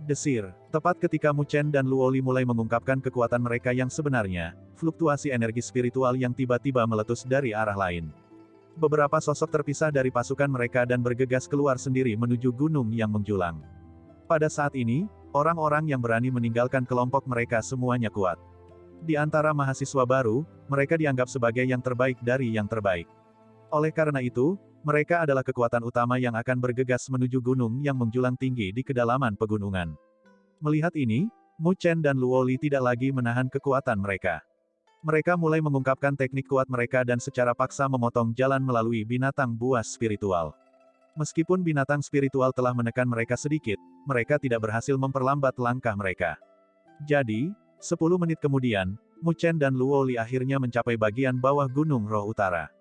Desir. Tepat ketika Mu Chen dan Luoli mulai mengungkapkan kekuatan mereka yang sebenarnya, fluktuasi energi spiritual yang tiba-tiba meletus dari arah lain. Beberapa sosok terpisah dari pasukan mereka dan bergegas keluar sendiri menuju gunung yang menjulang. Pada saat ini, orang-orang yang berani meninggalkan kelompok mereka semuanya kuat. Di antara mahasiswa baru, mereka dianggap sebagai yang terbaik dari yang terbaik. Oleh karena itu, mereka adalah kekuatan utama yang akan bergegas menuju gunung yang menjulang tinggi di kedalaman pegunungan. Melihat ini, Mu Chen dan Luoli tidak lagi menahan kekuatan mereka. Mereka mulai mengungkapkan teknik kuat mereka dan secara paksa memotong jalan melalui binatang buas spiritual. Meskipun binatang spiritual telah menekan mereka sedikit, mereka tidak berhasil memperlambat langkah mereka. Jadi, 10 menit kemudian, Mu Chen dan Luoli akhirnya mencapai bagian bawah Gunung Roh Utara.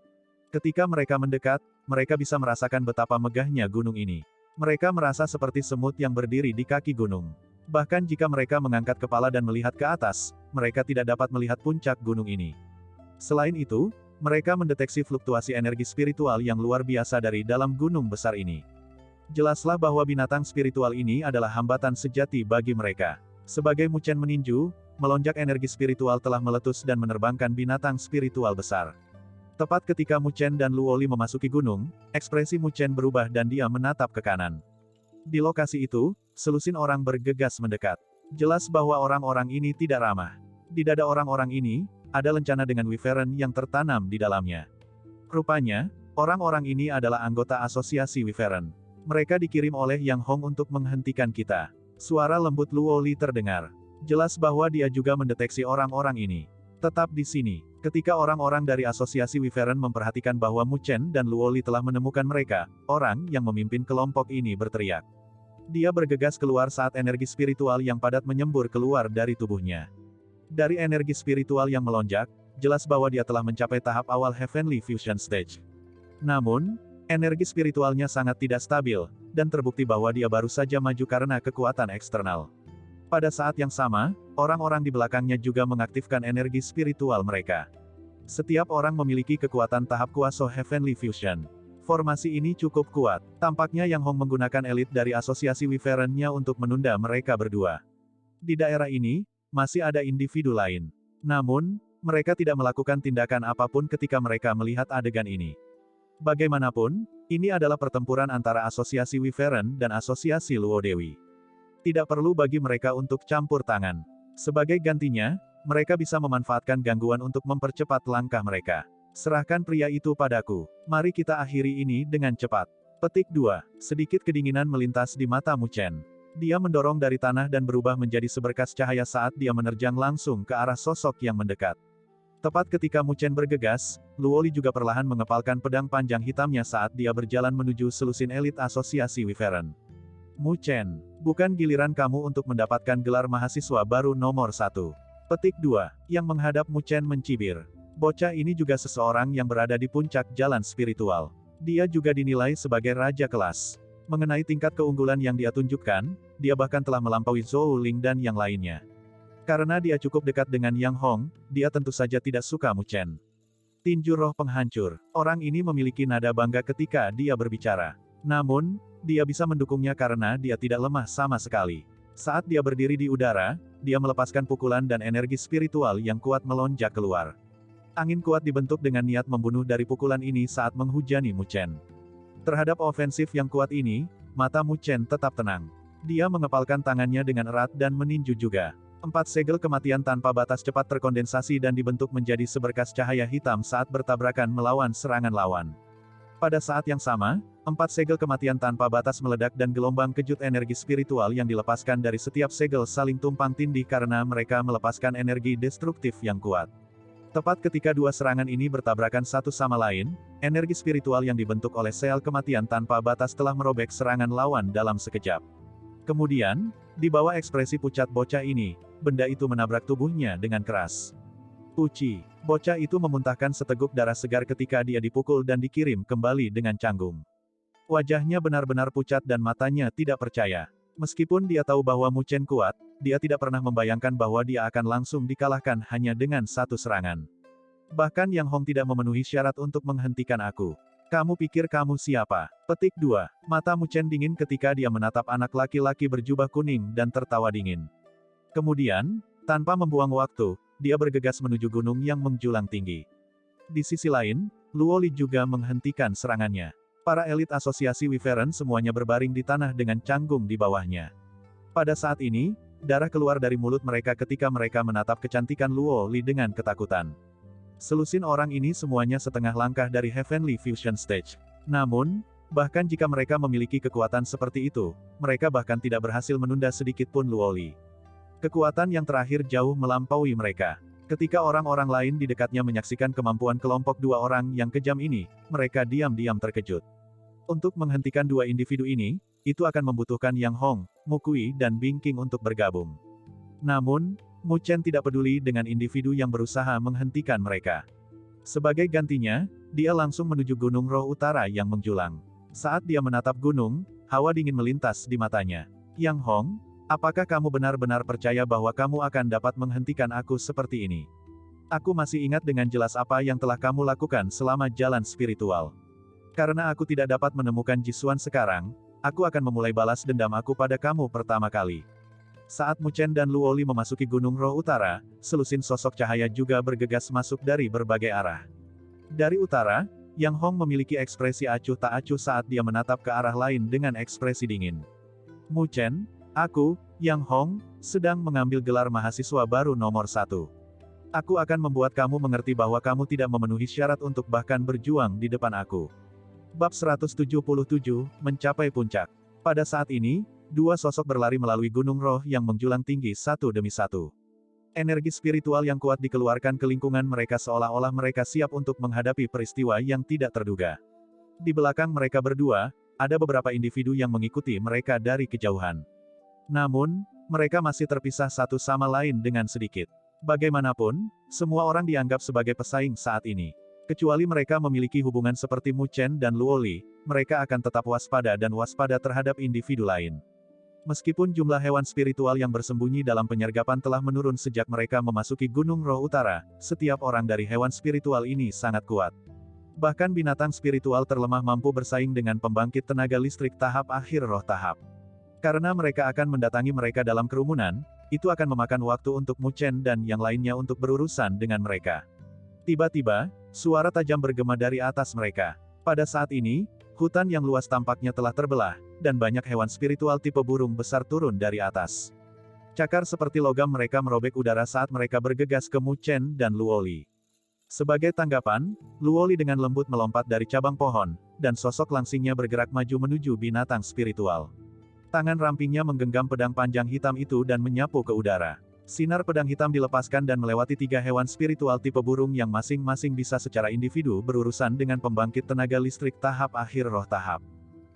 Ketika mereka mendekat, mereka bisa merasakan betapa megahnya gunung ini. Mereka merasa seperti semut yang berdiri di kaki gunung. Bahkan jika mereka mengangkat kepala dan melihat ke atas, mereka tidak dapat melihat puncak gunung ini. Selain itu, mereka mendeteksi fluktuasi energi spiritual yang luar biasa dari dalam gunung besar ini. Jelaslah bahwa binatang spiritual ini adalah hambatan sejati bagi mereka. Sebagai Mu Chen meninju, melonjak energi spiritual telah meletus dan menerbangkan binatang spiritual besar. Tepat ketika Mu Chen dan Luoli memasuki gunung, ekspresi Mu Chen berubah dan dia menatap ke kanan. Di lokasi itu, selusin orang bergegas mendekat. Jelas bahwa orang-orang ini tidak ramah. Di dada orang-orang ini, ada lencana dengan Wyvern yang tertanam di dalamnya. Rupanya, orang-orang ini adalah anggota asosiasi Wyvern. Mereka dikirim oleh Yang Hong untuk menghentikan kita. Suara lembut Luoli terdengar. Jelas bahwa dia juga mendeteksi orang-orang ini. Tetap di sini. Ketika orang-orang dari asosiasi Wyvern memperhatikan bahwa Mu Chen dan Luoli telah menemukan mereka, orang yang memimpin kelompok ini berteriak. Dia bergegas keluar saat energi spiritual yang padat menyembur keluar dari tubuhnya. Dari energi spiritual yang melonjak, jelas bahwa dia telah mencapai tahap awal Heavenly Fusion Stage. Namun, energi spiritualnya sangat tidak stabil, dan terbukti bahwa dia baru saja maju karena kekuatan eksternal. Pada saat yang sama, orang-orang di belakangnya juga mengaktifkan energi spiritual mereka. Setiap orang memiliki kekuatan tahap kuasa Heavenly Fusion. Formasi ini cukup kuat. Tampaknya Yang Hong menggunakan elit dari asosiasi Wyvern-nya untuk menunda mereka berdua. Di daerah ini, masih ada individu lain. Namun, mereka tidak melakukan tindakan apapun ketika mereka melihat adegan ini. Bagaimanapun, ini adalah pertempuran antara asosiasi Wyvern dan asosiasi Luo Dewi. Tidak perlu bagi mereka untuk campur tangan. Sebagai gantinya, mereka bisa memanfaatkan gangguan untuk mempercepat langkah mereka. Serahkan pria itu padaku. Mari kita akhiri ini dengan cepat. Petik 2. Sedikit kedinginan melintas di mata Mu Chen. Dia mendorong dari tanah dan berubah menjadi seberkas cahaya saat dia menerjang langsung ke arah sosok yang mendekat. Tepat ketika Mu Chen bergegas, Luoli juga perlahan mengepalkan pedang panjang hitamnya saat dia berjalan menuju selusin elit asosiasi Wyvern. Mu Chen, bukan giliran kamu untuk mendapatkan gelar mahasiswa baru nomor 1. Petik 2. Yang menghadap Mu Chen mencibir. Bocah ini juga seseorang yang berada di puncak jalan spiritual. Dia juga dinilai sebagai raja kelas. Mengenai tingkat keunggulan yang dia tunjukkan, dia bahkan telah melampaui Zhou Ling dan yang lainnya. Karena dia cukup dekat dengan Yang Hong, dia tentu saja tidak suka Mu Chen. Tinju roh penghancur. Orang ini memiliki nada bangga ketika dia berbicara. Namun, dia bisa mendukungnya karena dia tidak lemah sama sekali. Saat dia berdiri di udara, dia melepaskan pukulan dan energi spiritual yang kuat melonjak keluar. Angin kuat dibentuk dengan niat membunuh dari pukulan ini saat menghujani Mu Chen. Terhadap ofensif yang kuat ini, mata Mu Chen tetap tenang. Dia mengepalkan tangannya dengan erat dan meninju juga. 4 segel kematian tanpa batas cepat terkondensasi dan dibentuk menjadi seberkas cahaya hitam saat bertabrakan melawan serangan lawan. Pada saat yang sama, 4 segel kematian tanpa batas meledak dan gelombang kejut energi spiritual yang dilepaskan dari setiap segel saling tumpang tindih karena mereka melepaskan energi destruktif yang kuat. Tepat ketika dua serangan ini bertabrakan satu sama lain, energi spiritual yang dibentuk oleh sel kematian tanpa batas telah merobek serangan lawan dalam sekejap. Kemudian, di bawah ekspresi pucat bocah ini, benda itu menabrak tubuhnya dengan keras. Uci, bocah itu memuntahkan seteguk darah segar ketika dia dipukul dan dikirim kembali dengan canggung. Wajahnya benar-benar pucat dan matanya tidak percaya. Meskipun dia tahu bahwa Mu Chen kuat, dia tidak pernah membayangkan bahwa dia akan langsung dikalahkan hanya dengan satu serangan. Bahkan Yang Hong tidak memenuhi syarat untuk menghentikan aku. Kamu pikir kamu siapa? Petik 2. Mata Mu Chen dingin ketika dia menatap anak laki-laki berjubah kuning dan tertawa dingin. Kemudian, tanpa membuang waktu, dia bergegas menuju gunung yang menjulang tinggi. Di sisi lain, Luo Li juga menghentikan serangannya. Para elit asosiasi Wyvern semuanya berbaring di tanah dengan canggung di bawahnya. Pada saat ini, darah keluar dari mulut mereka ketika mereka menatap kecantikan Luo Li dengan ketakutan. Selusin orang ini semuanya setengah langkah dari Heavenly Fusion Stage. Namun, bahkan jika mereka memiliki kekuatan seperti itu, mereka bahkan tidak berhasil menunda sedikit pun Luo Li. Kekuatan yang terakhir jauh melampaui mereka. Ketika orang-orang lain di dekatnya menyaksikan kemampuan kelompok dua orang yang kejam ini, mereka diam-diam terkejut. Untuk menghentikan dua individu ini, itu akan membutuhkan Yang Hong, Mu Kui dan Bing King untuk bergabung. Namun, Mu Chen tidak peduli dengan individu yang berusaha menghentikan mereka. Sebagai gantinya, dia langsung menuju Gunung Roh Utara yang menjulang. Saat dia menatap gunung, hawa dingin melintas di matanya. Yang Hong, apakah kamu benar-benar percaya bahwa kamu akan dapat menghentikan aku seperti ini? Aku masih ingat dengan jelas apa yang telah kamu lakukan selama jalan spiritual. Karena aku tidak dapat menemukan Jisuan sekarang, aku akan memulai balas dendam aku pada kamu pertama kali. Saat Mu Chen dan Luo Li memasuki Gunung Roh Utara, selusin sosok cahaya juga bergegas masuk dari berbagai arah. Dari utara, Yang Hong memiliki ekspresi acuh tak acuh saat dia menatap ke arah lain dengan ekspresi dingin. Mu Chen, aku, Yang Hong, sedang mengambil gelar mahasiswa baru nomor 1. Aku akan membuat kamu mengerti bahwa kamu tidak memenuhi syarat untuk bahkan berjuang di depan aku. Bab 177, Mencapai Puncak. Pada saat ini, dua sosok berlari melalui gunung roh yang menjulang tinggi satu demi satu. Energi spiritual yang kuat dikeluarkan ke lingkungan mereka seolah-olah mereka siap untuk menghadapi peristiwa yang tidak terduga. Di belakang mereka berdua, ada beberapa individu yang mengikuti mereka dari kejauhan. Namun, mereka masih terpisah satu sama lain dengan sedikit. Bagaimanapun, semua orang dianggap sebagai pesaing saat ini. Kecuali mereka memiliki hubungan seperti Mu Chen dan Luo Li, mereka akan tetap waspada dan waspada terhadap individu lain. Meskipun jumlah hewan spiritual yang bersembunyi dalam penyergapan telah menurun sejak mereka memasuki Gunung Roh Utara, setiap orang dari hewan spiritual ini sangat kuat. Bahkan binatang spiritual terlemah mampu bersaing dengan pembangkit tenaga listrik tahap akhir roh tahap. Karena mereka akan mendatangi mereka dalam kerumunan, itu akan memakan waktu untuk Mu Chen dan yang lainnya untuk berurusan dengan mereka. Tiba-tiba, suara tajam bergema dari atas mereka. Pada saat ini, hutan yang luas tampaknya telah terbelah, dan banyak hewan spiritual tipe burung besar turun dari atas. Cakar seperti logam mereka merobek udara saat mereka bergegas ke Mu Chen dan Luo Li. Sebagai tanggapan, Luo Li dengan lembut melompat dari cabang pohon, dan sosok langsingnya bergerak maju menuju binatang spiritual. Tangan rampingnya menggenggam pedang panjang hitam itu dan menyapu ke udara. Sinar pedang hitam dilepaskan dan melewati tiga hewan spiritual tipe burung yang masing-masing bisa secara individu berurusan dengan pembangkit tenaga listrik tahap akhir roh tahap.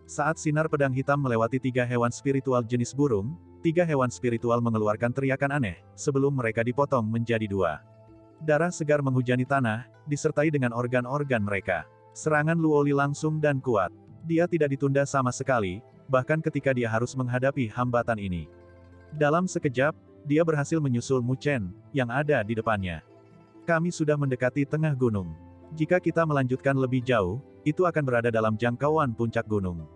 Saat sinar pedang hitam melewati tiga hewan spiritual jenis burung, tiga hewan spiritual mengeluarkan teriakan aneh, sebelum mereka dipotong menjadi dua. Darah segar menghujani tanah, disertai dengan organ-organ mereka. Serangan Luo Li langsung dan kuat. Dia tidak ditunda sama sekali, bahkan ketika dia harus menghadapi hambatan ini. Dalam sekejap, dia berhasil menyusul Mu Chen, yang ada di depannya. Kami sudah mendekati tengah gunung. Jika kita melanjutkan lebih jauh, itu akan berada dalam jangkauan puncak gunung.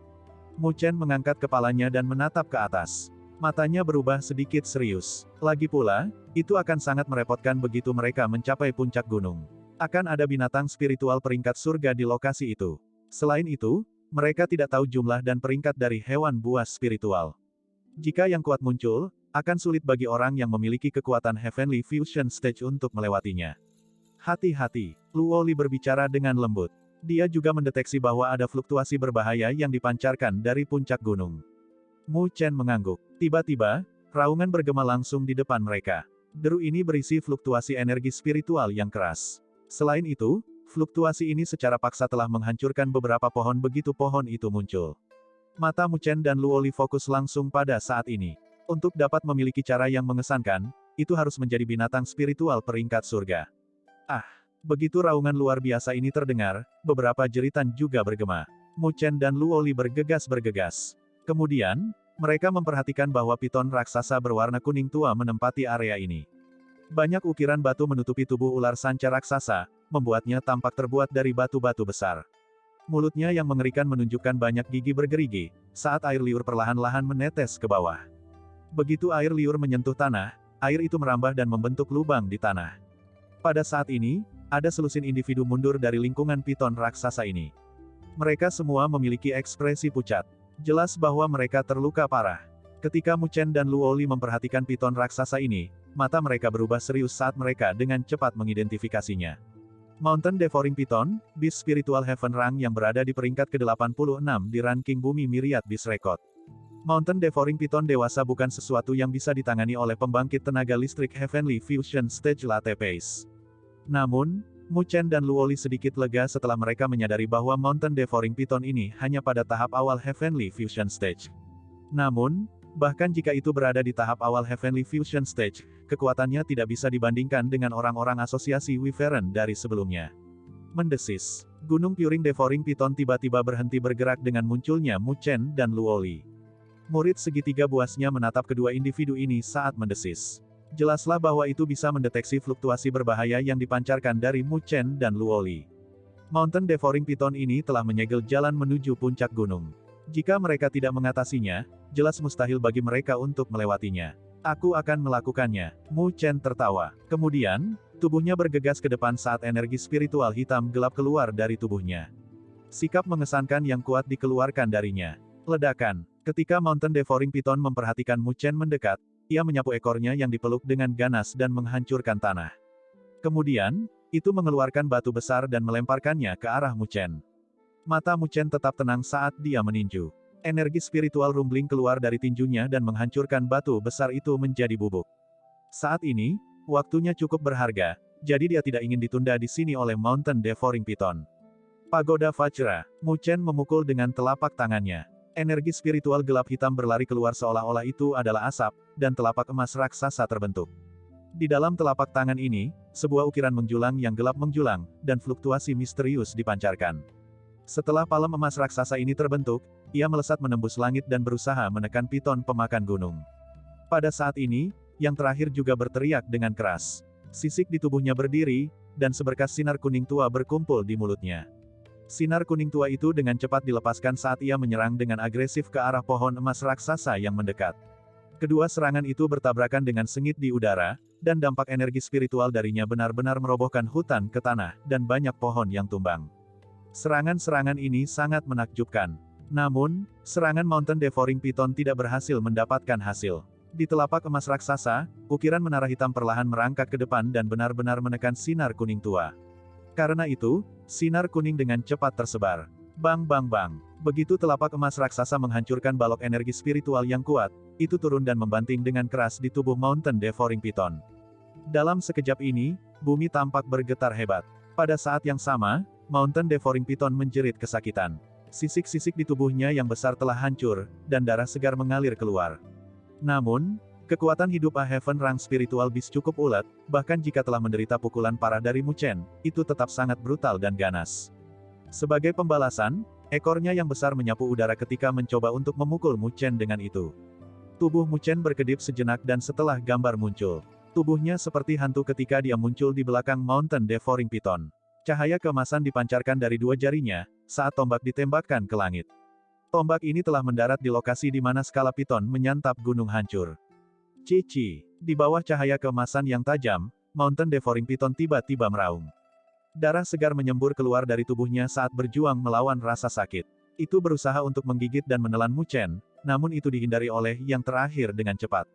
Mu Chen mengangkat kepalanya dan menatap ke atas. Matanya berubah sedikit serius. Lagi pula, itu akan sangat merepotkan begitu mereka mencapai puncak gunung. Akan ada binatang spiritual peringkat surga di lokasi itu. Selain itu, mereka tidak tahu jumlah dan peringkat dari hewan buas spiritual. Jika yang kuat muncul, akan sulit bagi orang yang memiliki kekuatan Heavenly Fusion Stage untuk melewatinya. Hati-hati, Luo Li berbicara dengan lembut. Dia juga mendeteksi bahwa ada fluktuasi berbahaya yang dipancarkan dari puncak gunung. Mu Chen mengangguk. Tiba-tiba, raungan bergema langsung di depan mereka. Deru ini berisi fluktuasi energi spiritual yang keras. Selain itu, fluktuasi ini secara paksa telah menghancurkan beberapa pohon begitu pohon itu muncul. Mata Mu Chen dan Luo Li fokus langsung pada saat ini. Untuk dapat memiliki cara yang mengesankan, itu harus menjadi binatang spiritual peringkat surga. Ah, begitu raungan luar biasa ini terdengar, beberapa jeritan juga bergema. Mu Chen dan Luo Li bergegas-bergegas. Kemudian, mereka memperhatikan bahwa piton raksasa berwarna kuning tua menempati area ini. Banyak ukiran batu menutupi tubuh ular sanca raksasa, membuatnya tampak terbuat dari batu-batu besar. Mulutnya yang mengerikan menunjukkan banyak gigi bergerigi, saat air liur perlahan-lahan menetes ke bawah. Begitu air liur menyentuh tanah, air itu merambah dan membentuk lubang di tanah. Pada saat ini, ada selusin individu mundur dari lingkungan piton raksasa ini. Mereka semua memiliki ekspresi pucat. Jelas bahwa mereka terluka parah. Ketika Mu Chen dan Luoli memperhatikan piton raksasa ini, mata mereka berubah serius saat mereka dengan cepat mengidentifikasinya. Mountain Devouring Python, Beast Spiritual Heaven Rank yang berada di peringkat ke-86 di ranking Bumi Myriad Beast Record. Mountain Devouring Python dewasa bukan sesuatu yang bisa ditangani oleh pembangkit tenaga listrik Heavenly Fusion Stage Latte Pace. Namun, Mu Chen dan Luoli sedikit lega setelah mereka menyadari bahwa Mountain Devouring Python ini hanya pada tahap awal Heavenly Fusion Stage. Namun, bahkan jika itu berada di tahap awal Heavenly Fusion Stage, kekuatannya tidak bisa dibandingkan dengan orang-orang asosiasi Wyvern dari sebelumnya. Mendesis. Gunung Puring Devouring Python tiba-tiba berhenti bergerak dengan munculnya Mu Chen dan Luoli. Murid segitiga buasnya menatap kedua individu ini saat mendesis. Jelaslah bahwa itu bisa mendeteksi fluktuasi berbahaya yang dipancarkan dari Mu Chen dan Luoli. Mountain Devouring Python ini telah menyegel jalan menuju puncak gunung. Jika mereka tidak mengatasinya, jelas mustahil bagi mereka untuk melewatinya. Aku akan melakukannya. Mu Chen tertawa. Kemudian, tubuhnya bergegas ke depan saat energi spiritual hitam gelap keluar dari tubuhnya. Sikap mengesankan yang kuat dikeluarkan darinya. Ledakan. Ketika Mountain Devouring Python memperhatikan Mu Chen mendekat, ia menyapu ekornya yang dipeluk dengan ganas dan menghancurkan tanah. Kemudian, itu mengeluarkan batu besar dan melemparkannya ke arah Mu Chen. Mata Mu Chen tetap tenang saat dia meninju. Energi spiritual rumbling keluar dari tinjunya dan menghancurkan batu besar itu menjadi bubuk. Saat ini, waktunya cukup berharga, jadi dia tidak ingin ditunda di sini oleh Mountain Devouring Python. Pagoda Vajra. Mu Chen memukul dengan telapak tangannya. Energi spiritual gelap hitam berlari keluar seolah-olah itu adalah asap, dan telapak emas raksasa terbentuk. Di dalam telapak tangan ini, sebuah ukiran menjulang yang gelap menjulang, dan fluktuasi misterius dipancarkan. Setelah palem emas raksasa ini terbentuk, ia melesat menembus langit dan berusaha menekan piton pemakan gunung. Pada saat ini, yang terakhir juga berteriak dengan keras. Sisik di tubuhnya berdiri, dan seberkas sinar kuning tua berkumpul di mulutnya. Sinar kuning tua itu dengan cepat dilepaskan saat ia menyerang dengan agresif ke arah pohon emas raksasa yang mendekat. Kedua serangan itu bertabrakan dengan sengit di udara, dan dampak energi spiritual darinya benar-benar merobohkan hutan ke tanah, dan banyak pohon yang tumbang. Serangan-serangan ini sangat menakjubkan. Namun, serangan Mountain Devouring Python tidak berhasil mendapatkan hasil. Di telapak emas raksasa, ukiran menara hitam perlahan merangkak ke depan dan benar-benar menekan sinar kuning tua. Karena itu, sinar kuning dengan cepat tersebar. Bang bang bang. Begitu telapak emas raksasa menghancurkan balok energi spiritual yang kuat, itu turun dan membanting dengan keras di tubuh Mountain Devouring Python. Dalam sekejap ini, bumi tampak bergetar hebat. Pada saat yang sama, Mountain Devouring Python menjerit kesakitan. Sisik-sisik di tubuhnya yang besar telah hancur, dan darah segar mengalir keluar. Namun, kekuatan hidup A Heaven Rank Spiritual Beast cukup ulet, bahkan jika telah menderita pukulan parah dari Mu Chen, itu tetap sangat brutal dan ganas. Sebagai pembalasan, ekornya yang besar menyapu udara ketika mencoba untuk memukul Mu Chen dengan itu. Tubuh Mu Chen berkedip sejenak dan setelah gambar muncul. Tubuhnya seperti hantu ketika dia muncul di belakang Mountain Devouring Python. Cahaya keemasan dipancarkan dari dua jarinya, saat tombak ditembakkan ke langit. Tombak ini telah mendarat di lokasi di mana skala Python menyantap gunung hancur. Cici. Di bawah cahaya keemasan yang tajam, Mountain Devouring Python tiba-tiba meraung. Darah segar menyembur keluar dari tubuhnya saat berjuang melawan rasa sakit. Itu berusaha untuk menggigit dan menelan Mu Chen, namun itu dihindari oleh yang terakhir dengan cepat.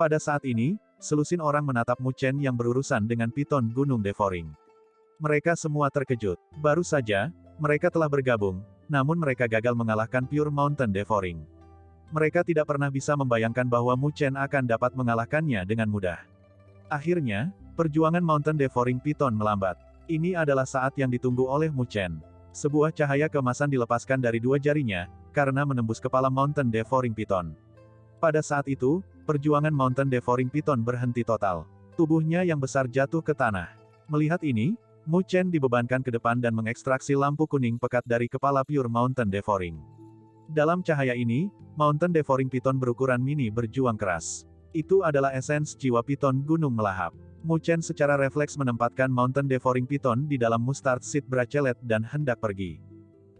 Pada saat ini, selusin orang menatap Mu Chen yang berurusan dengan Python Gunung Devouring. Mereka semua terkejut. Baru saja, mereka telah bergabung, namun mereka gagal mengalahkan Pure Mountain Devouring. Mereka tidak pernah bisa membayangkan bahwa Mu Chen akan dapat mengalahkannya dengan mudah. Akhirnya, perjuangan Mountain Devouring Python melambat. Ini adalah saat yang ditunggu oleh Mu Chen. Sebuah cahaya keemasan dilepaskan dari dua jarinya, karena menembus kepala Mountain Devouring Python. Pada saat itu, perjuangan Mountain Devouring Python berhenti total. Tubuhnya yang besar jatuh ke tanah. Melihat ini, Mu Chen dibebankan ke depan dan mengekstraksi lampu kuning pekat dari kepala Pure Mountain Devouring. Dalam cahaya ini, Mountain Devouring Python berukuran mini berjuang keras. Itu adalah esens jiwa Python Gunung Melahap. Mu Chen secara refleks menempatkan Mountain Devouring Python di dalam Mustard Seed Bracelet dan hendak pergi.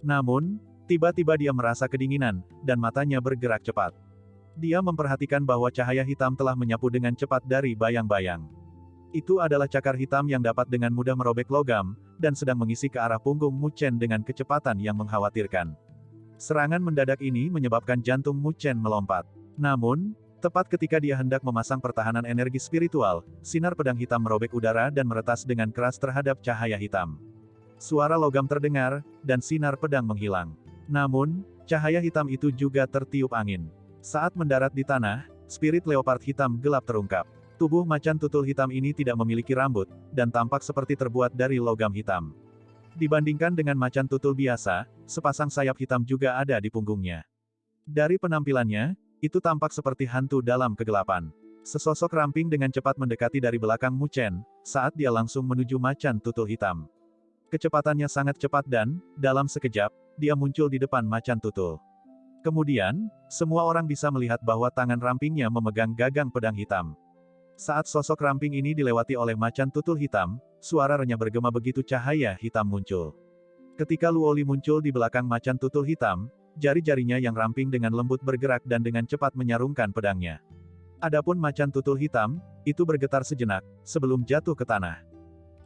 Namun, tiba-tiba dia merasa kedinginan, dan matanya bergerak cepat. Dia memperhatikan bahwa cahaya hitam telah menyapu dengan cepat dari bayang-bayang. Itu adalah cakar hitam yang dapat dengan mudah merobek logam, dan sedang mengisi ke arah punggung Mu Chen dengan kecepatan yang mengkhawatirkan. Serangan mendadak ini menyebabkan jantung Mu Chen melompat. Namun, tepat ketika dia hendak memasang pertahanan energi spiritual, sinar pedang hitam merobek udara dan meretas dengan keras terhadap cahaya hitam. Suara logam terdengar, dan sinar pedang menghilang. Namun, cahaya hitam itu juga tertiup angin. Saat mendarat di tanah, spirit leopard hitam gelap terungkap. Tubuh macan tutul hitam ini tidak memiliki rambut, dan tampak seperti terbuat dari logam hitam. Dibandingkan dengan macan tutul biasa, sepasang sayap hitam juga ada di punggungnya. Dari penampilannya, itu tampak seperti hantu dalam kegelapan. Sesosok ramping dengan cepat mendekati dari belakang Mu Chen, saat dia langsung menuju macan tutul hitam. Kecepatannya sangat cepat dan, dalam sekejap, dia muncul di depan macan tutul. Kemudian, semua orang bisa melihat bahwa tangan rampingnya memegang gagang pedang hitam. Saat sosok ramping ini dilewati oleh macan tutul hitam, suara renyah bergema begitu cahaya hitam muncul. Ketika Luoli muncul di belakang macan tutul hitam, jari-jarinya yang ramping dengan lembut bergerak dan dengan cepat menyarungkan pedangnya. Adapun macan tutul hitam, itu bergetar sejenak, sebelum jatuh ke tanah.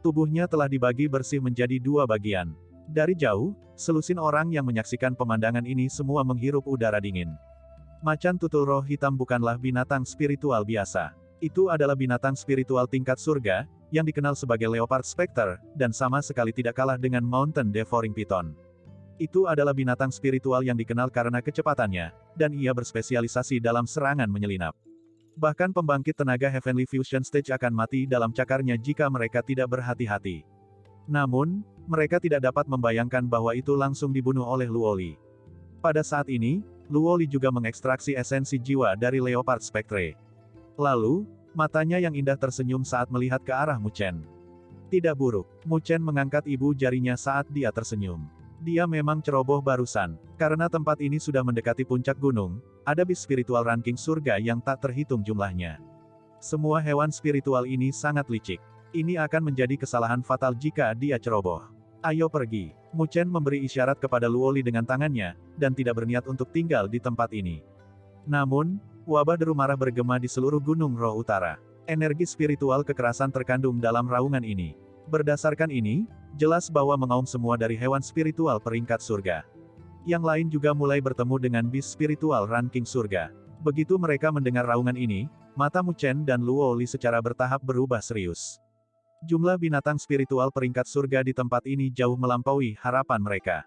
Tubuhnya telah dibagi bersih menjadi dua bagian. Dari jauh, selusin orang yang menyaksikan pemandangan ini semua menghirup udara dingin. Macan tutul roh hitam bukanlah binatang spiritual biasa. Itu adalah binatang spiritual tingkat surga, yang dikenal sebagai Leopard Spectre, dan sama sekali tidak kalah dengan Mountain Devouring Python. Itu adalah binatang spiritual yang dikenal karena kecepatannya, dan ia berspesialisasi dalam serangan menyelinap. Bahkan pembangkit tenaga Heavenly Fusion Stage akan mati dalam cakarnya jika mereka tidak berhati-hati. Namun, mereka tidak dapat membayangkan bahwa itu langsung dibunuh oleh Luoli. Pada saat ini, Luoli juga mengekstraksi esensi jiwa dari Leopard Spectre. Lalu, matanya yang indah tersenyum saat melihat ke arah Mu Chen. Tidak buruk, Mu Chen mengangkat ibu jarinya saat dia tersenyum. Dia memang ceroboh barusan, karena tempat ini sudah mendekati puncak gunung, ada bis spiritual ranking surga yang tak terhitung jumlahnya. Semua hewan spiritual ini sangat licik. Ini akan menjadi kesalahan fatal jika dia ceroboh. Ayo pergi. Mu Chen memberi isyarat kepada Luoli dengan tangannya, dan tidak berniat untuk tinggal di tempat ini. Namun, wabah deru marah bergema di seluruh gunung roh utara. Energi spiritual kekerasan terkandung dalam raungan ini. Berdasarkan ini, jelas bahwa mengaum semua dari hewan spiritual peringkat surga. Yang lain juga mulai bertemu dengan bis spiritual ranking surga. Begitu mereka mendengar raungan ini, mata Mu Chen dan Luoli secara bertahap berubah serius. Jumlah binatang spiritual peringkat surga di tempat ini jauh melampaui harapan mereka.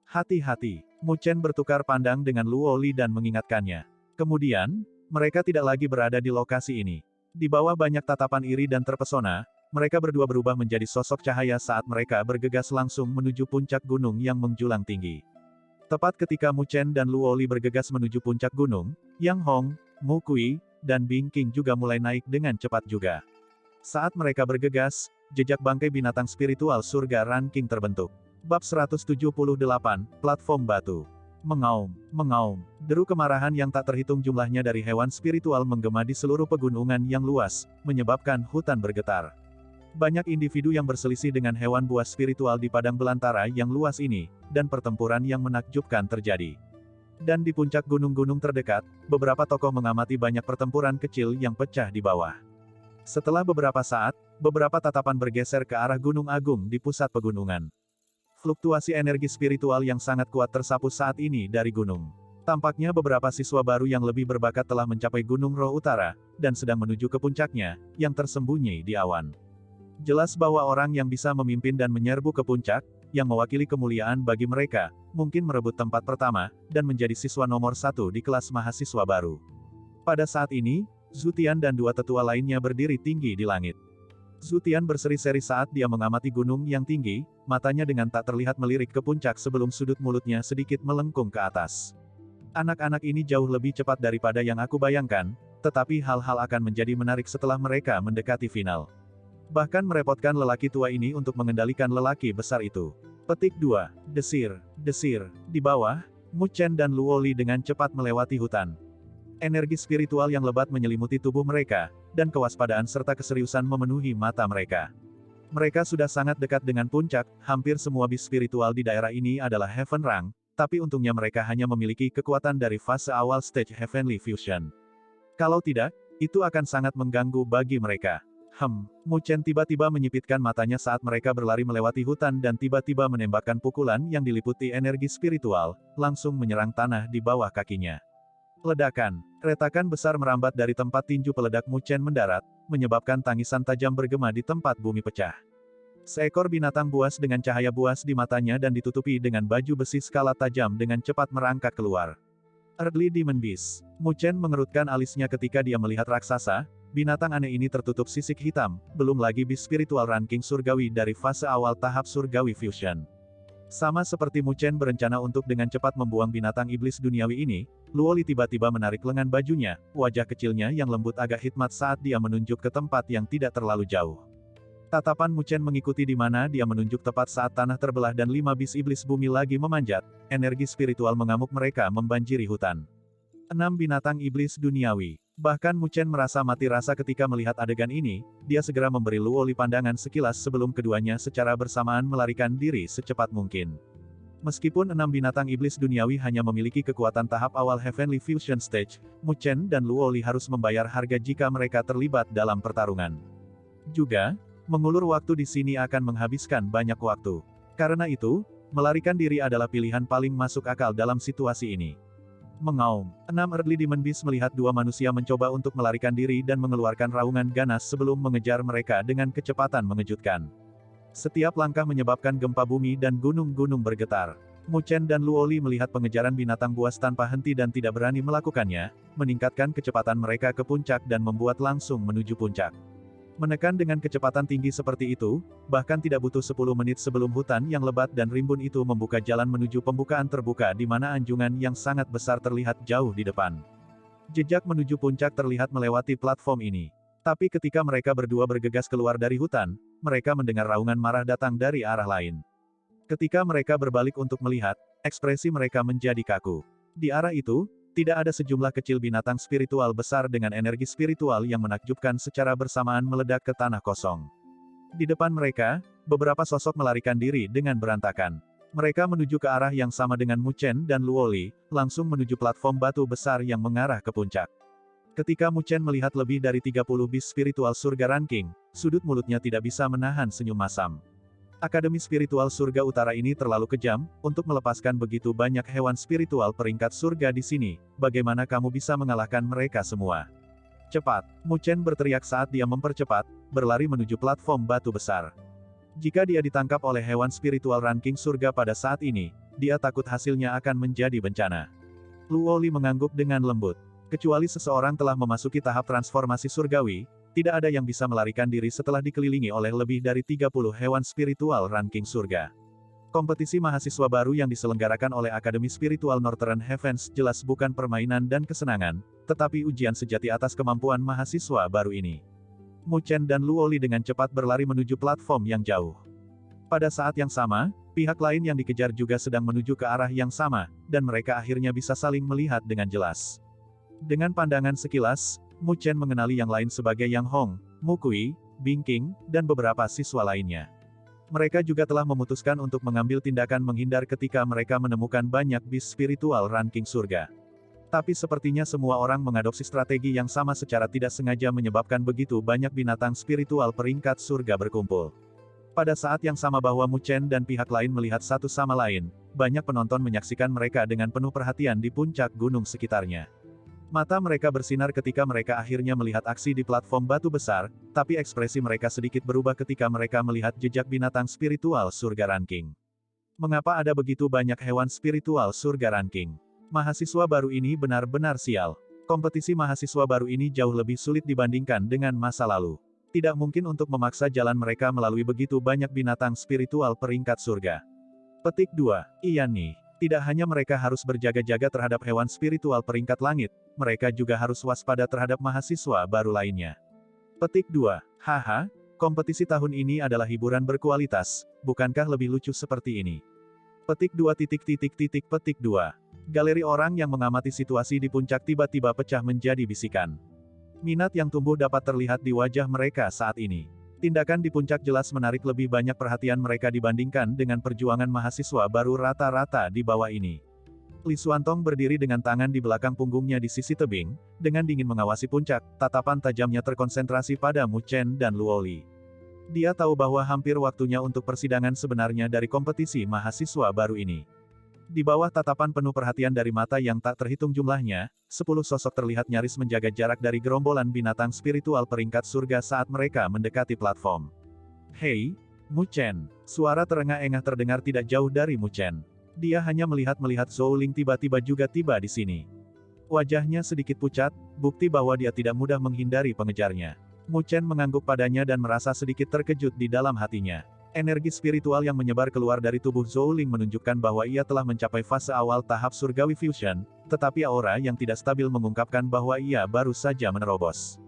Hati-hati, Mu Chen bertukar pandang dengan Luoli dan mengingatkannya. Kemudian, mereka tidak lagi berada di lokasi ini. Di bawah banyak tatapan iri dan terpesona, mereka berdua berubah menjadi sosok cahaya saat mereka bergegas langsung menuju puncak gunung yang menjulang tinggi. Tepat ketika Mu Chen dan Luoli bergegas menuju puncak gunung, Yang Hong, Mu Kui, dan Bing King juga mulai naik dengan cepat juga. Saat mereka bergegas, jejak bangkai binatang spiritual surga ranking terbentuk. Bab 178, Platform Batu. Mengaum, mengaum. Deru kemarahan yang tak terhitung jumlahnya dari hewan spiritual menggema di seluruh pegunungan yang luas, menyebabkan hutan bergetar. Banyak individu yang berselisih dengan hewan buas spiritual di padang belantara yang luas ini, dan pertempuran yang menakjubkan terjadi. Dan di puncak gunung-gunung terdekat, beberapa tokoh mengamati banyak pertempuran kecil yang pecah di bawah. Setelah beberapa saat, beberapa tatapan bergeser ke arah Gunung Agung di pusat pegunungan. Fluktuasi energi spiritual yang sangat kuat tersapu saat ini dari gunung. Tampaknya beberapa siswa baru yang lebih berbakat telah mencapai Gunung Roh Utara, dan sedang menuju ke puncaknya, yang tersembunyi di awan. Jelas bahwa orang yang bisa memimpin dan menyerbu ke puncak, yang mewakili kemuliaan bagi mereka, mungkin merebut tempat pertama, dan menjadi siswa nomor 1 di kelas mahasiswa baru. Pada saat ini, Zutian dan dua tetua lainnya berdiri tinggi di langit. Zutian berseri-seri saat dia mengamati gunung yang tinggi, matanya dengan tak terlihat melirik ke puncak sebelum sudut mulutnya sedikit melengkung ke atas. Anak-anak ini jauh lebih cepat daripada yang aku bayangkan, tetapi hal-hal akan menjadi menarik setelah mereka mendekati final. Bahkan merepotkan lelaki tua ini untuk mengendalikan lelaki besar itu. Petik 2. Desir, desir. Di bawah, Mu Chen dan Luoli dengan cepat melewati hutan. Energi spiritual yang lebat menyelimuti tubuh mereka, dan kewaspadaan serta keseriusan memenuhi mata mereka. Mereka sudah sangat dekat dengan puncak, hampir semua bis spiritual di daerah ini adalah Heaven Rank, tapi untungnya mereka hanya memiliki kekuatan dari fase awal stage Heavenly Fusion. Kalau tidak, itu akan sangat mengganggu bagi mereka. Mu Chen tiba-tiba menyipitkan matanya saat mereka berlari melewati hutan dan tiba-tiba menembakkan pukulan yang diliputi energi spiritual, langsung menyerang tanah di bawah kakinya. Ledakan, retakan besar merambat dari tempat tinju peledak Mu Chen mendarat, menyebabkan tangisan tajam bergema di tempat bumi pecah. Seekor binatang buas dengan cahaya buas di matanya dan ditutupi dengan baju besi skala tajam dengan cepat merangkak keluar. Earthly Demon Beast. Mu Chen mengerutkan alisnya ketika dia melihat raksasa, binatang aneh ini tertutup sisik hitam, belum lagi bis spiritual ranking surgawi dari fase awal tahap surgawi fusion. Sama seperti Mu Chen berencana untuk dengan cepat membuang binatang iblis duniawi ini, Luo Li tiba-tiba menarik lengan bajunya, wajah kecilnya yang lembut agak hikmat saat dia menunjuk ke tempat yang tidak terlalu jauh. Tatapan Mu Chen mengikuti di mana dia menunjuk tepat saat tanah terbelah dan 5 bis iblis bumi lagi memanjat, energi spiritual mengamuk mereka membanjiri hutan. 6 binatang iblis duniawi. Bahkan Mu Chen merasa mati rasa ketika melihat adegan ini, dia segera memberi Luo Li pandangan sekilas sebelum keduanya secara bersamaan melarikan diri secepat mungkin. Meskipun 6 binatang iblis duniawi hanya memiliki kekuatan tahap awal Heavenly Fusion Stage, Mu Chen dan Luo Li harus membayar harga jika mereka terlibat dalam pertarungan. Juga, mengulur waktu di sini akan menghabiskan banyak waktu. Karena itu, melarikan diri adalah pilihan paling masuk akal dalam situasi ini. Mengaum. 6 Earthly Demon Beast melihat 2 manusia mencoba untuk melarikan diri dan mengeluarkan raungan ganas sebelum mengejar mereka dengan kecepatan mengejutkan. Setiap langkah menyebabkan gempa bumi dan gunung-gunung bergetar. Mu Chen dan Luo Li melihat pengejaran binatang buas tanpa henti dan tidak berani melakukannya, meningkatkan kecepatan mereka ke puncak dan membuat langsung menuju puncak. Menekan dengan kecepatan tinggi seperti itu, bahkan tidak butuh 10 menit sebelum hutan yang lebat dan rimbun itu membuka jalan menuju pembukaan terbuka di mana anjungan yang sangat besar terlihat jauh di depan. Jejak menuju puncak terlihat melewati platform ini. Tapi ketika mereka berdua bergegas keluar dari hutan, mereka mendengar raungan marah datang dari arah lain. Ketika mereka berbalik untuk melihat, ekspresi mereka menjadi kaku. Di arah itu, tidak ada sejumlah kecil binatang spiritual besar dengan energi spiritual yang menakjubkan secara bersamaan meledak ke tanah kosong. Di depan mereka, beberapa sosok melarikan diri dengan berantakan. Mereka menuju ke arah yang sama dengan Mu Chen dan Luo Li, langsung menuju platform batu besar yang mengarah ke puncak. Ketika Mu Chen melihat lebih dari 30 bis spiritual surga ranking, sudut mulutnya tidak bisa menahan senyum masam. Akademi spiritual surga utara ini terlalu kejam, untuk melepaskan begitu banyak hewan spiritual peringkat surga di sini, bagaimana kamu bisa mengalahkan mereka semua? Cepat! Mu Chen berteriak saat dia mempercepat, berlari menuju platform batu besar. Jika dia ditangkap oleh hewan spiritual ranking surga pada saat ini, dia takut hasilnya akan menjadi bencana. Luo Li mengangguk dengan lembut. Kecuali seseorang telah memasuki tahap transformasi surgawi, tidak ada yang bisa melarikan diri setelah dikelilingi oleh lebih dari 30 hewan spiritual ranking surga. Kompetisi mahasiswa baru yang diselenggarakan oleh Akademi Spiritual Northern Heavens jelas bukan permainan dan kesenangan, tetapi ujian sejati atas kemampuan mahasiswa baru ini. Mu Chen dan Luo Li dengan cepat berlari menuju platform yang jauh. Pada saat yang sama, pihak lain yang dikejar juga sedang menuju ke arah yang sama, dan mereka akhirnya bisa saling melihat dengan jelas. Dengan pandangan sekilas, Mu Chen mengenali yang lain sebagai Yang Hong, Mu Kui, Bing Qing, dan beberapa siswa lainnya. Mereka juga telah memutuskan untuk mengambil tindakan menghindar ketika mereka menemukan banyak bis spiritual ranking surga. Tapi sepertinya semua orang mengadopsi strategi yang sama secara tidak sengaja menyebabkan begitu banyak binatang spiritual peringkat surga berkumpul. Pada saat yang sama bahwa Mu Chen dan pihak lain melihat satu sama lain, banyak penonton menyaksikan mereka dengan penuh perhatian di puncak gunung sekitarnya. Mata mereka bersinar ketika mereka akhirnya melihat aksi di platform batu besar, tapi ekspresi mereka sedikit berubah ketika mereka melihat jejak binatang spiritual surga ranking. Mengapa ada begitu banyak hewan spiritual surga ranking? Mahasiswa baru ini benar-benar sial. Kompetisi mahasiswa baru ini jauh lebih sulit dibandingkan dengan masa lalu. Tidak mungkin untuk memaksa jalan mereka melalui begitu banyak binatang spiritual peringkat surga. Petik 2. Iya nih. Tidak hanya mereka harus berjaga-jaga terhadap hewan spiritual peringkat langit, mereka juga harus waspada terhadap mahasiswa baru lainnya. Petik 2. Haha, kompetisi tahun ini adalah hiburan berkualitas, bukankah lebih lucu seperti ini? Petik 2. Petik 2. Galeri orang yang mengamati situasi di puncak tiba-tiba pecah menjadi bisikan. Minat yang tumbuh dapat terlihat di wajah mereka saat ini. Tindakan di puncak jelas menarik lebih banyak perhatian mereka dibandingkan dengan perjuangan mahasiswa baru rata-rata di bawah ini. Li Xuantong berdiri dengan tangan di belakang punggungnya di sisi tebing, dengan dingin mengawasi puncak, tatapan tajamnya terkonsentrasi pada Mu Chen dan Luo Li. Dia tahu bahwa hampir waktunya untuk persidangan sebenarnya dari kompetisi mahasiswa baru ini. Di bawah tatapan penuh perhatian dari mata yang tak terhitung jumlahnya, 10 sosok terlihat nyaris menjaga jarak dari gerombolan binatang spiritual peringkat surga saat mereka mendekati platform. Hei, Mu Chen. Suara terengah-engah terdengar tidak jauh dari Mu Chen. Dia hanya melihat Zhou Ling tiba-tiba juga tiba di sini. Wajahnya sedikit pucat, bukti bahwa dia tidak mudah menghindari pengejarnya. Mu Chen mengangguk padanya dan merasa sedikit terkejut di dalam hatinya. Energi spiritual yang menyebar keluar dari tubuh Zhou Ling menunjukkan bahwa ia telah mencapai fase awal tahap surgawi fusion, tetapi aura yang tidak stabil mengungkapkan bahwa ia baru saja menerobos.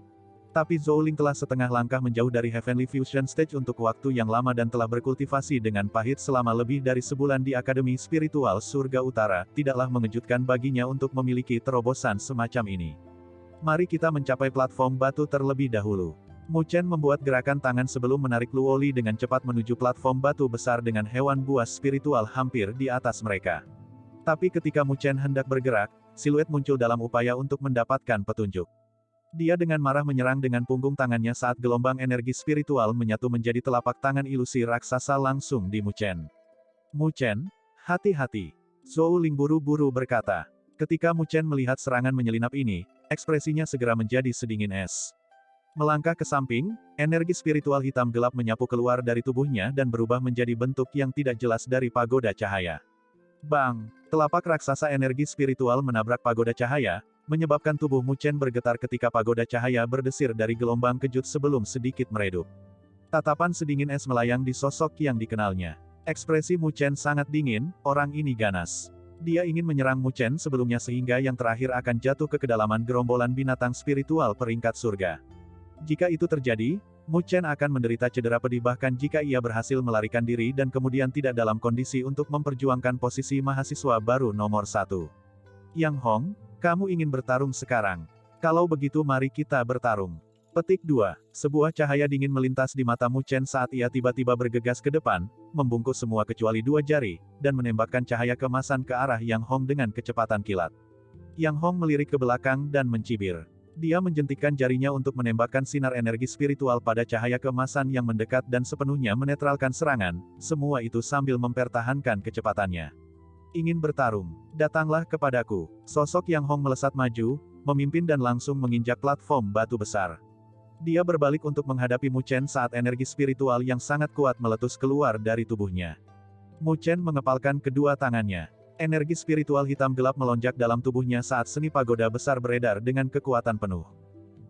Tapi Zhou Ling telah setengah langkah menjauh dari Heavenly Fusion Stage untuk waktu yang lama dan telah berkultivasi dengan pahit selama lebih dari sebulan di Akademi Spiritual Surga Utara, tidaklah mengejutkan baginya untuk memiliki terobosan semacam ini. Mari kita mencapai platform batu terlebih dahulu. Mu Chen membuat gerakan tangan sebelum menarik Luo Li dengan cepat menuju platform batu besar dengan hewan buas spiritual hampir di atas mereka. Tapi ketika Mu Chen hendak bergerak, siluet muncul dalam upaya untuk mendapatkan petunjuk. Dia dengan marah menyerang dengan punggung tangannya saat gelombang energi spiritual menyatu menjadi telapak tangan ilusi raksasa langsung di Mu Chen. Mu Chen, hati-hati. Zhou Ling buru-buru berkata. Ketika Mu Chen melihat serangan menyelinap ini, ekspresinya segera menjadi sedingin es. Melangkah ke samping, energi spiritual hitam gelap menyapu keluar dari tubuhnya dan berubah menjadi bentuk yang tidak jelas dari pagoda cahaya. Bang! Telapak raksasa energi spiritual menabrak pagoda cahaya, menyebabkan tubuh Mu Chen bergetar ketika pagoda cahaya berdesir dari gelombang kejut sebelum sedikit meredup. Tatapan sedingin es melayang di sosok yang dikenalnya. Ekspresi Mu Chen sangat dingin, orang ini ganas. Dia ingin menyerang Mu Chen sebelumnya sehingga yang terakhir akan jatuh ke kedalaman gerombolan binatang spiritual peringkat surga. Jika itu terjadi, Mu Chen akan menderita cedera pedih bahkan jika ia berhasil melarikan diri dan kemudian tidak dalam kondisi untuk memperjuangkan posisi mahasiswa baru nomor 1. Yang Hong, kamu ingin bertarung sekarang? Kalau begitu mari kita bertarung. Petik 2. Sebuah cahaya dingin melintas di mata Mu Chen saat ia tiba-tiba bergegas ke depan, membungkus semua kecuali 2 jari, dan menembakkan cahaya keemasan ke arah Yang Hong dengan kecepatan kilat. Yang Hong melirik ke belakang dan mencibir. Dia menjentikkan jarinya untuk menembakkan sinar energi spiritual pada cahaya keemasan yang mendekat dan sepenuhnya menetralkan serangan, semua itu sambil mempertahankan kecepatannya. Ingin bertarung? Datanglah kepadaku. Sosok Yang Hong melesat maju, memimpin dan langsung menginjak platform batu besar. Dia berbalik untuk menghadapi Mu Chen saat energi spiritual yang sangat kuat meletus keluar dari tubuhnya. Mu Chen mengepalkan kedua tangannya. Energi spiritual hitam gelap melonjak dalam tubuhnya saat seni pagoda besar beredar dengan kekuatan penuh.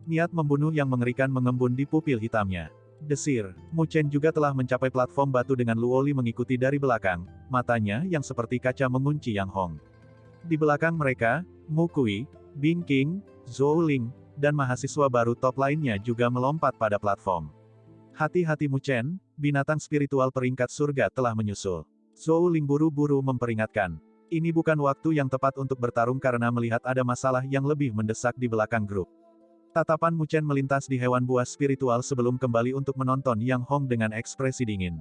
Niat membunuh yang mengerikan mengembun di pupil hitamnya. Desir, Mu Chen juga telah mencapai platform batu dengan Luo Li mengikuti dari belakang, matanya yang seperti kaca mengunci Yang Hong. Di belakang mereka, Mu Kui, Bing King, Zhou Ling, dan mahasiswa baru top lainnya juga melompat pada platform. Hati-hati Mu Chen, binatang spiritual peringkat surga telah menyusul. Zhou Ling buru-buru memperingatkan. Ini bukan waktu yang tepat untuk bertarung karena melihat ada masalah yang lebih mendesak di belakang grup. Tatapan Mu Chen melintas di hewan buas spiritual sebelum kembali untuk menonton Yang Hong dengan ekspresi dingin.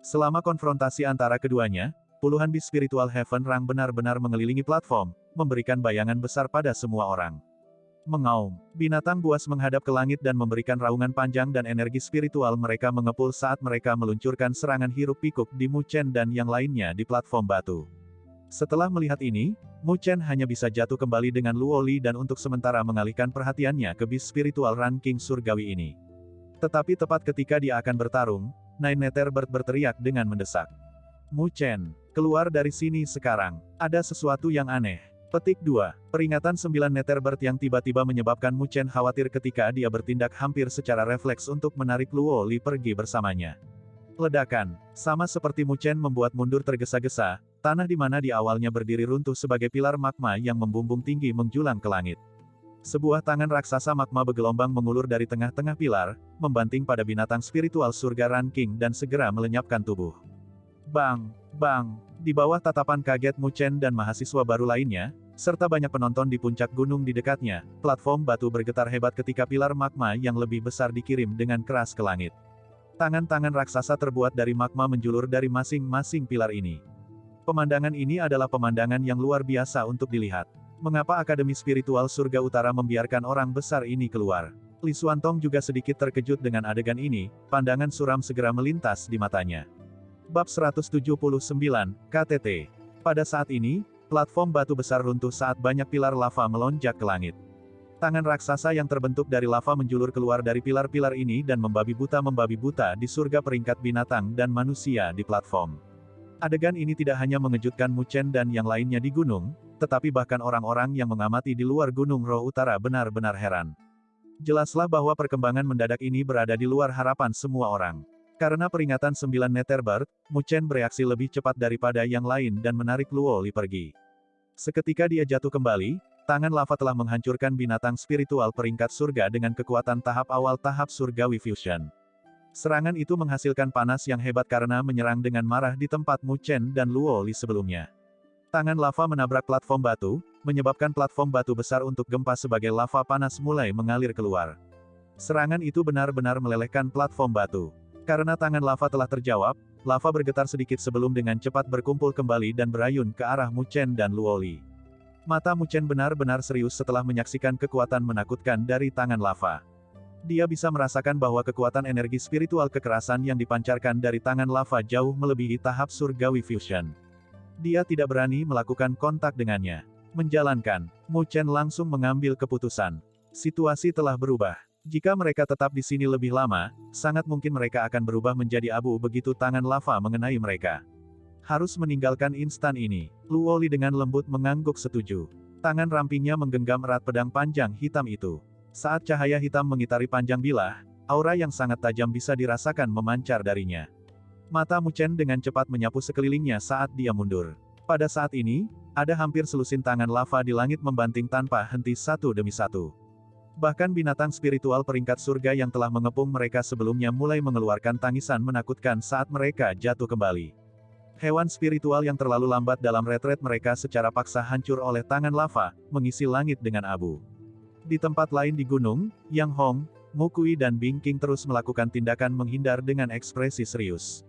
Selama konfrontasi antara keduanya, puluhan bis spiritual Heaven Rang benar-benar mengelilingi platform, memberikan bayangan besar pada semua orang. Mengaum, binatang buas menghadap ke langit dan memberikan raungan panjang dan energi spiritual mereka mengepul saat mereka meluncurkan serangan hiruk-pikuk di Mu Chen dan yang lainnya di platform batu. Setelah melihat ini, Mu Chen hanya bisa jatuh kembali dengan Luo Li dan untuk sementara mengalihkan perhatiannya ke bis spiritual ranking surgawi ini. Tetapi tepat ketika dia akan bertarung, Nine Netherbird berteriak dengan mendesak. Mu Chen, keluar dari sini sekarang. Ada sesuatu yang aneh. Petik 2. Peringatan 9 Netherbird yang tiba-tiba menyebabkan Mu Chen khawatir ketika dia bertindak hampir secara refleks untuk menarik Luo Li pergi bersamanya. Ledakan, sama seperti Mu Chen membuat mundur tergesa-gesa, tanah di mana di awalnya berdiri runtuh sebagai pilar magma yang membumbung tinggi menjulang ke langit. Sebuah tangan raksasa magma bergelombang mengulur dari tengah-tengah pilar, membanting pada binatang spiritual surga ranking dan segera melenyapkan tubuh. Bang! Bang! Di bawah tatapan kaget Mu Chen dan mahasiswa baru lainnya, serta banyak penonton di puncak gunung di dekatnya, platform batu bergetar hebat ketika pilar magma yang lebih besar dikirim dengan keras ke langit. Tangan-tangan raksasa terbuat dari magma menjulur dari masing-masing pilar ini. Pemandangan ini adalah pemandangan yang luar biasa untuk dilihat. Mengapa Akademi Spiritual Surga Utara membiarkan orang besar ini keluar? Li Xuantong juga sedikit terkejut dengan adegan ini, pandangan suram segera melintas di matanya. Bab 179, KTT. Pada saat ini, platform batu besar runtuh saat banyak pilar lava melonjak ke langit. Tangan raksasa yang terbentuk dari lava menjulur keluar dari pilar-pilar ini dan membabi buta di surga peringkat binatang dan manusia di platform. Adegan ini tidak hanya mengejutkan Mu Chen dan yang lainnya di gunung, tetapi bahkan orang-orang yang mengamati di luar Gunung Roh Utara benar-benar heran. Jelaslah bahwa perkembangan mendadak ini berada di luar harapan semua orang. Karena peringatan 9 Netherbird, Mu Chen bereaksi lebih cepat daripada yang lain dan menarik Luo Li pergi. Seketika dia jatuh kembali, tangan lava telah menghancurkan binatang spiritual peringkat surga dengan kekuatan tahap awal tahap surgawi fusion. Serangan itu menghasilkan panas yang hebat karena menyerang dengan marah di tempat Mu Chen dan Luo Li sebelumnya. Tangan lava menabrak platform batu, menyebabkan platform batu besar untuk gempa sebagai lava panas mulai mengalir keluar. Serangan itu benar-benar melelehkan platform batu. Karena tangan lava telah terjawab, lava bergetar sedikit sebelum dengan cepat berkumpul kembali dan berayun ke arah Mu Chen dan Luo Li. Mata Mu Chen benar-benar serius setelah menyaksikan kekuatan menakutkan dari tangan lava. Dia bisa merasakan bahwa kekuatan energi spiritual kekerasan yang dipancarkan dari tangan lava jauh melebihi tahap surgawi fusion. Dia tidak berani melakukan kontak dengannya. Menjalankan, Mu Chen langsung mengambil keputusan. Situasi telah berubah. Jika mereka tetap di sini lebih lama, sangat mungkin mereka akan berubah menjadi abu begitu tangan lava mengenai mereka. Harus meninggalkan instan ini. Luo Li dengan lembut mengangguk setuju. Tangan rampingnya menggenggam erat pedang panjang hitam itu. Saat cahaya hitam mengitari panjang bilah, aura yang sangat tajam bisa dirasakan memancar darinya. Mata Mu Chen dengan cepat menyapu sekelilingnya saat dia mundur. Pada saat ini, ada hampir selusin tangan lava di langit membanting tanpa henti satu demi satu. Bahkan binatang spiritual peringkat surga yang telah mengepung mereka sebelumnya mulai mengeluarkan tangisan menakutkan saat mereka jatuh kembali. Hewan spiritual yang terlalu lambat dalam retret mereka secara paksa hancur oleh tangan lava, mengisi langit dengan abu. Di tempat lain di gunung, Yang Hong, Mu Kui dan Bing King terus melakukan tindakan menghindar dengan ekspresi serius.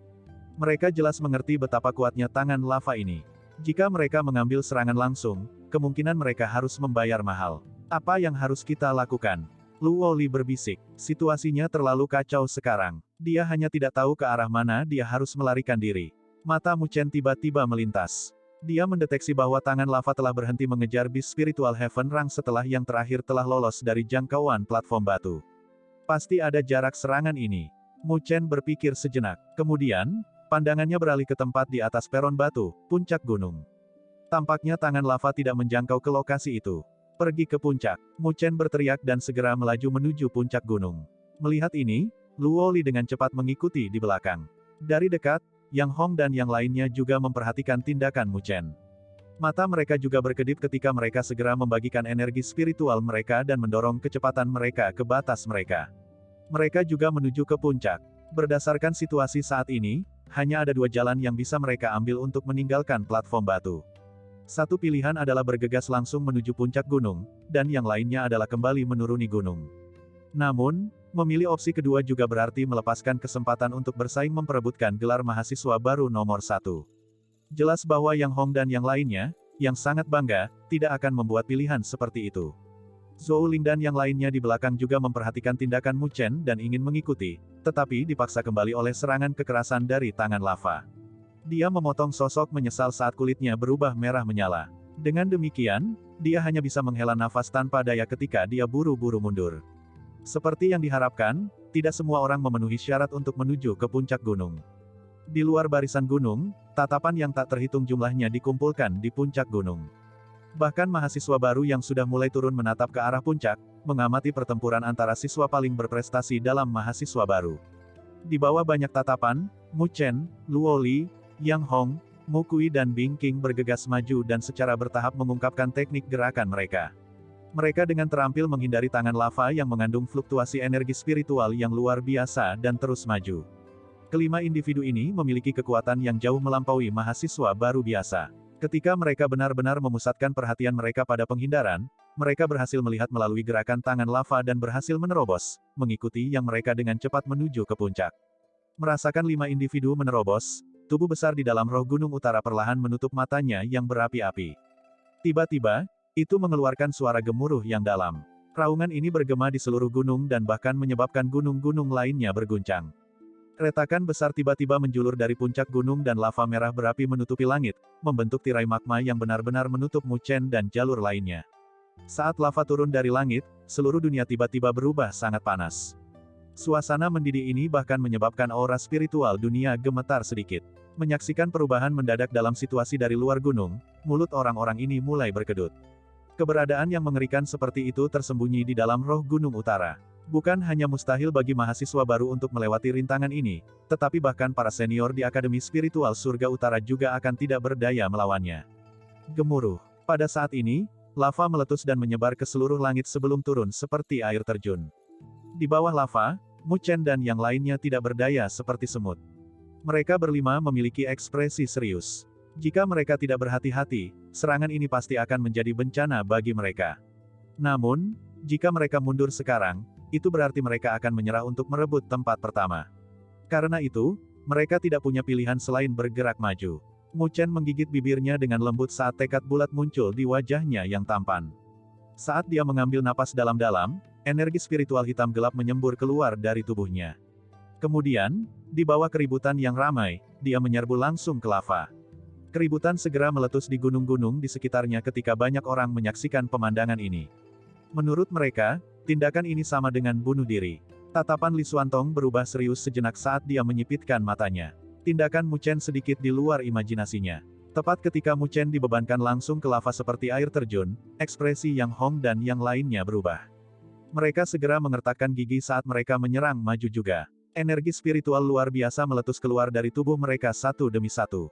Mereka jelas mengerti betapa kuatnya tangan lava ini. Jika mereka mengambil serangan langsung, kemungkinan mereka harus membayar mahal. Apa yang harus kita lakukan? Luo Li berbisik. Situasinya terlalu kacau sekarang. Dia hanya tidak tahu ke arah mana dia harus melarikan diri. Mata Mu Chen tiba-tiba melintas. Dia mendeteksi bahwa tangan lava telah berhenti mengejar bis spiritual Heaven Rang setelah yang terakhir telah lolos dari jangkauan platform batu. Pasti ada jarak serangan ini. Mu Chen berpikir sejenak. Kemudian, pandangannya beralih ke tempat di atas peron batu, puncak gunung. Tampaknya tangan lava tidak menjangkau ke lokasi itu. Pergi ke puncak. Mu Chen berteriak dan segera melaju menuju puncak gunung. Melihat ini, Luo Li dengan cepat mengikuti di belakang. Dari dekat, Yang Hong dan yang lainnya juga memperhatikan tindakan Mu Chen. Mata mereka juga berkedip ketika mereka segera membagikan energi spiritual mereka dan mendorong kecepatan mereka ke batas mereka. Mereka juga menuju ke puncak. Berdasarkan situasi saat ini, hanya ada dua jalan yang bisa mereka ambil untuk meninggalkan platform batu. Satu pilihan adalah bergegas langsung menuju puncak gunung, dan yang lainnya adalah kembali menuruni gunung. Namun, memilih opsi kedua juga berarti melepaskan kesempatan untuk bersaing memperebutkan gelar mahasiswa baru nomor 1. Jelas bahwa Yang Hong dan yang lainnya, yang sangat bangga, tidak akan membuat pilihan seperti itu. Zhou Ling dan yang lainnya di belakang juga memperhatikan tindakan Mu Chen dan ingin mengikuti, tetapi dipaksa kembali oleh serangan kekerasan dari tangan lava. Dia memotong sosok menyesal saat kulitnya berubah merah menyala. Dengan demikian, dia hanya bisa menghela nafas tanpa daya ketika dia buru-buru mundur. Seperti yang diharapkan, tidak semua orang memenuhi syarat untuk menuju ke puncak gunung. Di luar barisan gunung, tatapan yang tak terhitung jumlahnya dikumpulkan di puncak gunung. Bahkan mahasiswa baru yang sudah mulai turun menatap ke arah puncak, mengamati pertempuran antara siswa paling berprestasi dalam mahasiswa baru. Di bawah banyak tatapan, Mu Chen, Luo Li, Yang Hong, Mu Kui dan Bing King bergegas maju dan secara bertahap mengungkapkan teknik gerakan mereka. Mereka dengan terampil menghindari tangan lava yang mengandung fluktuasi energi spiritual yang luar biasa dan terus maju. Kelima individu ini memiliki kekuatan yang jauh melampaui mahasiswa baru biasa. Ketika mereka benar-benar memusatkan perhatian mereka pada penghindaran, mereka berhasil melihat melalui gerakan tangan lava dan berhasil menerobos, mengikuti yang mereka dengan cepat menuju ke puncak. Merasakan 5 individu menerobos, tubuh besar di dalam roh gunung utara perlahan menutup matanya yang berapi-api. Tiba-tiba, itu mengeluarkan suara gemuruh yang dalam. Raungan ini bergema di seluruh gunung dan bahkan menyebabkan gunung-gunung lainnya berguncang. Retakan besar tiba-tiba menjulur dari puncak gunung dan lava merah berapi menutupi langit, membentuk tirai magma yang benar-benar menutup Mu Chen dan jalur lainnya. Saat lava turun dari langit, seluruh dunia tiba-tiba berubah sangat panas. Suasana mendidih ini bahkan menyebabkan aura spiritual dunia gemetar sedikit. Menyaksikan perubahan mendadak dalam situasi dari luar gunung, mulut orang-orang ini mulai berkedut. Keberadaan yang mengerikan seperti itu tersembunyi di dalam roh gunung utara. Bukan hanya mustahil bagi mahasiswa baru untuk melewati rintangan ini, tetapi bahkan para senior di Akademi Spiritual Surga Utara juga akan tidak berdaya melawannya. Gemuruh. Pada saat ini, lava meletus dan menyebar ke seluruh langit sebelum turun seperti air terjun. Di bawah lava, Mu Chen dan yang lainnya tidak berdaya seperti semut. Mereka berlima memiliki ekspresi serius. Jika mereka tidak berhati-hati, serangan ini pasti akan menjadi bencana bagi mereka. Namun, jika mereka mundur sekarang, itu berarti mereka akan menyerah untuk merebut tempat pertama. Karena itu, mereka tidak punya pilihan selain bergerak maju. Mu Chen menggigit bibirnya dengan lembut saat tekad bulat muncul di wajahnya yang tampan. Saat dia mengambil napas dalam-dalam, energi spiritual hitam gelap menyembur keluar dari tubuhnya. Kemudian, di bawah keributan yang ramai, dia menyerbu langsung ke lava. Keributan segera meletus di gunung-gunung di sekitarnya ketika banyak orang menyaksikan pemandangan ini. Menurut mereka, tindakan ini sama dengan bunuh diri. Tatapan Li Xuantong berubah serius sejenak saat dia menyipitkan matanya. Tindakan Mu Chen sedikit di luar imajinasinya. Tepat ketika Mu Chen dibebankan langsung ke lava seperti air terjun, ekspresi Yang Hong dan yang lainnya berubah. Mereka segera mengertakkan gigi saat mereka menyerang maju juga. Energi spiritual luar biasa meletus keluar dari tubuh mereka satu demi satu.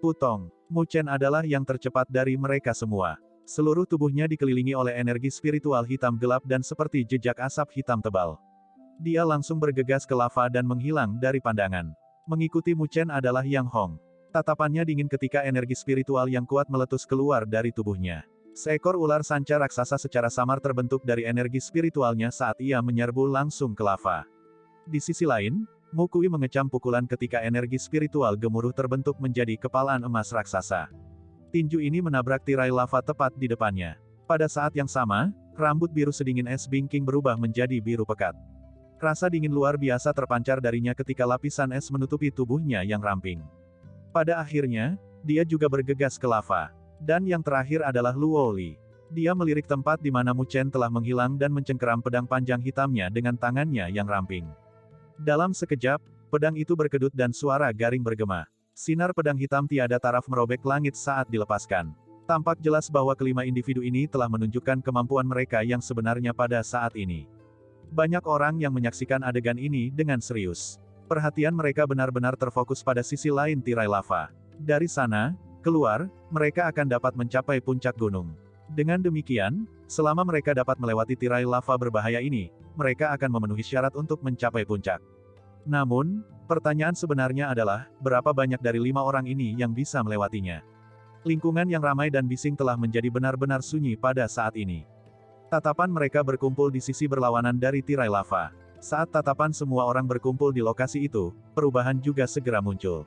Putong, Mu Chen adalah yang tercepat dari mereka semua. Seluruh tubuhnya dikelilingi oleh energi spiritual hitam gelap dan seperti jejak asap hitam tebal. Dia langsung bergegas ke lava dan menghilang dari pandangan. Mengikuti Mu Chen adalah Yang Hong. Tatapannya dingin ketika energi spiritual yang kuat meletus keluar dari tubuhnya. Seekor ular sanca raksasa secara samar terbentuk dari energi spiritualnya saat ia menyerbu langsung ke lava. Di sisi lain, Mu Kui mengecam pukulan ketika energi spiritual gemuruh terbentuk menjadi kepalaan emas raksasa. Tinju ini menabrak tirai lava tepat di depannya. Pada saat yang sama, rambut biru sedingin es Bingking berubah menjadi biru pekat. Rasa dingin luar biasa terpancar darinya ketika lapisan es menutupi tubuhnya yang ramping. Pada akhirnya, dia juga bergegas ke lava. Dan yang terakhir adalah Luo Li. Dia melirik tempat di mana Mu Chen telah menghilang dan mencengkeram pedang panjang hitamnya dengan tangannya yang ramping. Dalam sekejap, pedang itu berkedut dan suara garing bergema. Sinar pedang hitam tiada taraf merobek langit saat dilepaskan. Tampak jelas bahwa kelima individu ini telah menunjukkan kemampuan mereka yang sebenarnya pada saat ini. Banyak orang yang menyaksikan adegan ini dengan serius. Perhatian mereka benar-benar terfokus pada sisi lain tirai lava. Dari sana, keluar, mereka akan dapat mencapai puncak gunung. Dengan demikian, selama mereka dapat melewati tirai lava berbahaya ini, mereka akan memenuhi syarat untuk mencapai puncak. Namun, pertanyaan sebenarnya adalah, berapa banyak dari 5 orang ini yang bisa melewatinya? Lingkungan yang ramai dan bising telah menjadi benar-benar sunyi pada saat ini. Tatapan mereka berkumpul di sisi berlawanan dari tirai lava. Saat tatapan semua orang berkumpul di lokasi itu, perubahan juga segera muncul.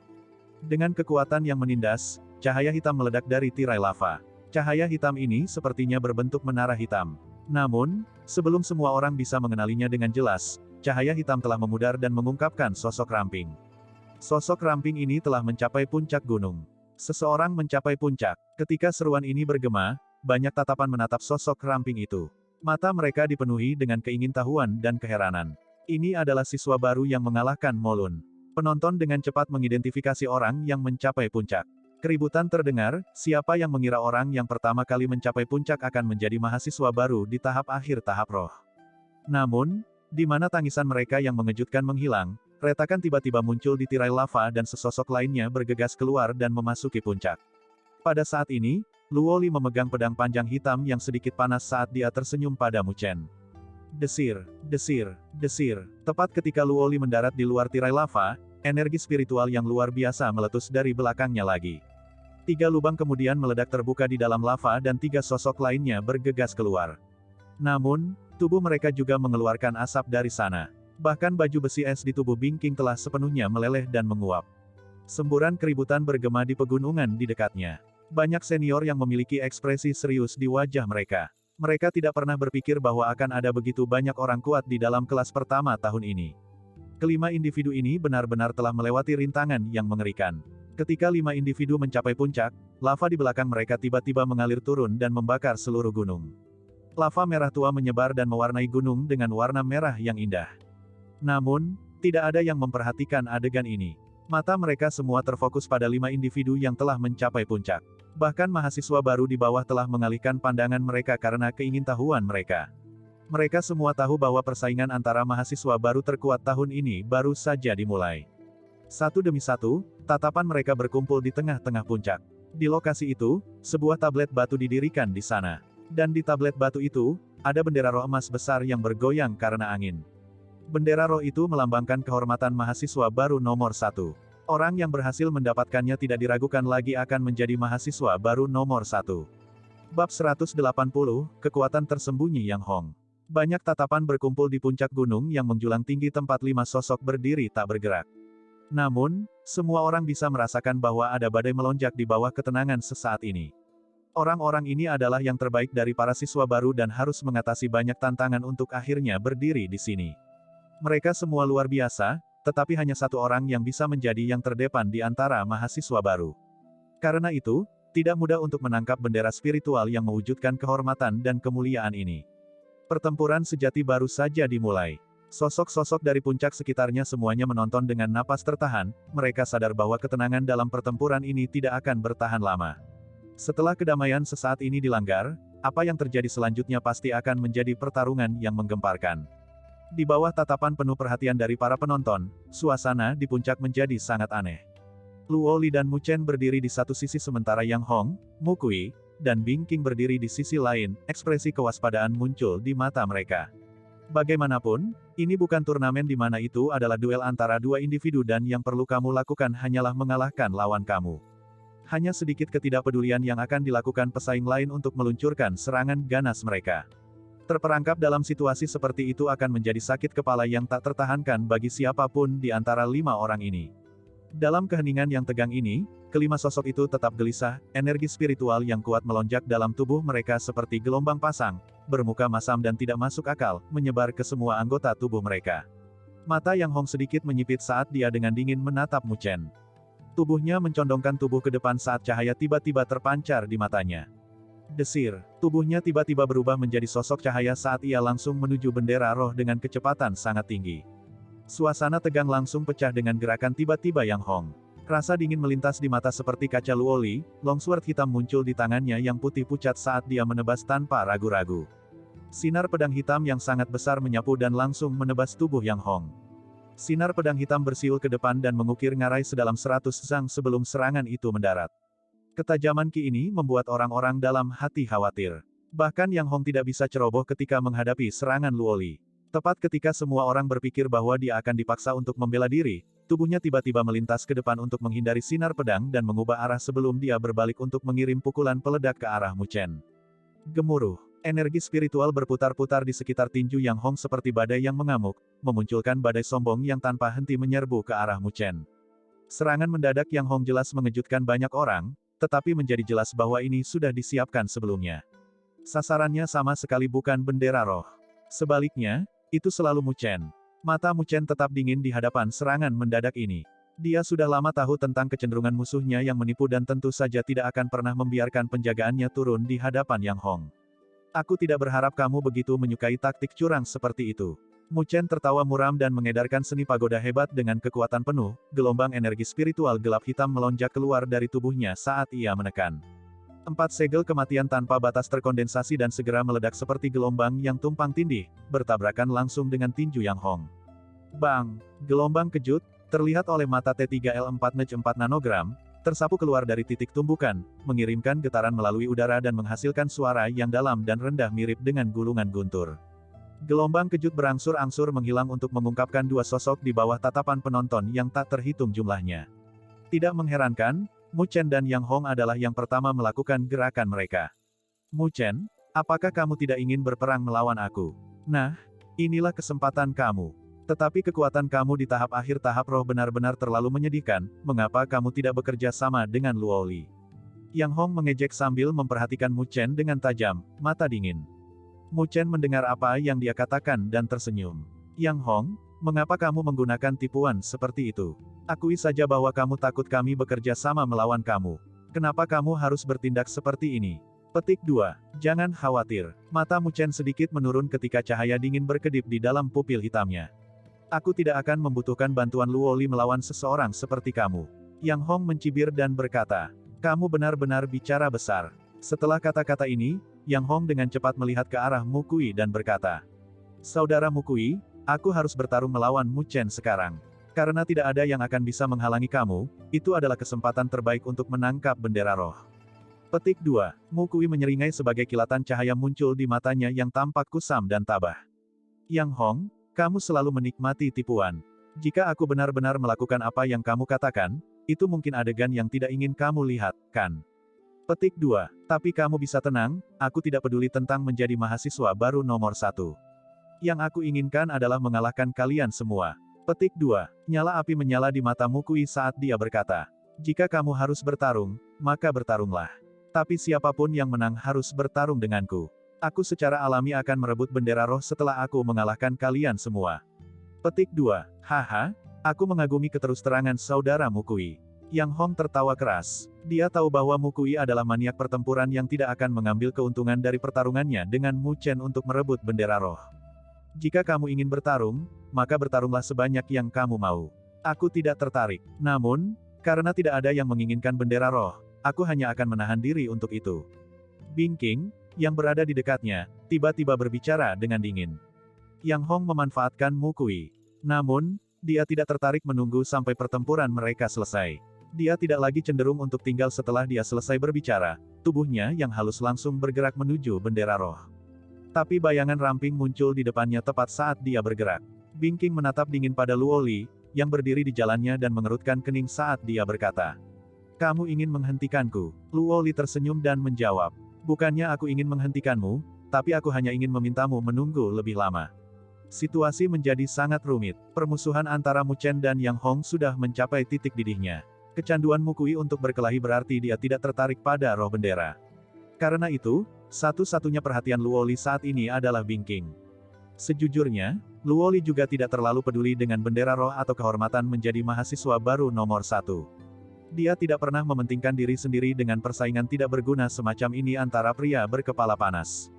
Dengan kekuatan yang menindas, cahaya hitam meledak dari tirai lava. Cahaya hitam ini sepertinya berbentuk menara hitam. Namun, sebelum semua orang bisa mengenalinya dengan jelas, cahaya hitam telah memudar dan mengungkapkan sosok ramping. Sosok ramping ini telah mencapai puncak gunung. Seseorang mencapai puncak. Ketika seruan ini bergema, banyak tatapan menatap sosok ramping itu. Mata mereka dipenuhi dengan keingintahuan dan keheranan. Ini adalah siswa baru yang mengalahkan Molun. Penonton dengan cepat mengidentifikasi orang yang mencapai puncak. Keributan terdengar, siapa yang mengira orang yang pertama kali mencapai puncak akan menjadi mahasiswa baru di tahap akhir tahap roh. Namun, di mana tangisan mereka yang mengejutkan menghilang, retakan tiba-tiba muncul di tirai lava dan sesosok lainnya bergegas keluar dan memasuki puncak. Pada saat ini, Luo Li memegang pedang panjang hitam yang sedikit panas saat dia tersenyum pada Mu Chen. Desir, desir, desir. Tepat ketika Luo Li mendarat di luar tirai lava, energi spiritual yang luar biasa meletus dari belakangnya lagi. 3 lubang kemudian meledak terbuka di dalam lava dan 3 sosok lainnya bergegas keluar. Namun, tubuh mereka juga mengeluarkan asap dari sana. Bahkan baju besi es di tubuh Bingking telah sepenuhnya meleleh dan menguap. Semburan keributan bergema di pegunungan di dekatnya. Banyak senior yang memiliki ekspresi serius di wajah mereka. Mereka tidak pernah berpikir bahwa akan ada begitu banyak orang kuat di dalam kelas pertama tahun ini. Kelima individu ini benar-benar telah melewati rintangan yang mengerikan. Ketika 5 individu mencapai puncak, lava di belakang mereka tiba-tiba mengalir turun dan membakar seluruh gunung. Lava merah tua menyebar dan mewarnai gunung dengan warna merah yang indah. Namun, tidak ada yang memperhatikan adegan ini. Mata mereka semua terfokus pada 5 individu yang telah mencapai puncak. Bahkan mahasiswa baru di bawah telah mengalihkan pandangan mereka karena keingintahuan mereka. Mereka semua tahu bahwa persaingan antara mahasiswa baru terkuat tahun ini baru saja dimulai. Satu demi satu, tatapan mereka berkumpul di tengah-tengah puncak. Di lokasi itu, sebuah tablet batu didirikan di sana. Dan di tablet batu itu, ada bendera roh emas besar yang bergoyang karena angin. Bendera roh itu melambangkan kehormatan mahasiswa baru nomor 1. Orang yang berhasil mendapatkannya tidak diragukan lagi akan menjadi mahasiswa baru nomor 1. Bab 180, Kekuatan Tersembunyi Yang Hong. Banyak tatapan berkumpul di puncak gunung yang menjulang tinggi tempat 5 sosok berdiri tak bergerak. Namun, semua orang bisa merasakan bahwa ada badai melonjak di bawah ketenangan sesaat ini. Orang-orang ini adalah yang terbaik dari para siswa baru dan harus mengatasi banyak tantangan untuk akhirnya berdiri di sini. Mereka semua luar biasa, tetapi hanya satu orang yang bisa menjadi yang terdepan di antara mahasiswa baru. Karena itu, tidak mudah untuk menangkap bendera spiritual yang mewujudkan kehormatan dan kemuliaan ini. Pertempuran sejati baru saja dimulai. Sosok-sosok dari puncak sekitarnya semuanya menonton dengan napas tertahan, mereka sadar bahwa ketenangan dalam pertempuran ini tidak akan bertahan lama. Setelah kedamaian sesaat ini dilanggar, apa yang terjadi selanjutnya pasti akan menjadi pertarungan yang menggemparkan. Di bawah tatapan penuh perhatian dari para penonton, suasana di puncak menjadi sangat aneh. Luo Li dan Mu Chen berdiri di satu sisi sementara Yang Hong, Mu Kui, dan Bingking berdiri di sisi lain, ekspresi kewaspadaan muncul di mata mereka. Bagaimanapun, ini bukan turnamen di mana itu adalah duel antara dua individu dan yang perlu kamu lakukan hanyalah mengalahkan lawan kamu. Hanya sedikit ketidakpedulian yang akan dilakukan pesaing lain untuk meluncurkan serangan ganas mereka. Terperangkap dalam situasi seperti itu akan menjadi sakit kepala yang tak tertahankan bagi siapapun di antara 5 orang ini. Dalam keheningan yang tegang ini, kelima sosok itu tetap gelisah, energi spiritual yang kuat melonjak dalam tubuh mereka seperti gelombang pasang, bermuka masam dan tidak masuk akal, menyebar ke semua anggota tubuh mereka. Mata Yang Hong sedikit menyipit saat dia dengan dingin menatap Mu Chen. Tubuhnya mencondongkan tubuh ke depan saat cahaya tiba-tiba terpancar di matanya. Desir, tubuhnya tiba-tiba berubah menjadi sosok cahaya saat ia langsung menuju bendera roh dengan kecepatan sangat tinggi. Suasana tegang langsung pecah dengan gerakan tiba-tiba Yang Hong. Rasa dingin melintas di mata seperti kaca Luo Li, longsword hitam muncul di tangannya yang putih pucat saat dia menebas tanpa ragu-ragu. Sinar pedang hitam yang sangat besar menyapu dan langsung menebas tubuh Yang Hong. Sinar pedang hitam bersiul ke depan dan mengukir ngarai sedalam 100 zang sebelum serangan itu mendarat. Ketajaman ki ini membuat orang-orang dalam hati khawatir. Bahkan Yang Hong tidak bisa ceroboh ketika menghadapi serangan Luo Li. Tepat ketika semua orang berpikir bahwa dia akan dipaksa untuk membela diri, tubuhnya tiba-tiba melintas ke depan untuk menghindari sinar pedang dan mengubah arah sebelum dia berbalik untuk mengirim pukulan peledak ke arah Mu Chen. Gemuruh. Energi spiritual berputar-putar di sekitar tinju Yang Hong seperti badai yang mengamuk, memunculkan badai sombong yang tanpa henti menyerbu ke arah Mu Chen. Serangan mendadak Yang Hong jelas mengejutkan banyak orang, tetapi menjadi jelas bahwa ini sudah disiapkan sebelumnya. Sasarannya sama sekali bukan bendera roh. Sebaliknya, itu selalu Mu Chen. Mata Mu Chen tetap dingin di hadapan serangan mendadak ini. Dia sudah lama tahu tentang kecenderungan musuhnya yang menipu dan tentu saja tidak akan pernah membiarkan penjagaannya turun di hadapan Yang Hong. Aku tidak berharap kamu begitu menyukai taktik curang seperti itu. Mu Chen tertawa muram dan mengedarkan seni pagoda hebat dengan kekuatan penuh, gelombang energi spiritual gelap hitam melonjak keluar dari tubuhnya saat ia menekan. 4 segel kematian tanpa batas terkondensasi dan segera meledak seperti gelombang yang tumpang tindih, bertabrakan langsung dengan tinju Yang Hong. Bang! Gelombang kejut, terlihat oleh mata T3L4 4 nanogram, tersapu keluar dari titik tumbukan, mengirimkan getaran melalui udara dan menghasilkan suara yang dalam dan rendah mirip dengan gulungan guntur. Gelombang kejut berangsur-angsur menghilang untuk mengungkapkan dua sosok di bawah tatapan penonton yang tak terhitung jumlahnya. Tidak mengherankan, Mu Chen dan Yang Hong adalah yang pertama melakukan gerakan mereka. Mu Chen, apakah kamu tidak ingin berperang melawan aku? Nah, inilah kesempatan kamu. Tetapi kekuatan kamu di tahap akhir tahap roh benar-benar terlalu menyedihkan, mengapa kamu tidak bekerja sama dengan Luo Li? Yang Hong mengejek sambil memperhatikan Mu Chen dengan tajam, mata dingin. Mu Chen mendengar apa yang dia katakan dan tersenyum. Yang Hong, mengapa kamu menggunakan tipuan seperti itu? Akui saja bahwa kamu takut kami bekerja sama melawan kamu. Kenapa kamu harus bertindak seperti ini? Petik 2. Jangan khawatir. Mata Mu Chen sedikit menurun ketika cahaya dingin berkedip di dalam pupil hitamnya. Aku tidak akan membutuhkan bantuan Luo Li melawan seseorang seperti kamu. Yang Hong mencibir dan berkata, kamu benar-benar bicara besar. Setelah kata-kata ini, Yang Hong dengan cepat melihat ke arah Mu Kui dan berkata, Saudara Mu Kui, aku harus bertarung melawan Mu Chen sekarang. Karena tidak ada yang akan bisa menghalangi kamu, itu adalah kesempatan terbaik untuk menangkap bendera roh. Petik 2. Mu Kui menyeringai sebagai kilatan cahaya muncul di matanya yang tampak kusam dan tabah. Yang Hong, kamu selalu menikmati tipuan. Jika aku benar-benar melakukan apa yang kamu katakan, itu mungkin adegan yang tidak ingin kamu lihat, kan? Petik 2. Tapi kamu bisa tenang, aku tidak peduli tentang menjadi mahasiswa baru nomor 1. Yang aku inginkan adalah mengalahkan kalian semua. Petik 2. Nyala api menyala di mata Mu Kui saat dia berkata, jika kamu harus bertarung, maka bertarunglah. Tapi siapapun yang menang harus bertarung denganku. Aku secara alami akan merebut bendera roh setelah aku mengalahkan kalian semua. Petik 2. Haha, aku mengagumi keterus-terangan saudara Mu Kui. Yang Hong tertawa keras. Dia tahu bahwa Mu Kui adalah maniak pertempuran yang tidak akan mengambil keuntungan dari pertarungannya dengan Mu Chen untuk merebut bendera roh. Jika kamu ingin bertarung, maka bertarunglah sebanyak yang kamu mau. Aku tidak tertarik. Namun, karena tidak ada yang menginginkan bendera roh, aku hanya akan menahan diri untuk itu. Bing King, yang berada di dekatnya, tiba-tiba berbicara dengan dingin. Yang Hong memanfaatkan Mu Kui. Namun, dia tidak tertarik menunggu sampai pertempuran mereka selesai. Dia tidak lagi cenderung untuk tinggal setelah dia selesai berbicara, tubuhnya yang halus langsung bergerak menuju bendera roh. Tapi bayangan ramping muncul di depannya tepat saat dia bergerak. Bing King menatap dingin pada Luo Li, yang berdiri di jalannya dan mengerutkan kening saat dia berkata, kamu ingin menghentikanku? Luo Li tersenyum dan menjawab, bukannya aku ingin menghentikanmu, tapi aku hanya ingin memintamu menunggu lebih lama. Situasi menjadi sangat rumit. Permusuhan antara Mu Chen dan Yang Hong sudah mencapai titik didihnya. Kecanduan Mu Kui untuk berkelahi berarti dia tidak tertarik pada roh bendera. Karena itu, satu-satunya perhatian Luo Li saat ini adalah Bing King. Sejujurnya, Luo Li juga tidak terlalu peduli dengan bendera roh atau kehormatan menjadi mahasiswa baru nomor 1. Dia tidak pernah mementingkan diri sendiri dengan persaingan tidak berguna semacam ini antara pria berkepala panas.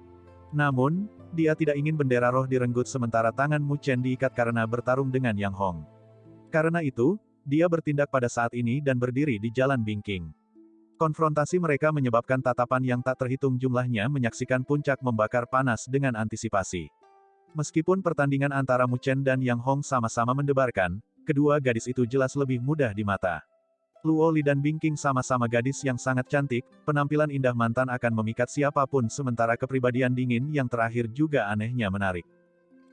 Namun, dia tidak ingin bendera roh direnggut sementara tangan Mu Chen diikat karena bertarung dengan Yang Hong. Karena itu, dia bertindak pada saat ini dan berdiri di jalan Bing King. Konfrontasi mereka menyebabkan tatapan yang tak terhitung jumlahnya menyaksikan puncak membakar panas dengan antisipasi. Meskipun pertandingan antara Mu Chen dan Yang Hong sama-sama mendebarkan, kedua gadis itu jelas lebih mudah di mata. Luo Li dan Bing King sama-sama gadis yang sangat cantik, penampilan indah mantan akan memikat siapapun sementara kepribadian dingin yang terakhir juga anehnya menarik.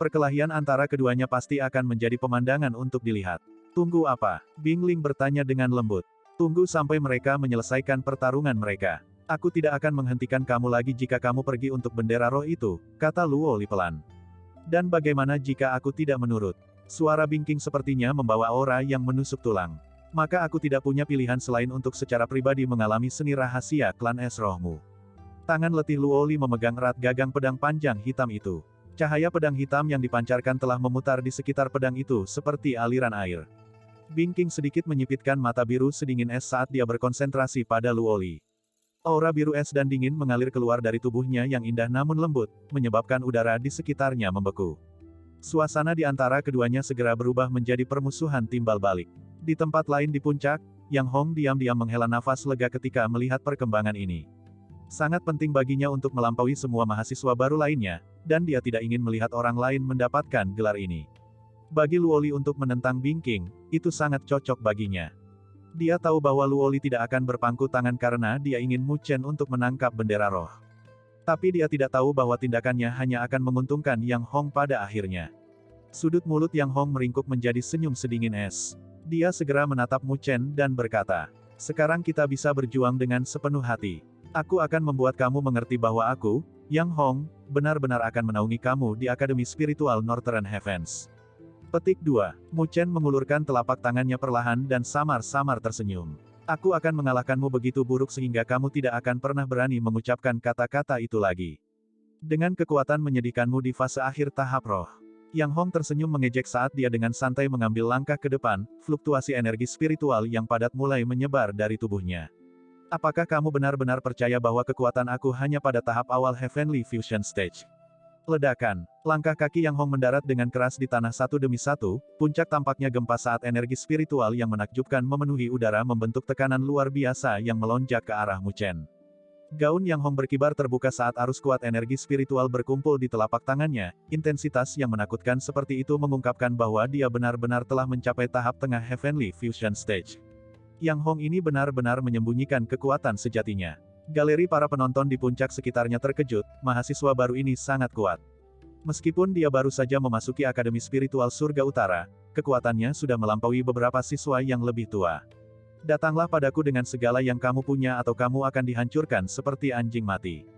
Perkelahian antara keduanya pasti akan menjadi pemandangan untuk dilihat. Tunggu apa? Bing Ling bertanya dengan lembut. Tunggu sampai mereka menyelesaikan pertarungan mereka. Aku tidak akan menghentikan kamu lagi jika kamu pergi untuk bendera roh itu, kata Luo Li pelan. Dan bagaimana jika aku tidak menurut? Suara Bing King sepertinya membawa aura yang menusuk tulang. Maka aku tidak punya pilihan selain untuk secara pribadi mengalami seni rahasia klan es rohmu. Tangan letih Luo Li memegang erat gagang pedang panjang hitam itu. Cahaya pedang hitam yang dipancarkan telah memutar di sekitar pedang itu seperti aliran air. Bing King sedikit menyipitkan mata biru sedingin es saat dia berkonsentrasi pada Luo Li. Aura biru es dan dingin mengalir keluar dari tubuhnya yang indah namun lembut, menyebabkan udara di sekitarnya membeku. Suasana di antara keduanya segera berubah menjadi permusuhan timbal balik. Di tempat lain di puncak, Yang Hong diam-diam menghela nafas lega ketika melihat perkembangan ini. Sangat penting baginya untuk melampaui semua mahasiswa baru lainnya, dan dia tidak ingin melihat orang lain mendapatkan gelar ini. Bagi Luo Li untuk menentang Bing King, itu sangat cocok baginya. Dia tahu bahwa Luo Li tidak akan berpangku tangan karena dia ingin Mu Chen untuk menangkap bendera roh. Tapi dia tidak tahu bahwa tindakannya hanya akan menguntungkan Yang Hong pada akhirnya. Sudut mulut Yang Hong meringkuk menjadi senyum sedingin es. Dia segera menatap Mu Chen dan berkata, sekarang kita bisa berjuang dengan sepenuh hati. Aku akan membuat kamu mengerti bahwa aku, Yang Hong, benar-benar akan menaungi kamu di Akademi Spiritual Northern Heavens. Petik 2. Mu Chen mengulurkan telapak tangannya perlahan dan samar-samar tersenyum. Aku akan mengalahkanmu begitu buruk sehingga kamu tidak akan pernah berani mengucapkan kata-kata itu lagi. Dengan kekuatan menyedihkanmu di fase akhir tahap roh. Yang Hong tersenyum mengejek saat dia dengan santai mengambil langkah ke depan, fluktuasi energi spiritual yang padat mulai menyebar dari tubuhnya. Apakah kamu benar-benar percaya bahwa kekuatan aku hanya pada tahap awal Heavenly Fusion Stage? Ledakan. Langkah kaki Yang Hong mendarat dengan keras di tanah satu demi satu, puncak tampaknya gempa saat energi spiritual yang menakjubkan memenuhi udara membentuk tekanan luar biasa yang melonjak ke arah Mu Chen. Gaun Yang Hong berkibar terbuka saat arus kuat energi spiritual berkumpul di telapak tangannya, intensitas yang menakutkan seperti itu mengungkapkan bahwa dia benar-benar telah mencapai tahap tengah Heavenly Fusion Stage. Yang Hong ini benar-benar menyembunyikan kekuatan sejatinya. Galeri para penonton di puncak sekitarnya terkejut, mahasiswa baru ini sangat kuat. Meskipun dia baru saja memasuki Akademi Spiritual Surga Utara, kekuatannya sudah melampaui beberapa siswa yang lebih tua. Datanglah padaku dengan segala yang kamu punya atau kamu akan dihancurkan seperti anjing mati.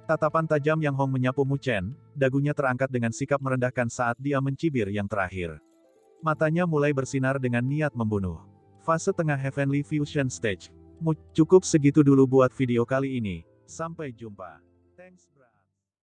Tatapan tajam Yang Hong menyapu Mu Chen, dagunya terangkat dengan sikap merendahkan saat dia mencibir yang terakhir. Matanya mulai bersinar dengan niat membunuh. Fase tengah Heavenly Fusion Stage. Cukup segitu dulu buat video kali ini. Sampai jumpa. Thanks bro.